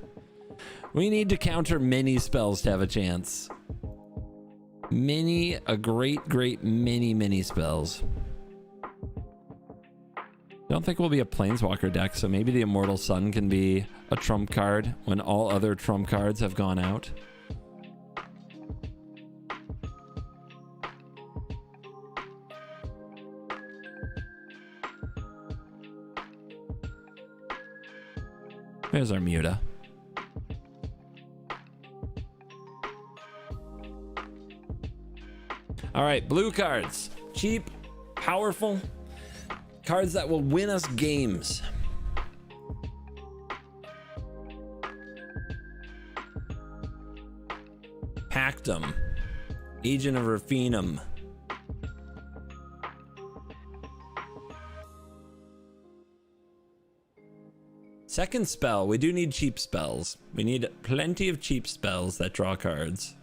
We need to counter many spells to have a chance. A great many spells. Don't think we'll be a Planeswalker deck, so maybe the Immortal Sun can be a trump card when all other trump cards have gone out. There's our Muta. All right, blue cards. Cheap, powerful. Cards that will win us games. Pactum. Agent of Rafinum. Second spell. We do need cheap spells. We need plenty of cheap spells that draw cards.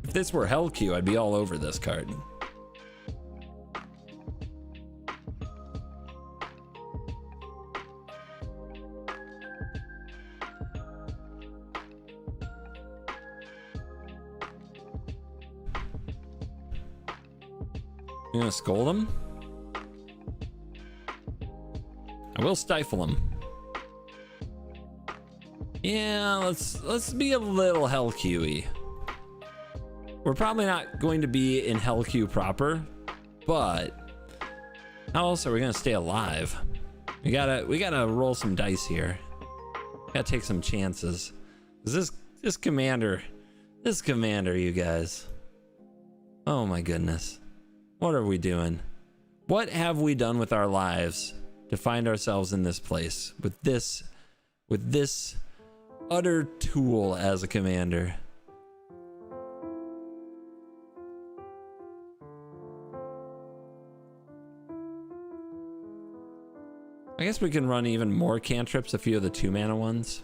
If this were Hellq, I'd be all over this card. You gonna scold him? I will stifle him. Yeah, let's be a little Hellq-y. We're probably not going to be in Hellq proper, but how else are we gonna stay alive? We gotta roll some dice here. Gotta take some chances. This commander, you guys. Oh my goodness. What are we doing? What have we done with our lives to find ourselves in this place with this utter tool as a commander? I guess we can run even more cantrips, a few of the 2-mana ones.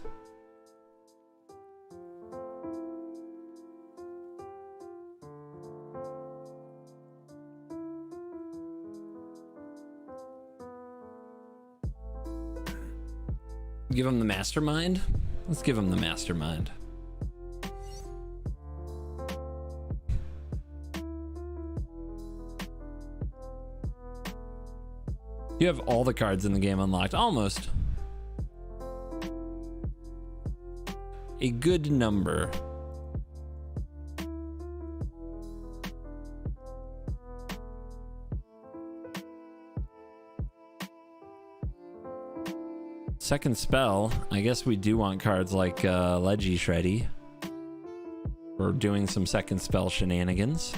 Give him the Mastermind? Let's give him the Mastermind. You have all the cards in the game unlocked. Almost. A good number. Second spell. I guess we do want cards like Leggy Shreddy. We're doing some second spell shenanigans.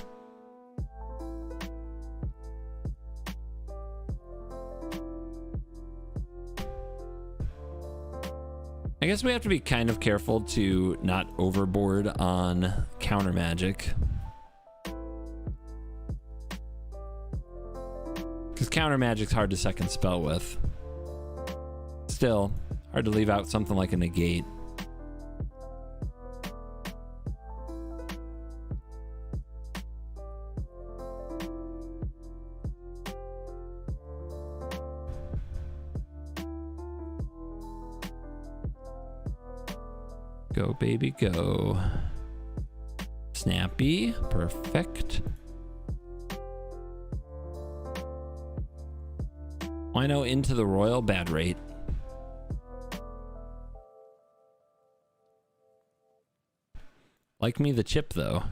I guess we have to be kind of careful to not overboard on counter magic. Because counter magic's hard to second spell with. Still, hard to leave out something like a negate. Go, baby, go. Snappy. Perfect. Wino into the royal, bad rate. Like me the chip, though.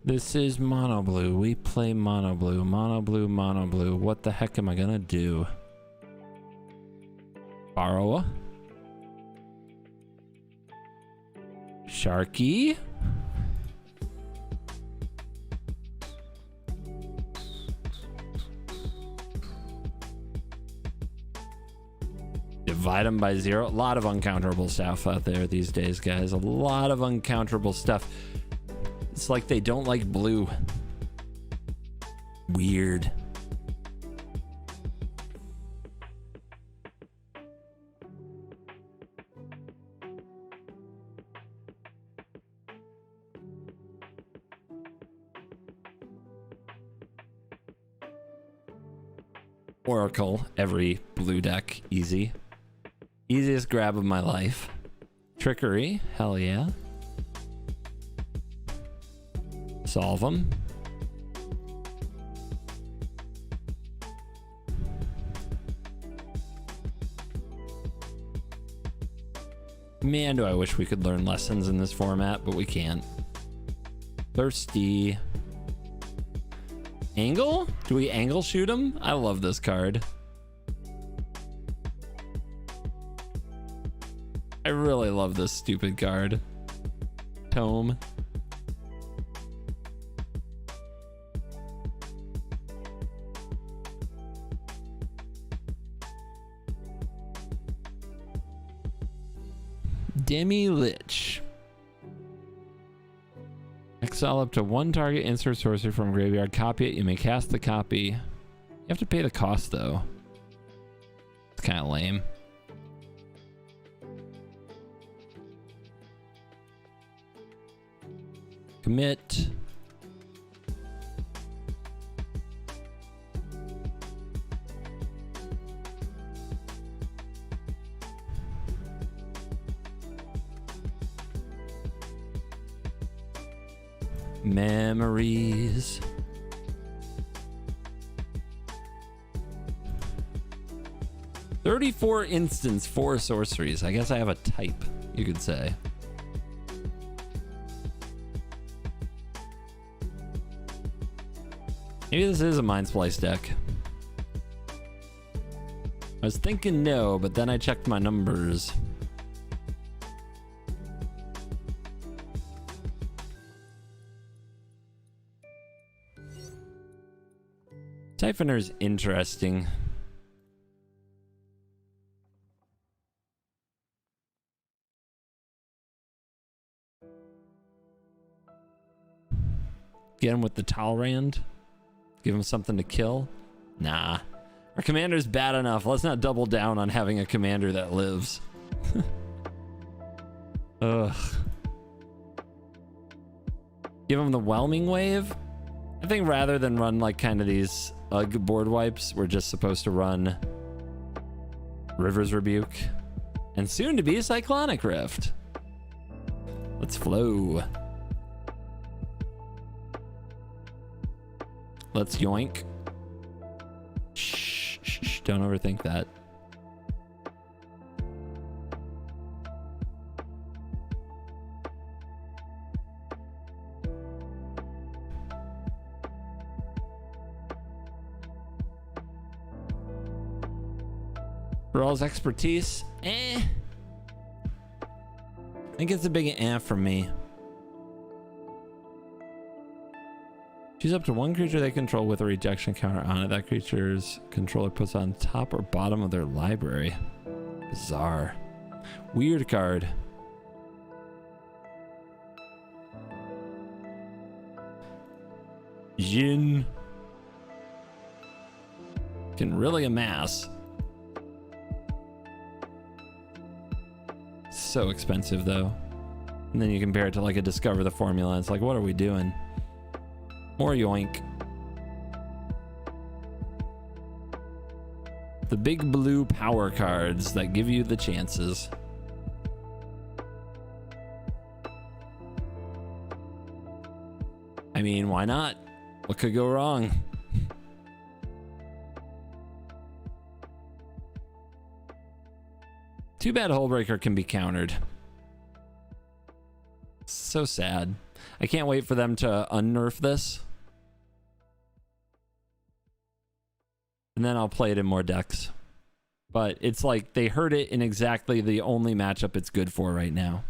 This is mono blue. We play mono blue. Mono blue, mono blue. What the heck am I gonna do? Borrow. Sharky. Divide them by 0. A lot of uncounterable stuff out there these days, guys. A lot of uncounterable stuff. It's like they don't like blue. Weird. Oracle, every blue deck, easy. Easiest grab of my life. Trickery, hell yeah. Solve them. Man, do I wish we could learn lessons in this format, but we can't. Thirsty. Angle? Do we angle shoot him? I love this card. I really love this stupid card. Tome. Demi Lich. Exile up to 1 target, insert sorcery from graveyard, copy it. You may cast the copy. You have to pay the cost though. It's kind of lame. Commit. Memories. "34 instants, 4 sorceries." I guess I have a type, you could say. Maybe this is a Mind Splice deck. I was thinking no, but then I checked my numbers. Siphoner's interesting. Get him with the Talrand. Give him something to kill. Nah. Our commander's bad enough. Let's not double down on having a commander that lives. Ugh. Give him the Whelming Wave. I think rather than run like kind of these board wipes, we're just supposed to run River's Rebuke and soon to be Cyclonic Rift. Let's flow. Let's yoink. Shh, shh, shh, don't overthink that. Thrall's expertise, I think it's a big from me. Choose up to one creature they control with a rejection counter on it. That creature's controller puts on top or bottom of their library. Bizarre. Weird card. Jin can really amass. So expensive though. And then you compare it to like a Discover the Formula. It's like, what are we doing? More yoink. The big blue power cards that give you the chances. I mean, why not? What could go wrong? Too bad Hullbreaker can be countered. So sad. I can't wait for them to unnerf this. And then I'll play it in more decks. But it's like they heard it in exactly the only matchup it's good for right now.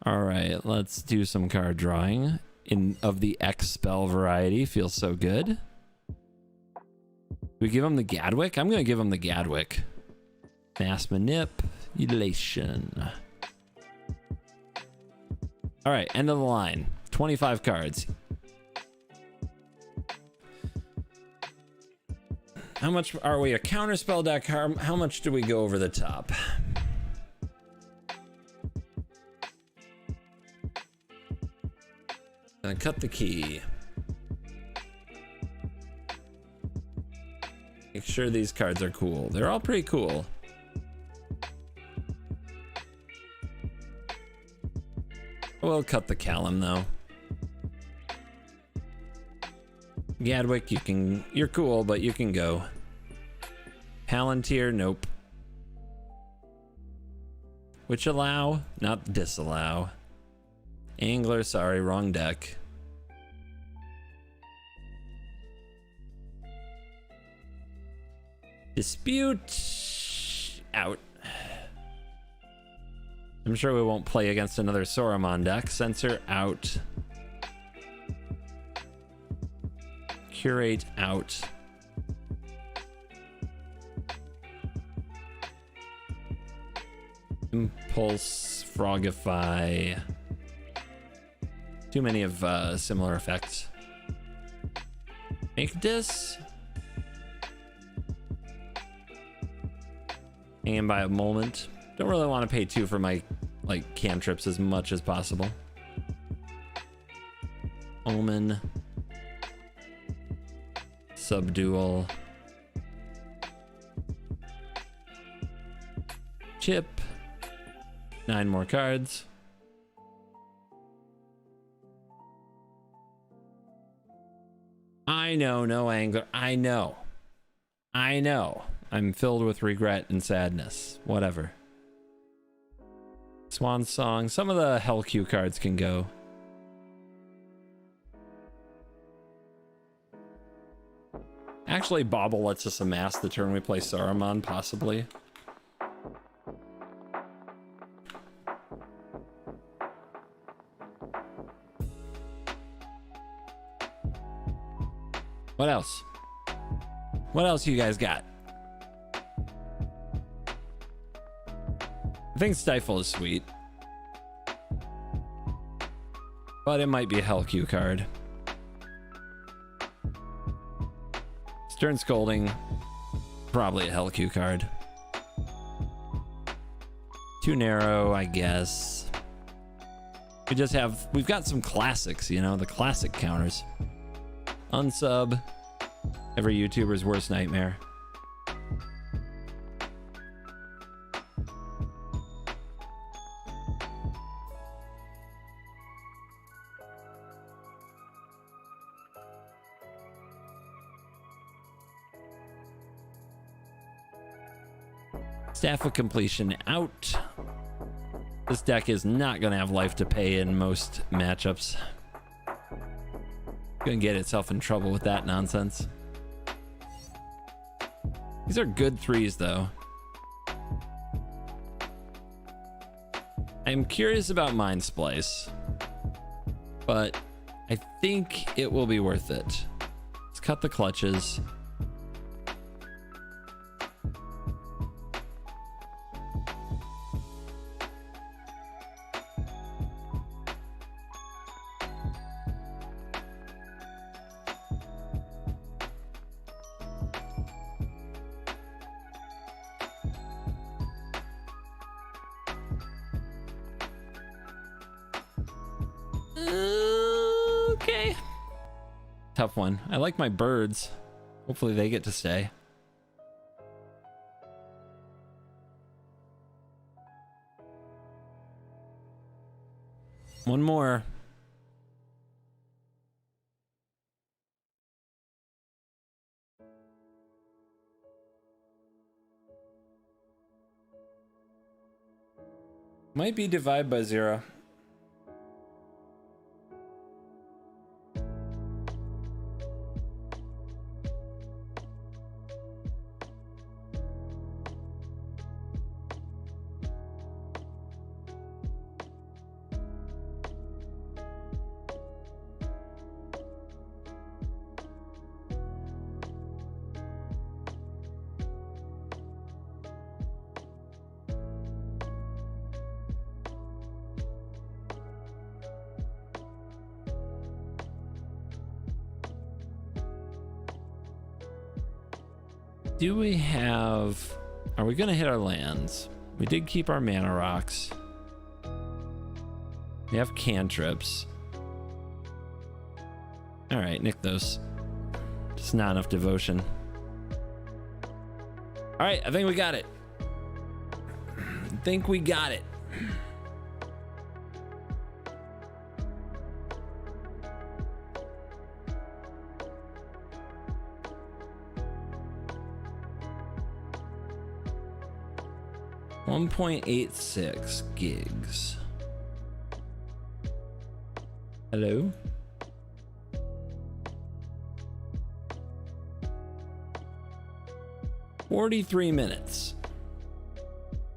All right, let's do some card drawing of the X spell variety. Feels so good. We give him the Gadwick? I'm going to give him the Gadwick. Mass manipulation. All right, end of the line. 25 cards. How much are we a counterspell deck? How much do we go over the top? Gonna cut the key. Make sure these cards are cool. They're all pretty cool. We'll cut the Callum though. Gadwick, you're cool, but you can go. Palantir, nope. Which allow, not disallow. Angler, sorry, wrong deck. Dispute, out. I'm sure we won't play against another Sauron deck. Censor, out. Curate, out. Impulse, Frogify. Too many of similar effects. Make this. Hanging by a moment. Don't really want to pay 2 for my like cantrips as much as possible. Omen. Subdual. Chip. 9 more cards. I know, no angler. I know. I'm filled with regret and sadness. Whatever. Swan Song. Some of the Hell Q cards can go. Actually, Bauble lets us amass the turn we play Saruman, possibly. What else? What else you guys got? I think Stifle is sweet. But it might be a Hell Q card. Stern Scolding, probably a Hell Q card. Too narrow, I guess. We've got some classics, you know, the classic counters. Unsub, every YouTuber's worst nightmare. Staff of Completion out. This deck is not going to have life to pay in most matchups. Gonna get itself in trouble with that nonsense. These are good threes, though. I'm curious about Mind Splice, but I think it will be worth it. Let's cut the clutches. Okay. Tough one. I like my birds. Hopefully they get to stay. One more. Might be divide by 0. Do we have... Are we going to hit our lands? We did keep our mana rocks. We have cantrips. All right, nick those. Just not enough devotion. All right, I think we got it. I think we got it. .86 gigs. Hello? $43 minutes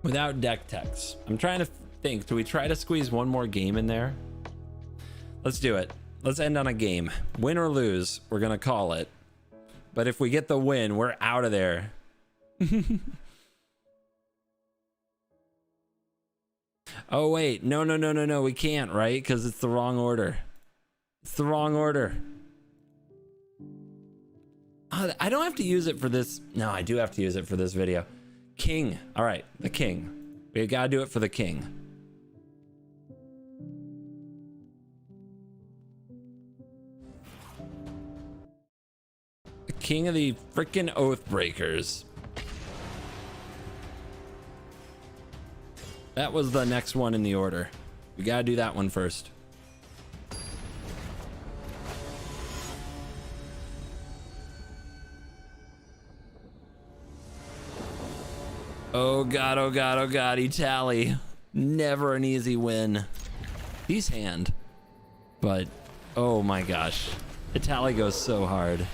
without deck techs. I'm trying to think, do we try to squeeze one more game in there? Let's do it. Let's end on a game. Win or lose, we're gonna call it. But if we get the win, we're out of there. Oh wait, no, we can't, right? Because it's the wrong order. It's the wrong order. I don't have to use it for this. No, I do have to use it for this video. King. All right, the king. We gotta do it for the king. The king of the frickin' Oathbreakers. That was the next one in the order. We gotta do that one first. Oh god, oh god, oh god, Etali. Never an easy win. He's hand. But, oh my gosh. Etali goes so hard.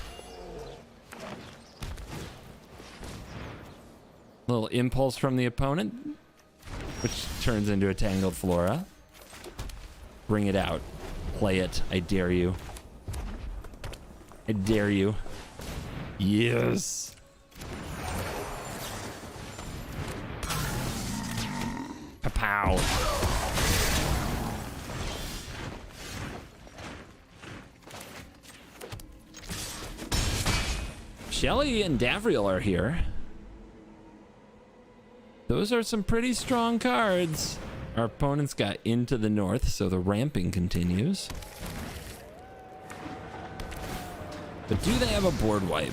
Little impulse from the opponent, which turns into a Tangled Flora. Bring it out. Play it. I dare you. I dare you. Yes. Pow. Shelly and Davriel are here. Those are some pretty strong cards. Our opponents got Into the North, so the ramping continues. But do they have a board wipe?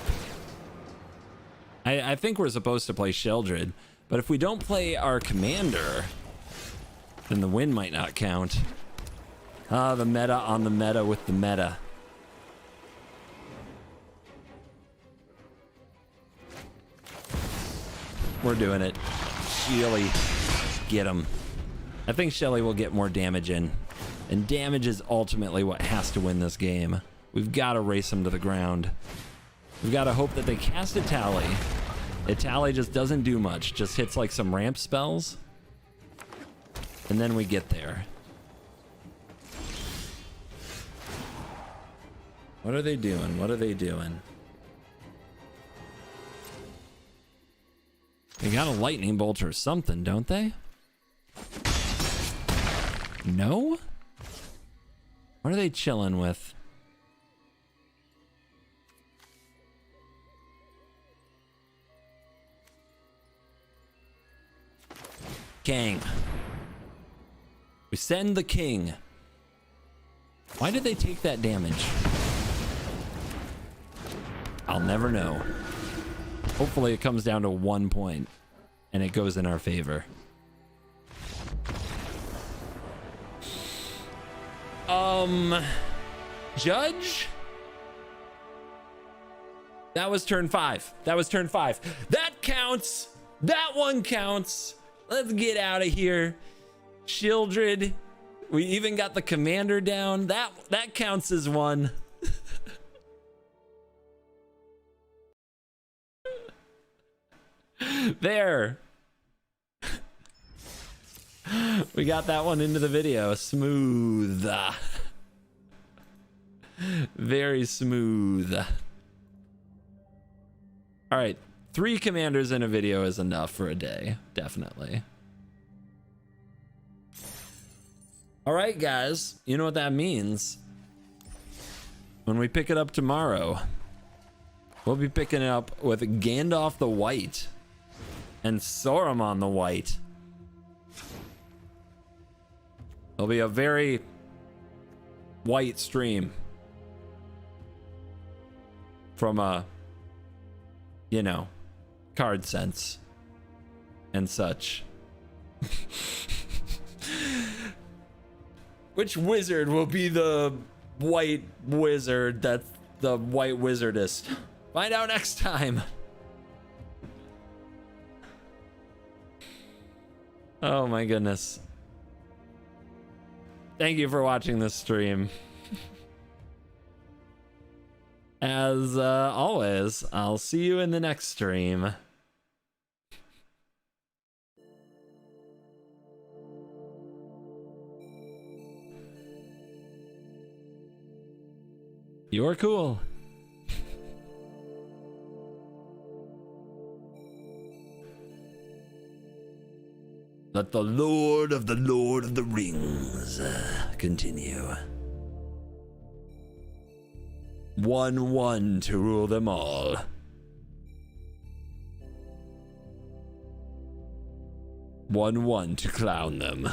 I think we're supposed to play Sheldred, but if we don't play our commander, then the win might not count. Ah, the meta on the meta with the meta. We're doing it. Shelly, get him. I think Shelly will get more damage in, and damage is ultimately what has to win this game. We've got to race them to the ground. We've got to hope that they cast a tally. A tally just doesn't do much, just hits like some ramp spells. And then we get there. What are they doing? What are they doing? They got a lightning bolt or something, don't they? No? What are they chilling with? King. We send the king. Why did they take that damage? I'll never know. Hopefully it comes down to 1 point and it goes in our favor. Judge? That was turn 5. That was turn 5. That counts. That one counts. Let's get out of here. Children. We even got the commander down. That counts as one. There. We got that one into the video. Smooth. Very smooth. All right. 3 commanders in a video is enough for a day. Definitely. All right, guys. You know what that means. When we pick it up tomorrow, we'll be picking it up with Gandalf the White and Sauron the White. It'll be a very white stream from a, you know, card sense and such. Which wizard will be the white wizard that's the white wizardest? Find out next time. Oh my goodness. Thank you for watching this stream. As always, I'll see you in the next stream. You're cool. Let the Lord of the Rings continue. 1-1 to rule them all. One to clown them.